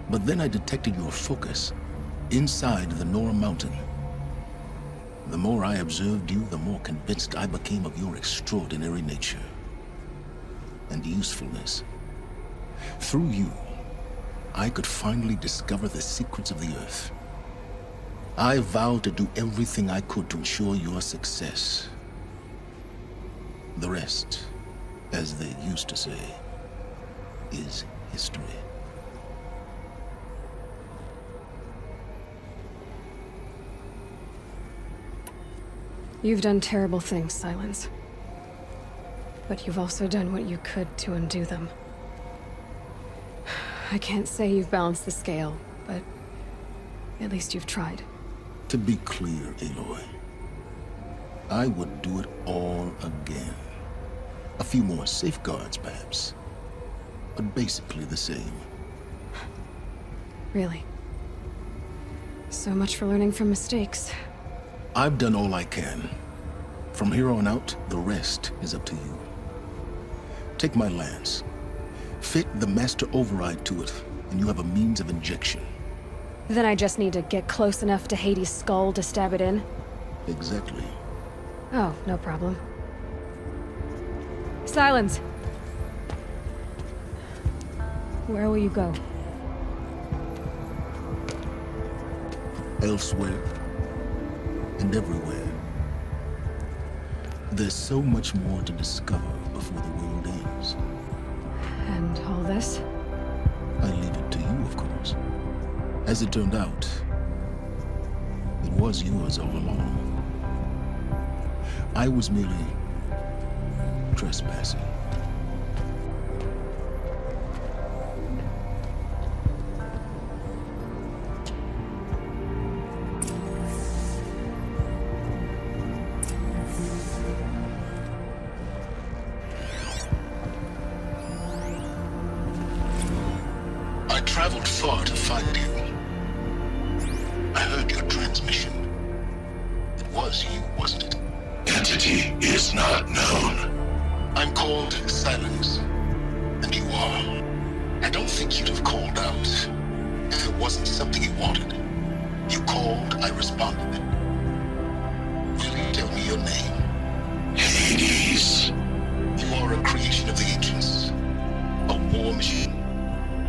But then I detected your focus inside the Nora mountain. The more I observed you, the more convinced I became of your extraordinary nature and usefulness. Through you, I could finally discover the secrets of the Earth. I vowed to do everything I could to ensure your success. The rest, as they used to say, is history. You've done terrible things, Silence. But you've also done what you could to undo them. I can't say you've balanced the scale, but at least you've tried. To be clear, Aloy, I would do it all again. A few more safeguards, perhaps, but basically the same. Really? So much for learning from mistakes. I've done all I can. From here on out, the rest is up to you. Take my lance. Fit the master override to it, and you have a means of injection. Then I just need to get close enough to Hades' skull to stab it in? Exactly. Oh, no problem. Silence! Where will you go? Elsewhere. And everywhere. There's so much more to discover before the world ends. And all this? I leave it to you, of course. As it turned out, it was yours all along. I was merely trespassing. I traveled far to find you. I heard your transmission. It was you, wasn't it? Entity is not known. I'm called Silence, and you are. I don't think you'd have called out if it wasn't something you wanted. You called, I responded. Will you tell me your name? Hades. You are a creation of the ancients. A war machine.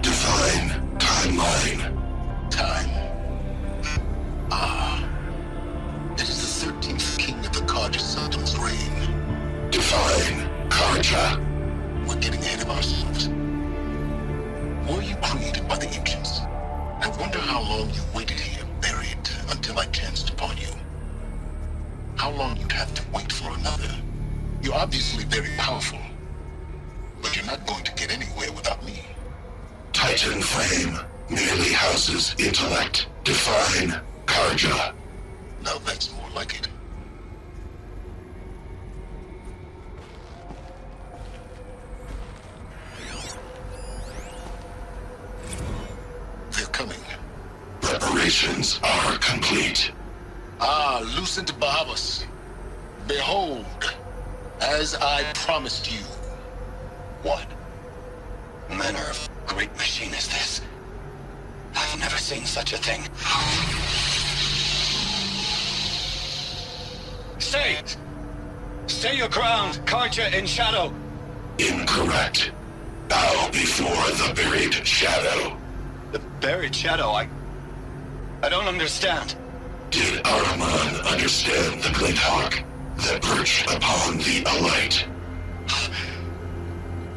Divine timeline. Time. Ah. It is the 13th king of the Karja Sultan's reign. Divine Karja. We're getting ahead of ourselves. Were you created by the ancients? I wonder how long you waited here, buried, until I chanced upon you. How long you'd have to wait for another. You're obviously very powerful, but you're not going to get anywhere without me. Titan Flame merely houses intellect. Divine Karja. Now that's more like it. They're coming. Preparations are complete. Ah, Lucent Bahavas. Behold, as I promised you. What manner of great machine is this? I've never seen such a thing. Stay! Stay your ground, Karja in shadow! Incorrect. Bow before the buried shadow. The buried shadow? I don't understand. Did Ahriman understand the glint hawk that perched upon the alight?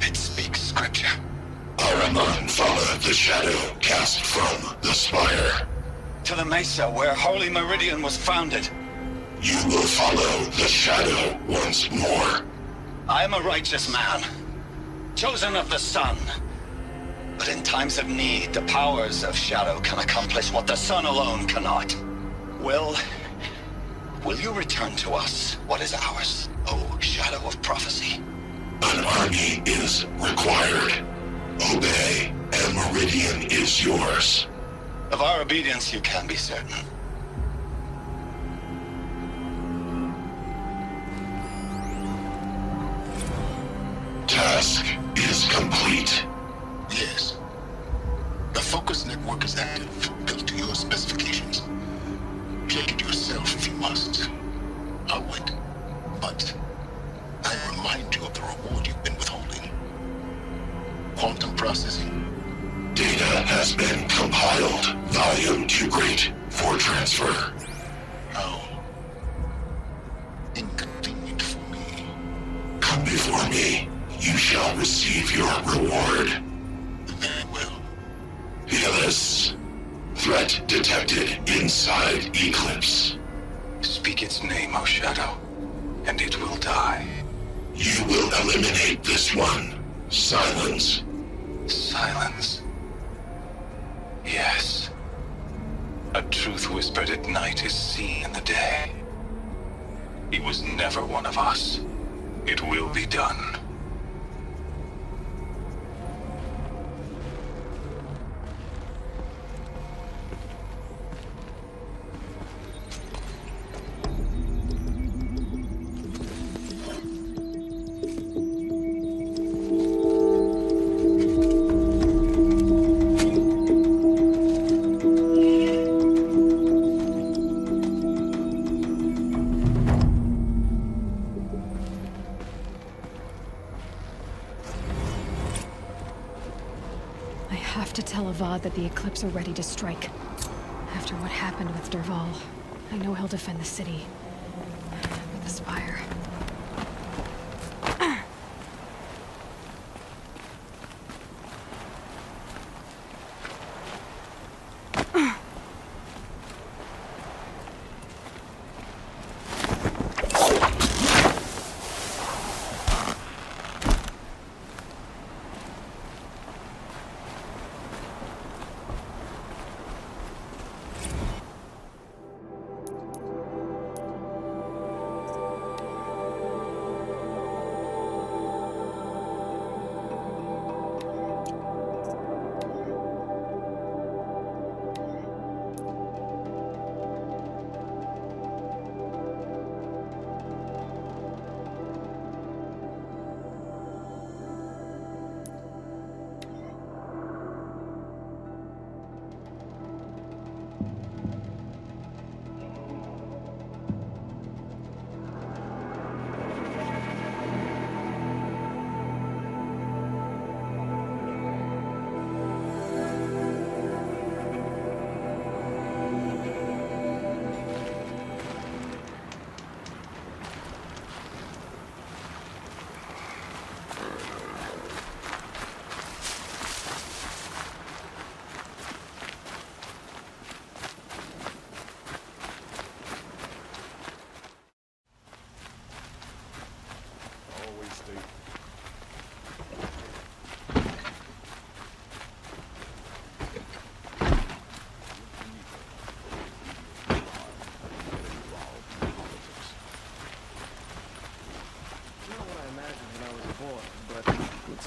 It speaks scripture. Ahriman followed the shadow cast from the spire. To the mesa where Holy Meridian was founded. You will follow the shadow once more. I am a righteous man, chosen of the sun. But in times of need, the powers of shadow can accomplish what the sun alone cannot. Will you return to us what is ours, O shadow of prophecy? An army is required. Obey, and Meridian is yours. Of our obedience you can be certain. Task is complete. Yes. The focus network is active, built to your specifications. Check it yourself if you must. I'll wait. But I remind you of the reward you've been withholding. Quantum processing, Data has been compiled. Volume too great for transfer. How inconvenient for me. Come before me. You shall receive your reward. Very well. Fearless. Threat detected inside Eclipse. Speak its name, O Shadow, and it will die. You will eliminate this one. Silence. Silence. Yes. A truth whispered at night is seen in the day. He was never one of us. It will be done. That the Eclipse are ready to strike. After what happened with Derval, I know he'll defend the city. But the Spire...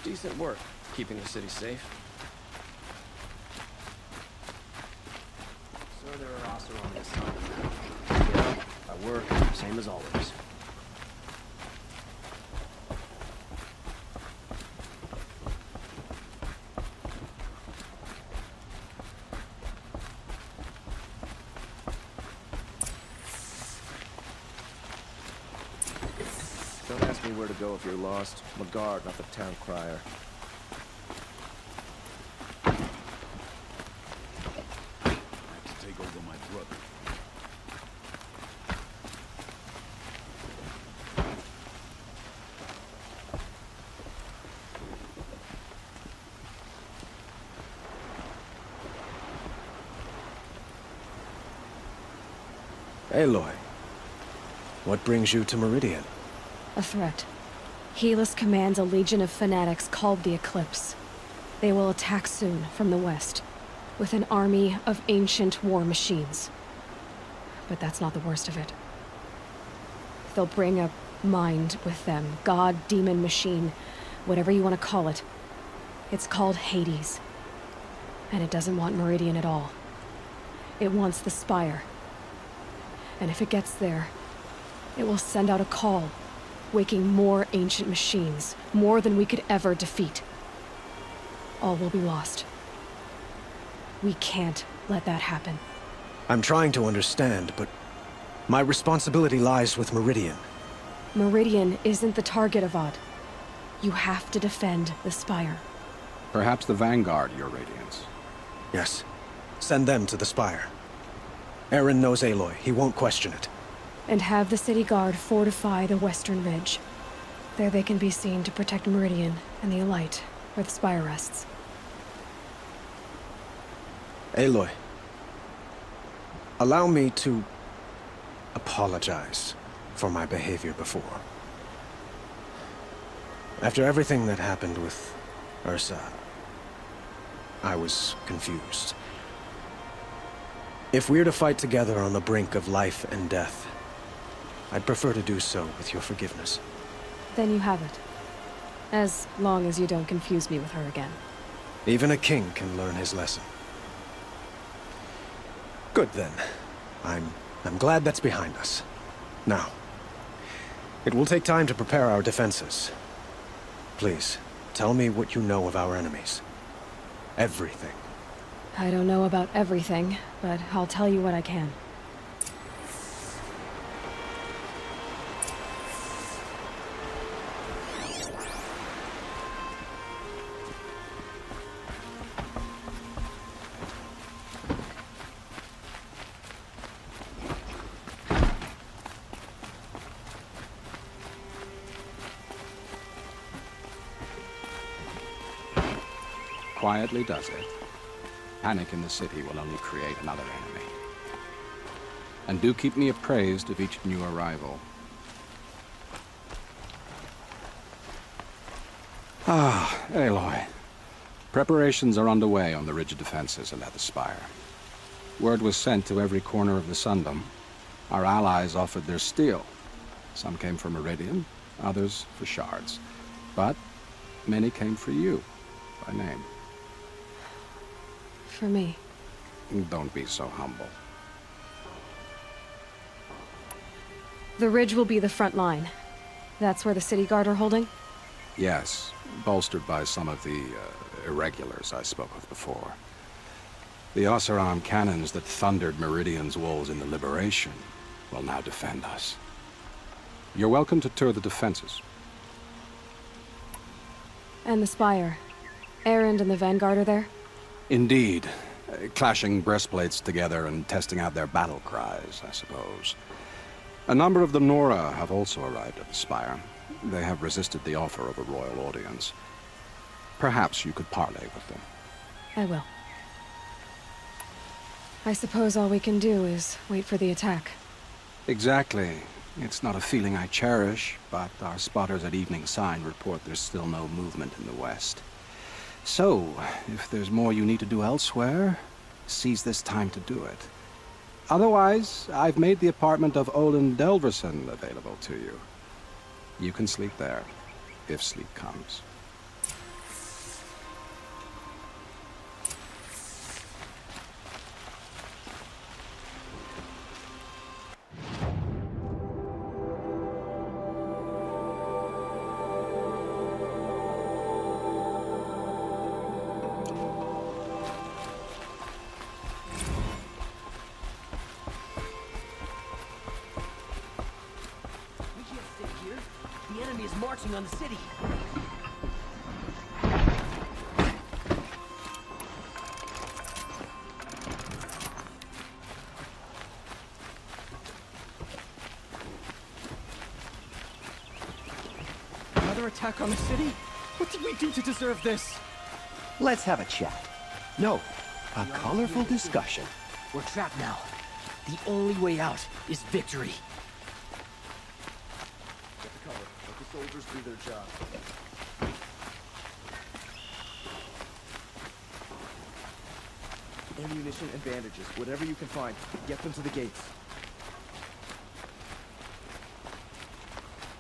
Decent work, keeping the city safe. So there are also on this side. Yeah, I work, same as always. Don't ask me where to go if you're lost. I'm a guard, not the town crier. I have to take over my brother. Aloy, what brings you to Meridian? A threat. Helis commands a legion of fanatics called the Eclipse. They will attack soon from the west, with an army of ancient war machines. But that's not the worst of it. They'll bring a mind with them, god, demon, machine, whatever you want to call it. It's called Hades. And it doesn't want Meridian at all. It wants the Spire. And if it gets there, it will send out a call, waking more ancient machines, more than we could ever defeat. All will be lost. We can't let that happen. I'm trying to understand, but my responsibility lies with Meridian. Meridian isn't the target, Avad. You have to defend the Spire. Perhaps the Vanguard, Your Radiance. Yes. Send them to the spire. Aaron knows Aloy. He won't question it. And have the city guard fortify the western ridge. There they can be seen to protect Meridian and the Elite, where the spire rests. Aloy, allow me to apologize for my behavior before. After everything that happened with Ursa, I was confused. If we're to fight together on the brink of life and death, I'd prefer to do so with your forgiveness. Then you have it. As long as you don't confuse me with her again. Even a king can learn his lesson. Good then. I'm glad that's behind us. Now, it will take time to prepare our defenses. Please, tell me what you know of our enemies. Everything. I don't know about everything, but I'll tell you what I can. Quietly does it. Panic in the city will only create another enemy. And do keep me appraised of each new arrival. Ah, Aloy. Preparations are underway on the ridge of defenses at the spire. Word was sent to every corner of the Sundom. Our allies offered their steel. Some came for Meridian, others for shards. But many came for you, by name. For me. Don't be so humble. The ridge will be the front line. That's where the city guard are holding? Yes, bolstered by some of the irregulars I spoke of before. The Oseram cannons that thundered Meridian's walls in the Liberation will now defend us. You're welcome to tour the defenses. And the spire. Erend and the Vanguard are there? Indeed. Clashing breastplates together and testing out their battle cries, I suppose. A number of the Nora have also arrived at the spire. They have resisted the offer of a royal audience. Perhaps you could parley with them. I will. I suppose all we can do is wait for the attack. Exactly. It's not a feeling I cherish, but our spotters at Evening Sign report there's still no movement in the west. So, if there's more you need to do elsewhere, seize this time to do it. Otherwise, I've made the apartment of Olin Delverson available to you. You can sleep there, if sleep comes. Marching on the city. Another attack on the city? What did we do to deserve this? Let's have a chat. No, a colorful discussion. We're trapped now. The only way out is victory. Soldiers do their job. Ammunition and bandages, whatever you can find. Get them to the gates.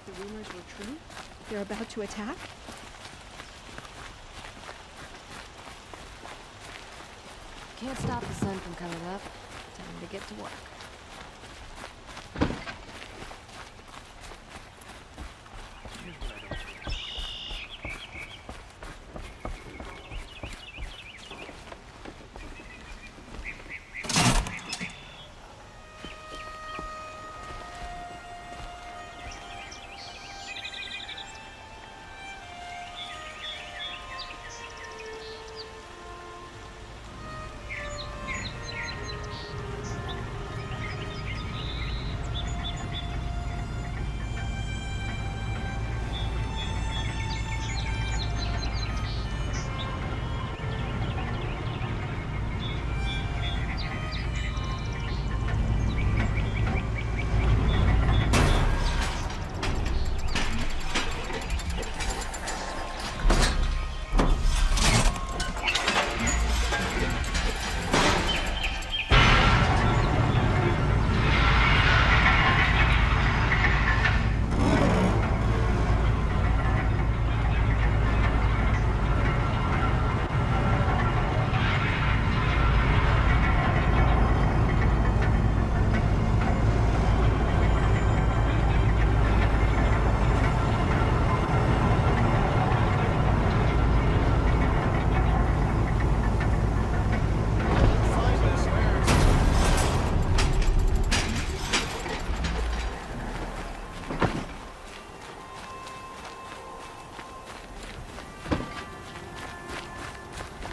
The rumors were true? They're about to attack? Can't stop the sun from coming up. Time to get to work.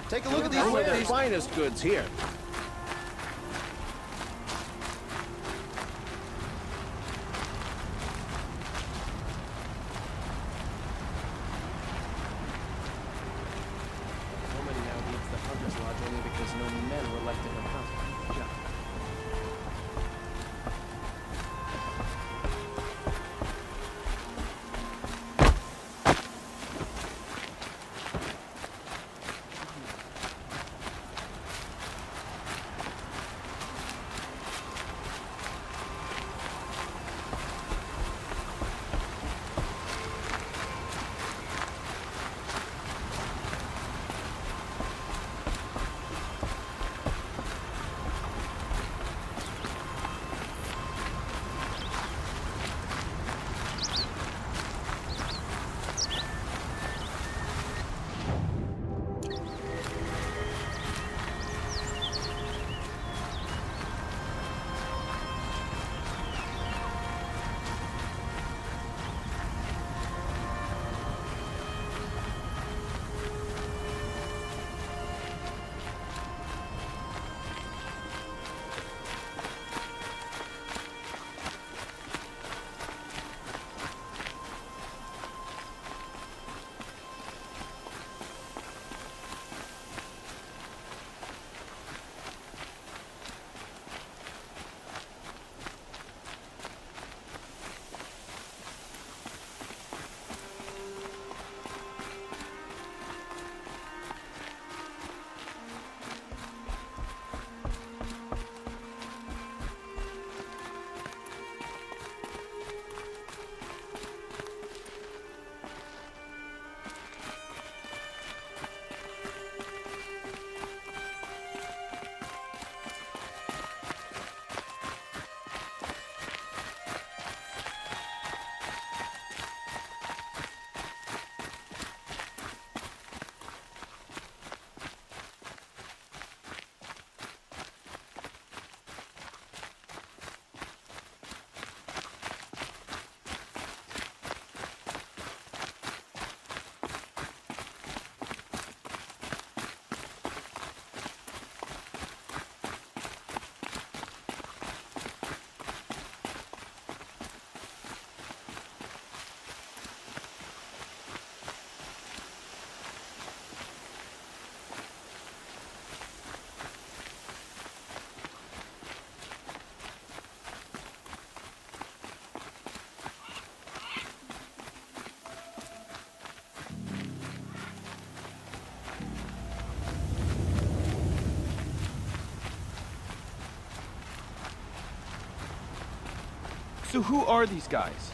Take a look at these finest goods here. Nobody now needs the Hunter's Lodge only because no men were left in her house. Yeah. So who are these guys?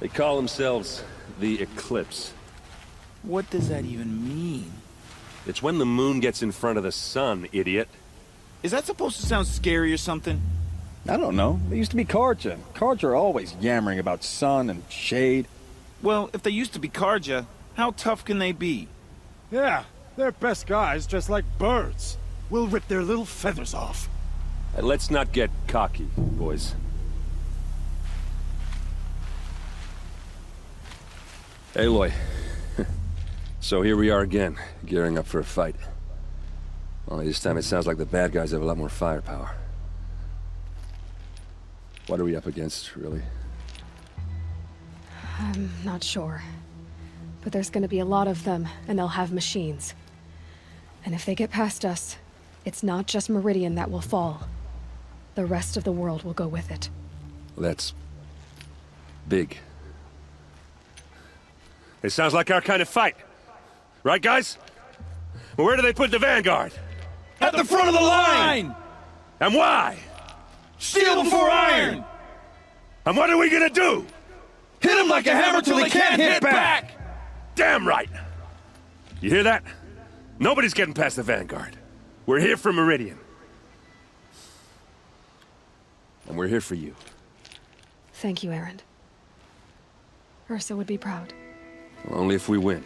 They call themselves the Eclipse. What does that even mean? It's when the moon gets in front of the sun, idiot. Is that supposed to sound scary or something? I don't know. They used to be Karja. Karja are always yammering about sun and shade. Well, if they used to be Karja, how tough can they be? Yeah, they're best guys dressed like birds. We'll rip their little feathers off. Let's not get cocky, boys. Aloy. So here we are again, gearing up for a fight. Only this time it sounds like the bad guys have a lot more firepower. What are we up against, really? I'm not sure. But there's gonna be a lot of them, and they'll have machines. And if they get past us, it's not just Meridian that will fall. The rest of the world will go with it. That's big. It sounds like our kind of fight. Right, guys? Well, where do they put the vanguard? At the front of the line! And why? Steel before iron! And what are we gonna do? Hit them like a hammer till they can't hit back! Damn right! You hear that? Nobody's getting past the vanguard. We're here for Meridian. And we're here for you. Thank you, Erend. Ursa would be proud. Only if we win.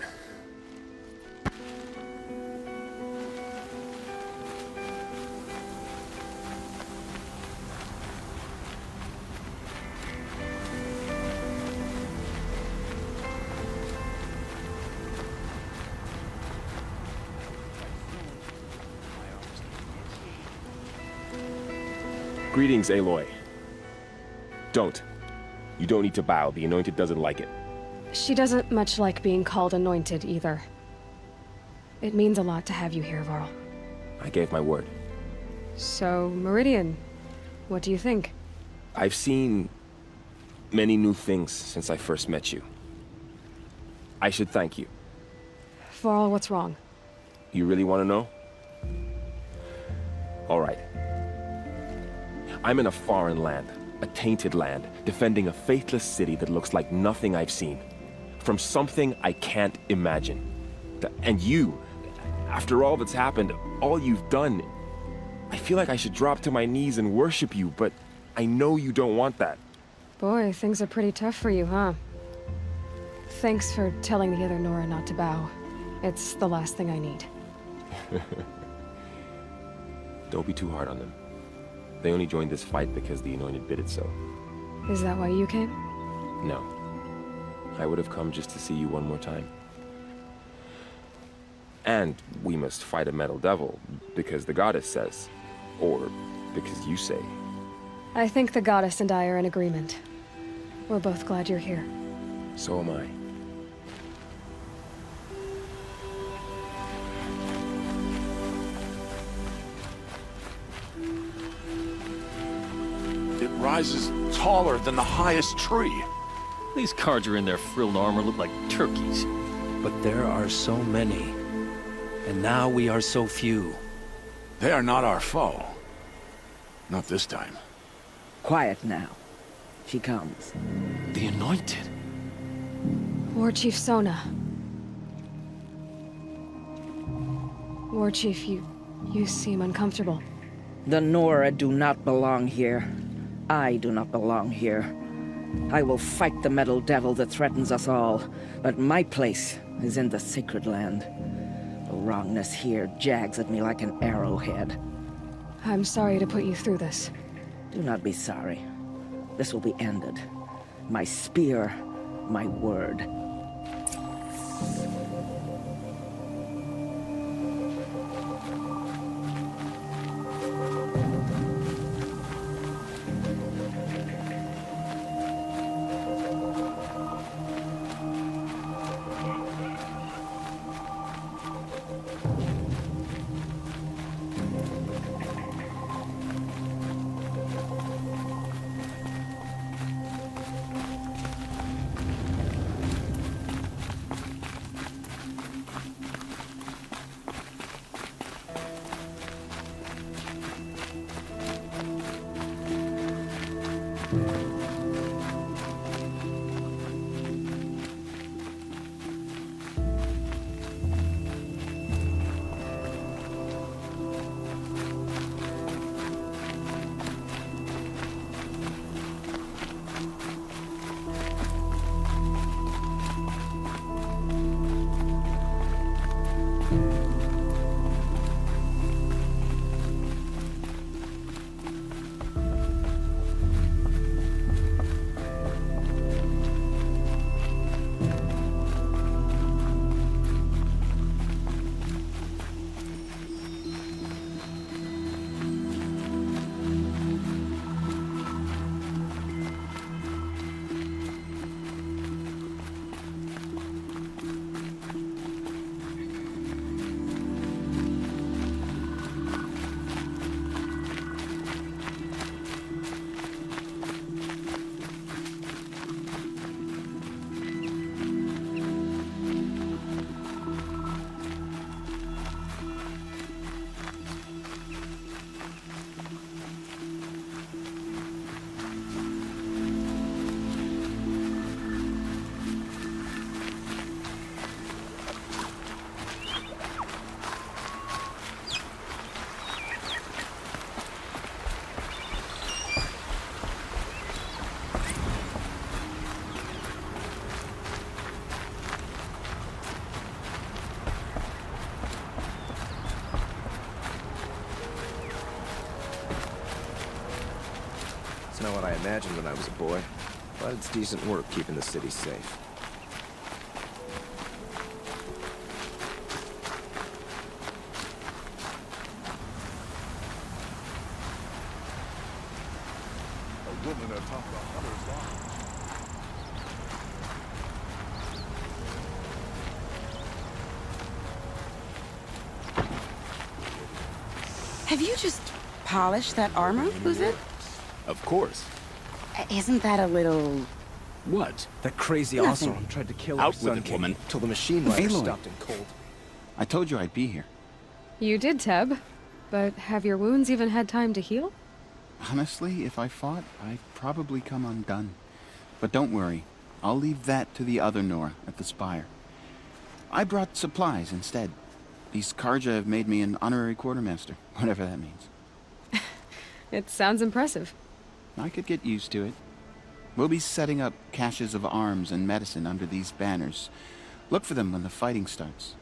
Greetings, Aloy. Don't. You don't need to bow. The Anointed doesn't like it. She doesn't much like being called anointed either. It means a lot to have you here, Varl. I gave my word. So, Meridian, what do you think? I've seen many new things since I first met you. I should thank you. Varl, what's wrong? You really want to know? All right. I'm in a foreign land, a tainted land, defending a faithless city that looks like nothing I've seen. From something I can't imagine. And you, after all that's happened, all you've done, I feel like I should drop to my knees and worship you, but I know you don't want that. Boy, things are pretty tough for you, huh? Thanks for telling the other Nora not to bow. It's the last thing I need. Don't be too hard on them. They only joined this fight because the Anointed bid it so. Is that why you came? No. I would have come just to see you one more time. And we must fight a metal devil, because the goddess says. Or because you say. I think the goddess and I are in agreement. We're both glad you're here. So am I. It rises taller than the highest tree. These cards are in their frilled armor look like turkeys. But there are so many. And now we are so few. They are not our foe. Not this time. Quiet now. She comes. The Anointed. War Chief Sona. War Chief, you seem uncomfortable. The Nora do not belong here. I do not belong here. I will fight the metal devil that threatens us all, but my place is in the sacred land. The wrongness here jags at me like an arrowhead. I'm sorry to put you through this. Do not be sorry. This will be ended. My spear, my word. It's not what I imagined when I was a boy, but it's decent work keeping the city safe. Have you just polished that armor, Uzi? Of course. Isn't that a little... What? That crazy Nothing. Oseram tried to kill Out our with Sun it, King woman. till the machine lighter Aloy. stopped in cold. I told you I'd be here. You did, Teb. But have your wounds even had time to heal? Honestly, if I fought, I'd probably come undone. But don't worry. I'll leave that to the other Nora at the Spire. I brought supplies instead. These Karja have made me an honorary quartermaster, whatever that means. It sounds impressive. I could get used to it. We'll be setting up caches of arms and medicine under these banners. Look for them when the fighting starts.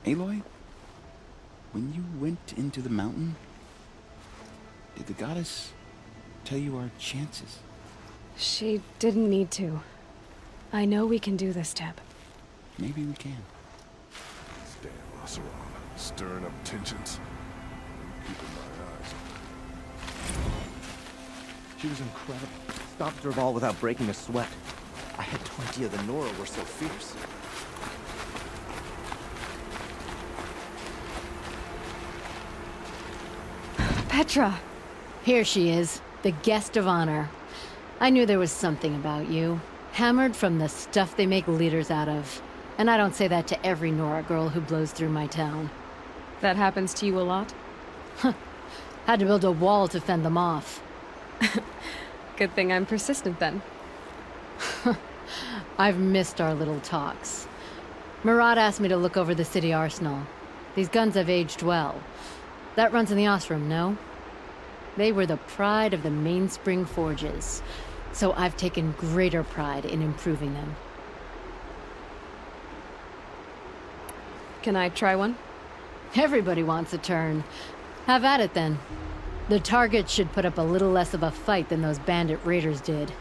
Aloy, when you went into the mountain, did the goddess tell you our chances? She didn't need to. I know we can do this, Teb. Maybe we can. Damn Oseram, stirring up tensions. I'm keeping my eyes on her. She was incredible. Stopped her all without breaking a sweat. I had 20 of the Nora were so fierce. Petra! Here she is, the guest of honor. I knew there was something about you. Hammered from the stuff they make leaders out of. And I don't say that to every Nora girl who blows through my town. That happens to you a lot? Had to build a wall to fend them off. Good thing I'm persistent then. I've missed our little talks. Murad asked me to look over the city arsenal. These guns have aged well. That runs in the Osram, no? They were the pride of the Mainspring Forges, so I've taken greater pride in improving them. Can I try one? Everybody wants a turn. Have at it then. The target should put up a little less of a fight than those bandit raiders did.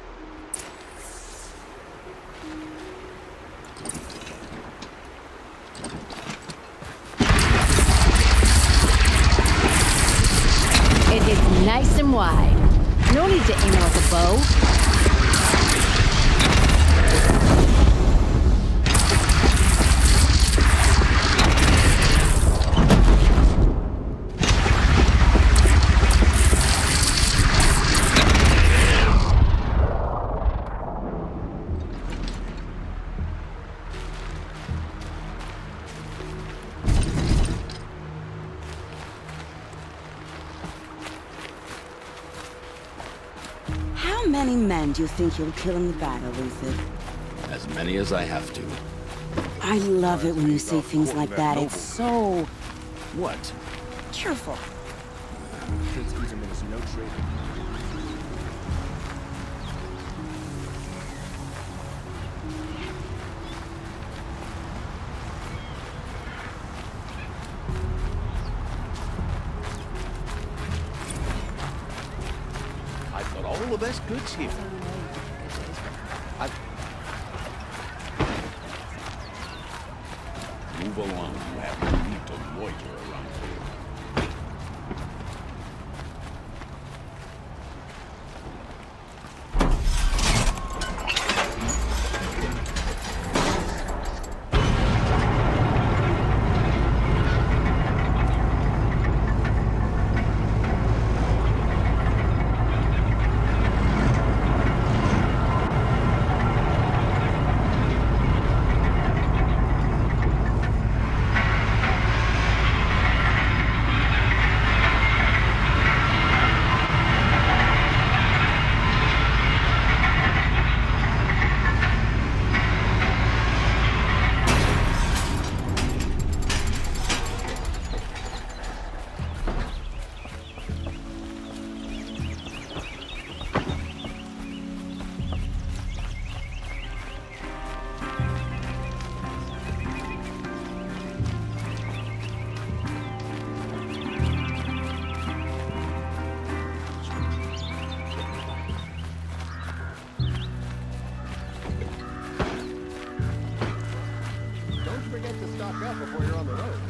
It hits nice and wide. No need to aim it like a bow. How many men do you think you'll kill in the battle, Luther? As many as I have to. I love it when you say things like that. It's so... What? cheerful. Prince Iserman is no traitor. I've got all the best goods here. Move along. You have no need to loiter around here.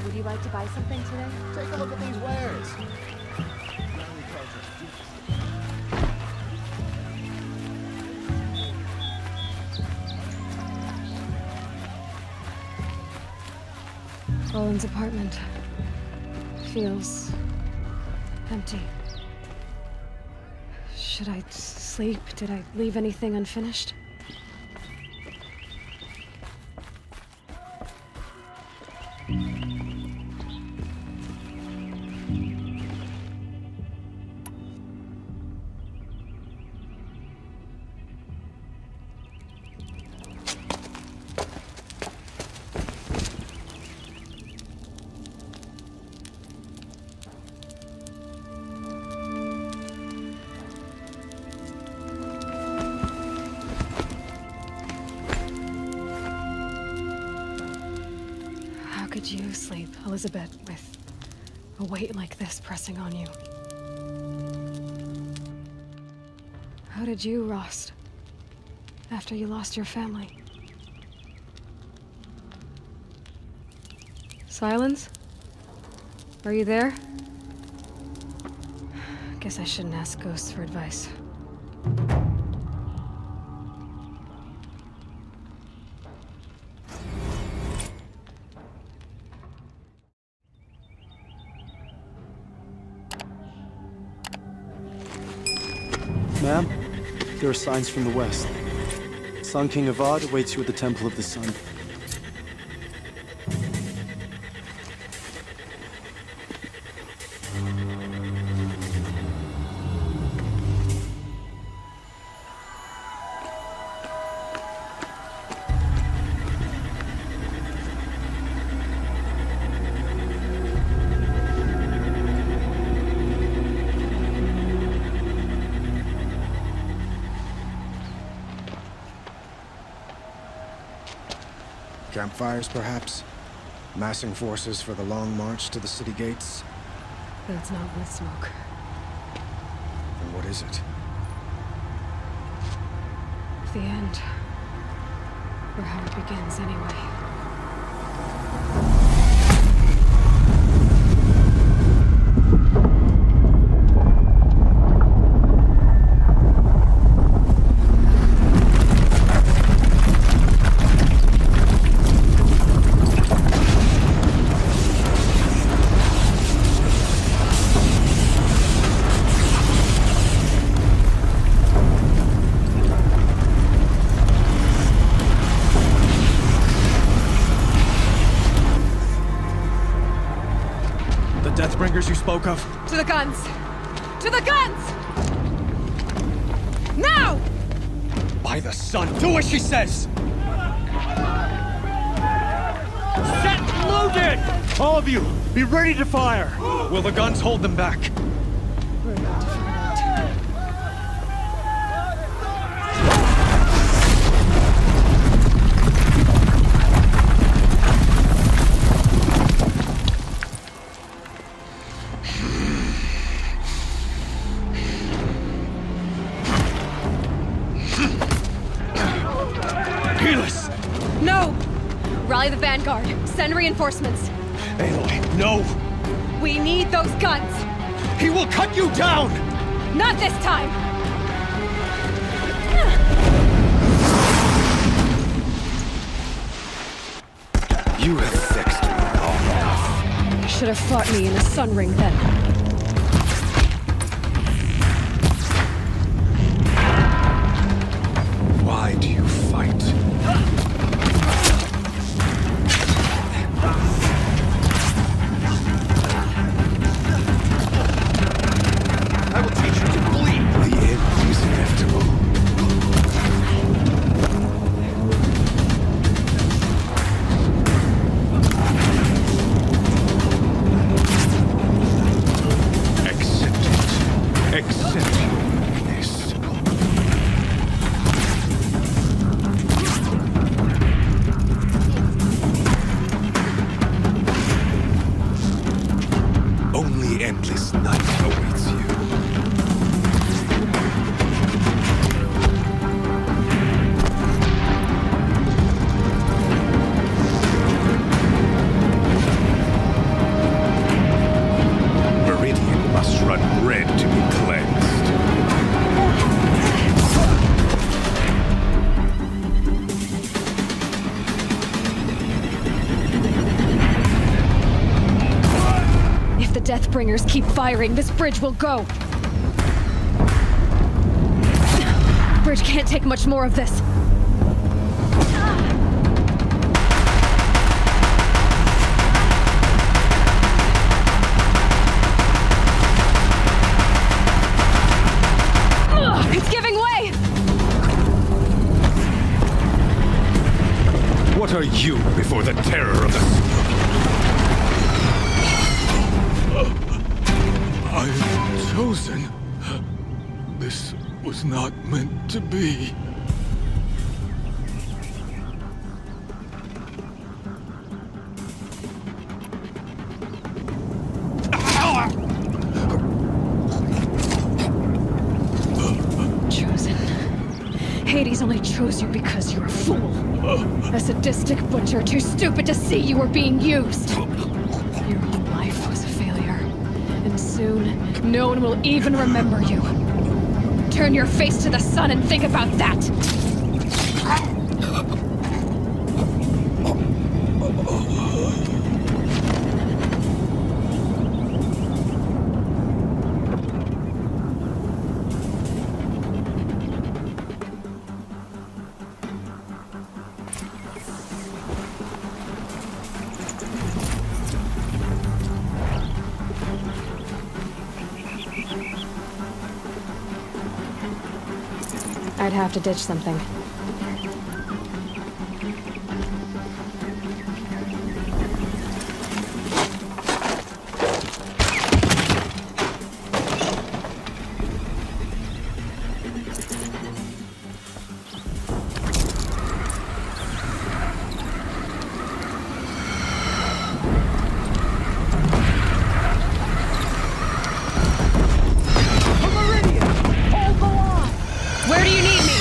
Would you like to buy something today? Take a look at these wares. Roland's apartment feels empty. Should I sleep? Did I leave anything unfinished? Could you sleep, Elizabeth, with a weight like this pressing on you? How did you, Rost, after you lost your family? Silence? Are you there? Guess I shouldn't ask ghosts for advice. Ma'am, there are signs from the west. Sun King Avad awaits you at the Temple of the Sun. Campfires, perhaps? Massing forces for the long march to the city gates? That's not with smoke. And what is it? The end. Or how it begins, anyway. Deathbringers you spoke of? To the guns! To the guns! Now! By the sun, do as she says! Set loaded! All of you, be ready to fire! Will the guns hold them back? We're about to find out. No! Rally the vanguard. Send reinforcements. Aloy, no! We need those guns! He will cut you down! Not this time! You have vexed me long enough. You should have fought me in a sun ring then. Why do you fight? I will teach you to bleed! The end is inevitable. Accept it. Accept your weakness. Only endless night awaits you. Meridian must run red to be cleansed. Deathbringers keep firing, this bridge will go. Bridge can't take much more of this. It's giving way! What are you before the terror of the... I'm chosen. This was not meant to be. Chosen. Hades only chose you because you're a fool. A sadistic butcher too stupid to see you were being used. Your whole life was a failure. And soon, no one will even remember you. Turn your face to the sun and think about that! I'd have to ditch something. Where do you need me?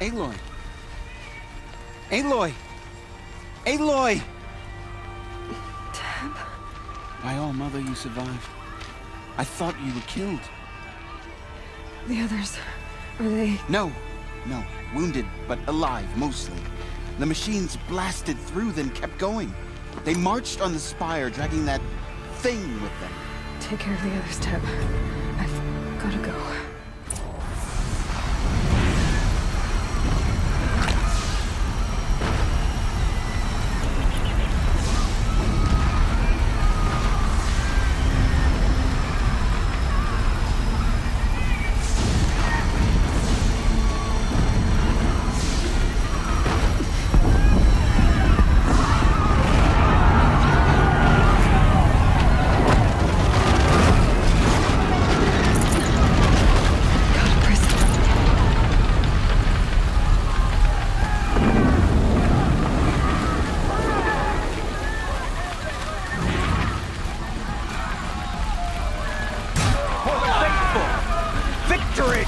Aloy! Aloy! Aloy! Tab? By all, Mother, you survived. I thought you were killed. The others, are they... No. Wounded, but alive, mostly. The machines blasted through, then kept going. They marched on the spire, dragging that thing with them. Take care of the others, Tab. I've gotta go.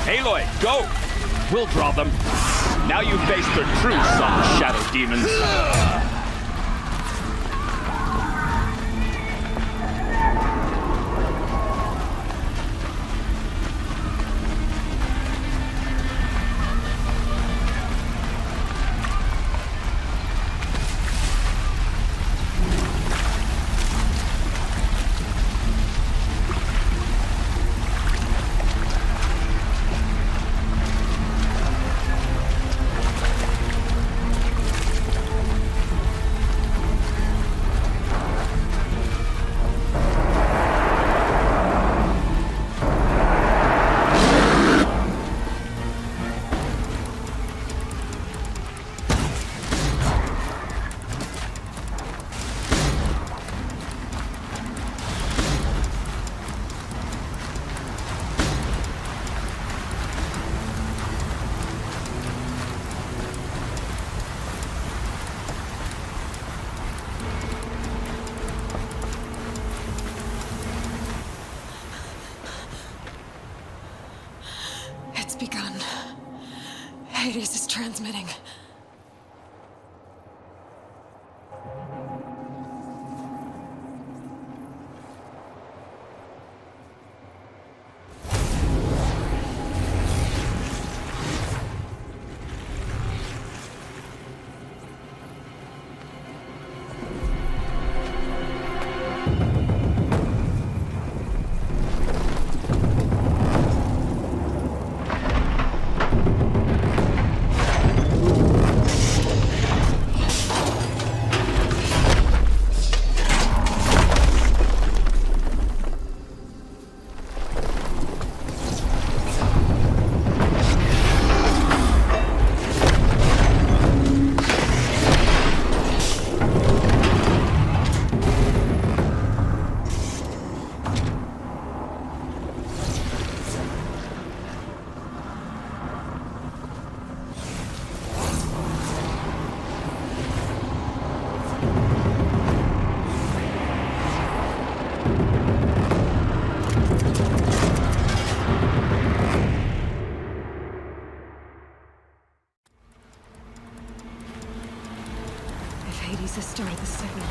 Aloy, go! We'll draw them. Now you face the true sun, shadow demons. Begun. Hades is transmitting. Hades has started the signal.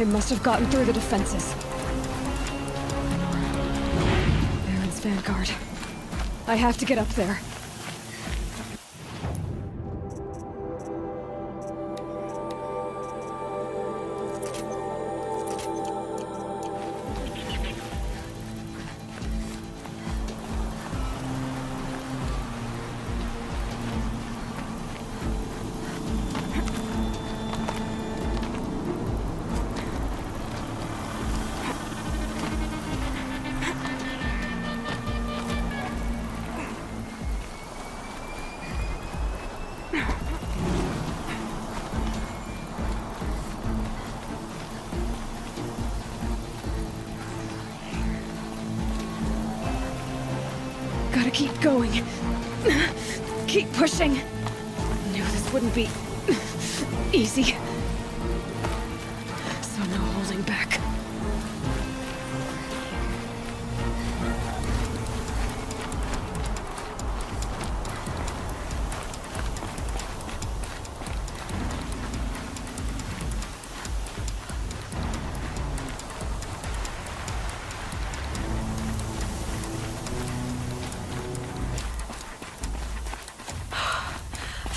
It must have gotten through the defenses. Nora. Baron's vanguard. I have to get up there. Gotta keep going. Keep pushing. Knew this wouldn't be easy. So no holding back.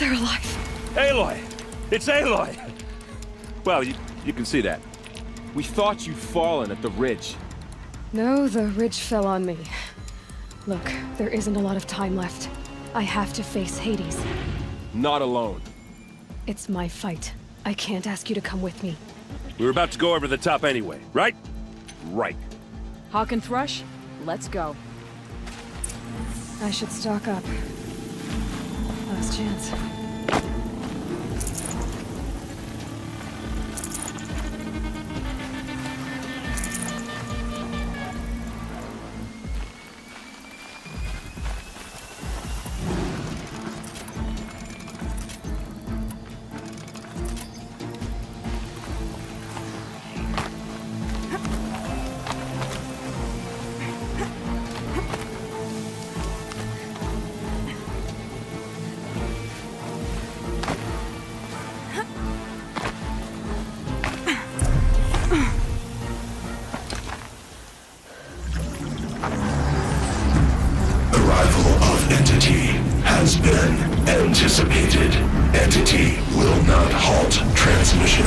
They're alive. Aloy! It's Aloy! Well, you can see that. We thought you'd fallen at the ridge. No, the ridge fell on me. Look, there isn't a lot of time left. I have to face Hades. Not alone. It's my fight. I can't ask you to come with me. We were about to go over the top anyway, right? Right. Hawk and Thrush, let's go. I should stock up. Last chance. Has been anticipated. Entity will not halt transmission.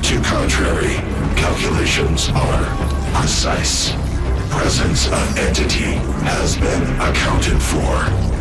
To contrary, calculations are precise. Presence of entity has been accounted for.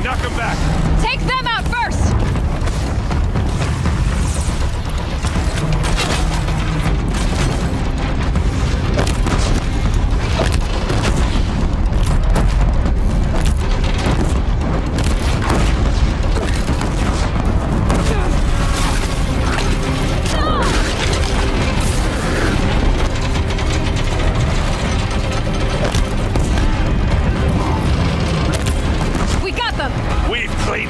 Knock him back! Take them out first! We've cleaned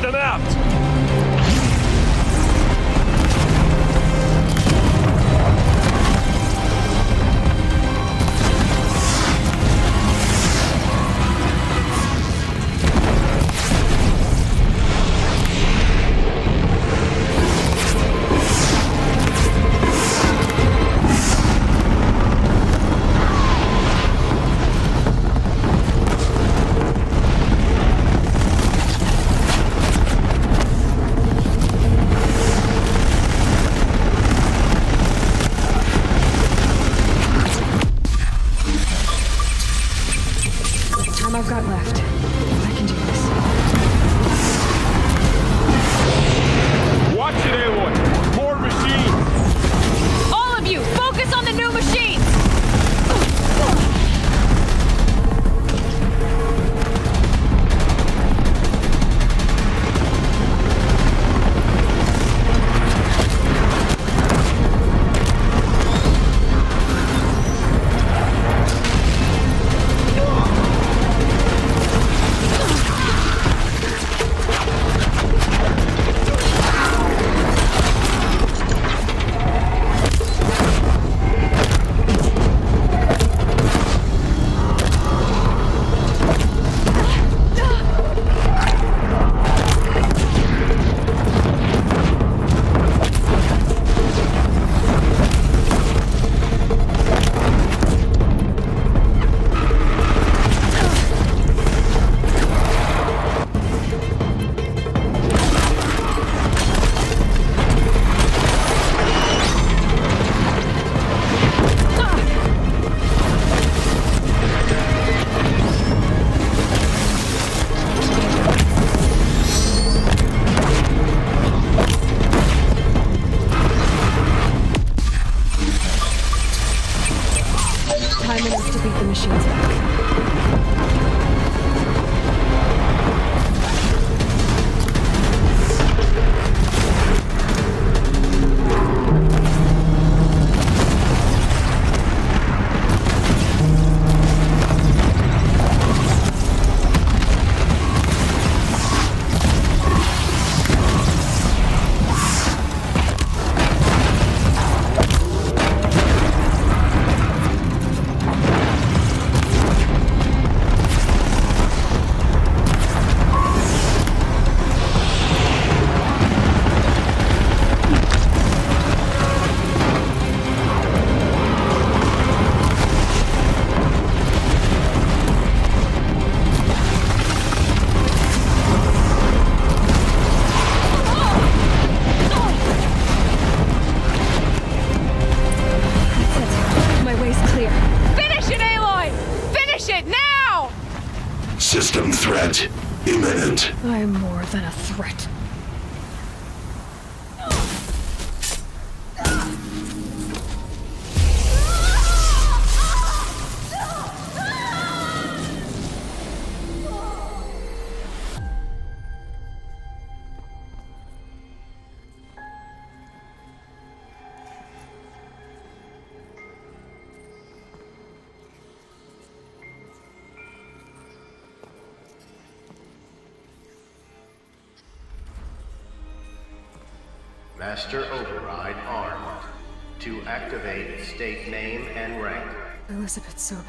Time enough to beat the machines back. System threat imminent. I'm more than a threat. Master Override armed. To activate, state name and rank. Elizabeth Sobek.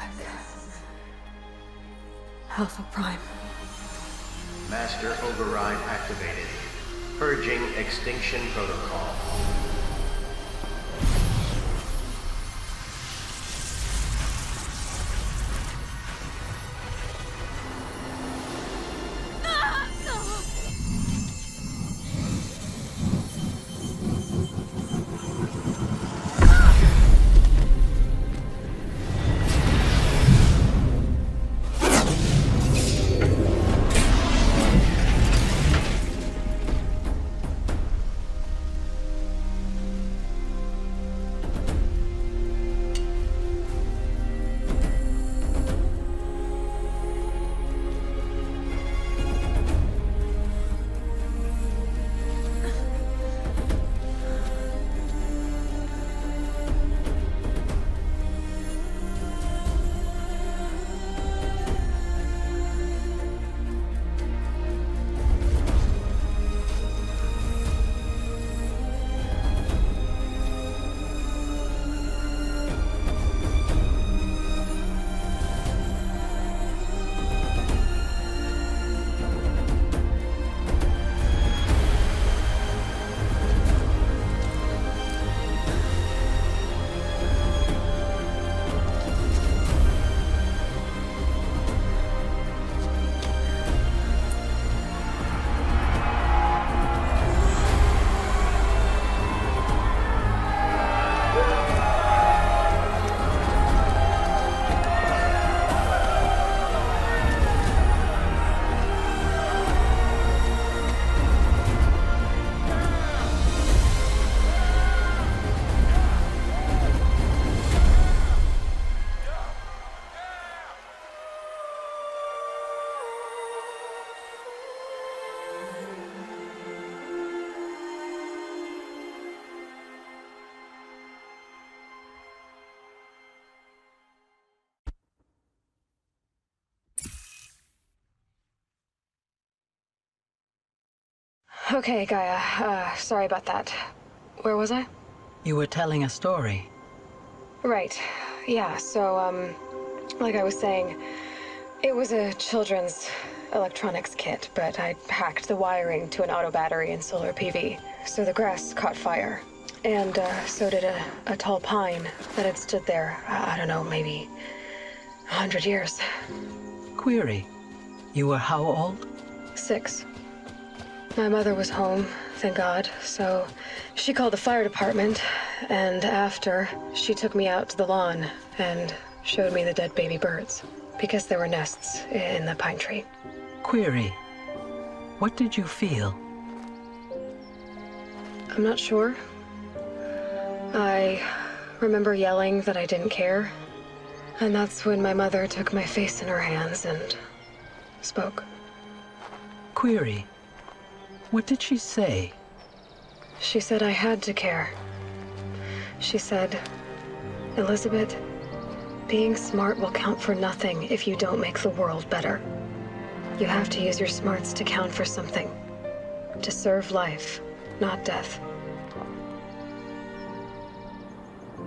Alpha Prime. Master Override activated. Purging Extinction Protocol. Okay, Gaia. Sorry about that. Where was I? You were telling a story. Right. Yeah, so, like I was saying, it was a children's electronics kit, but I hacked the wiring to an auto battery and solar PV. So the grass caught fire. And, so did a tall pine that had stood there, I don't know, maybe 100 years. Query. You were how old? 6. My mother was home, thank God, so she called the fire department, and after, she took me out to the lawn and showed me the dead baby birds, because there were nests in the pine tree. Query. What did you feel? I'm not sure. I remember yelling that I didn't care, And that's when my mother took my face in her hands and spoke. Query. What did she say? She said I had to care. She said, Elizabeth, being smart will count for nothing if you don't make the world better. You have to use your smarts to count for something. To serve life, not death.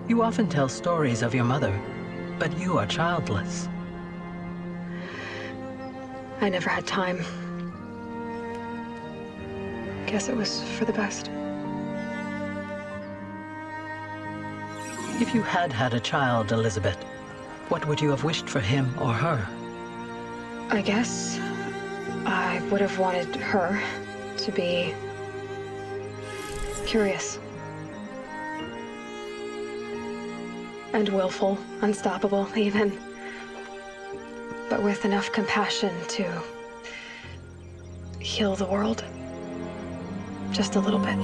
You often tell stories of your mother, but you are childless. I never had time. Guess it was for the best. If you had had a child, Elizabeth, what would you have wished for him or her? I guess I would have wanted her to be curious. And willful, unstoppable even. But with enough compassion to heal the world. Just a little bit.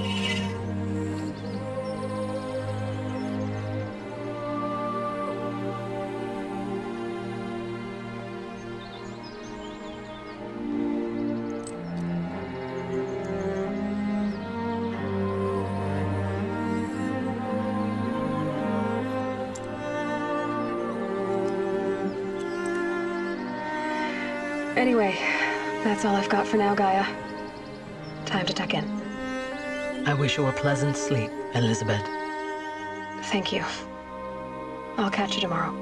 Anyway, that's all I've got for now, Gaia. Time to tuck in. I wish you a pleasant sleep, Elizabeth. Thank you. I'll catch you tomorrow.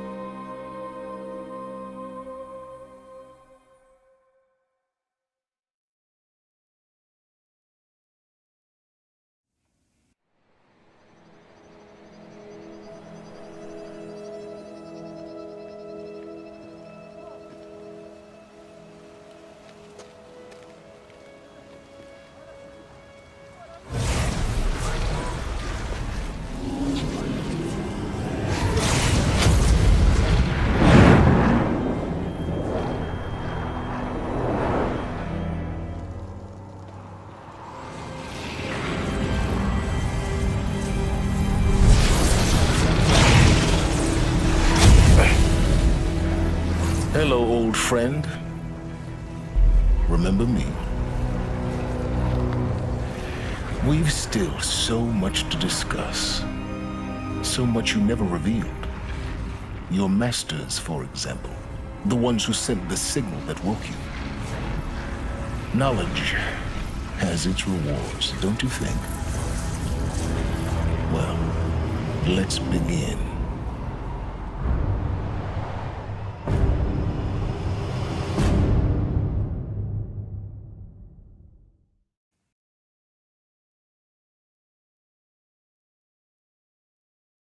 Hello, old friend. Remember me? We've still so much to discuss. So much you never revealed. Your masters, for example. The ones who sent the signal that woke you. Knowledge has its rewards, don't you think? Well, let's begin.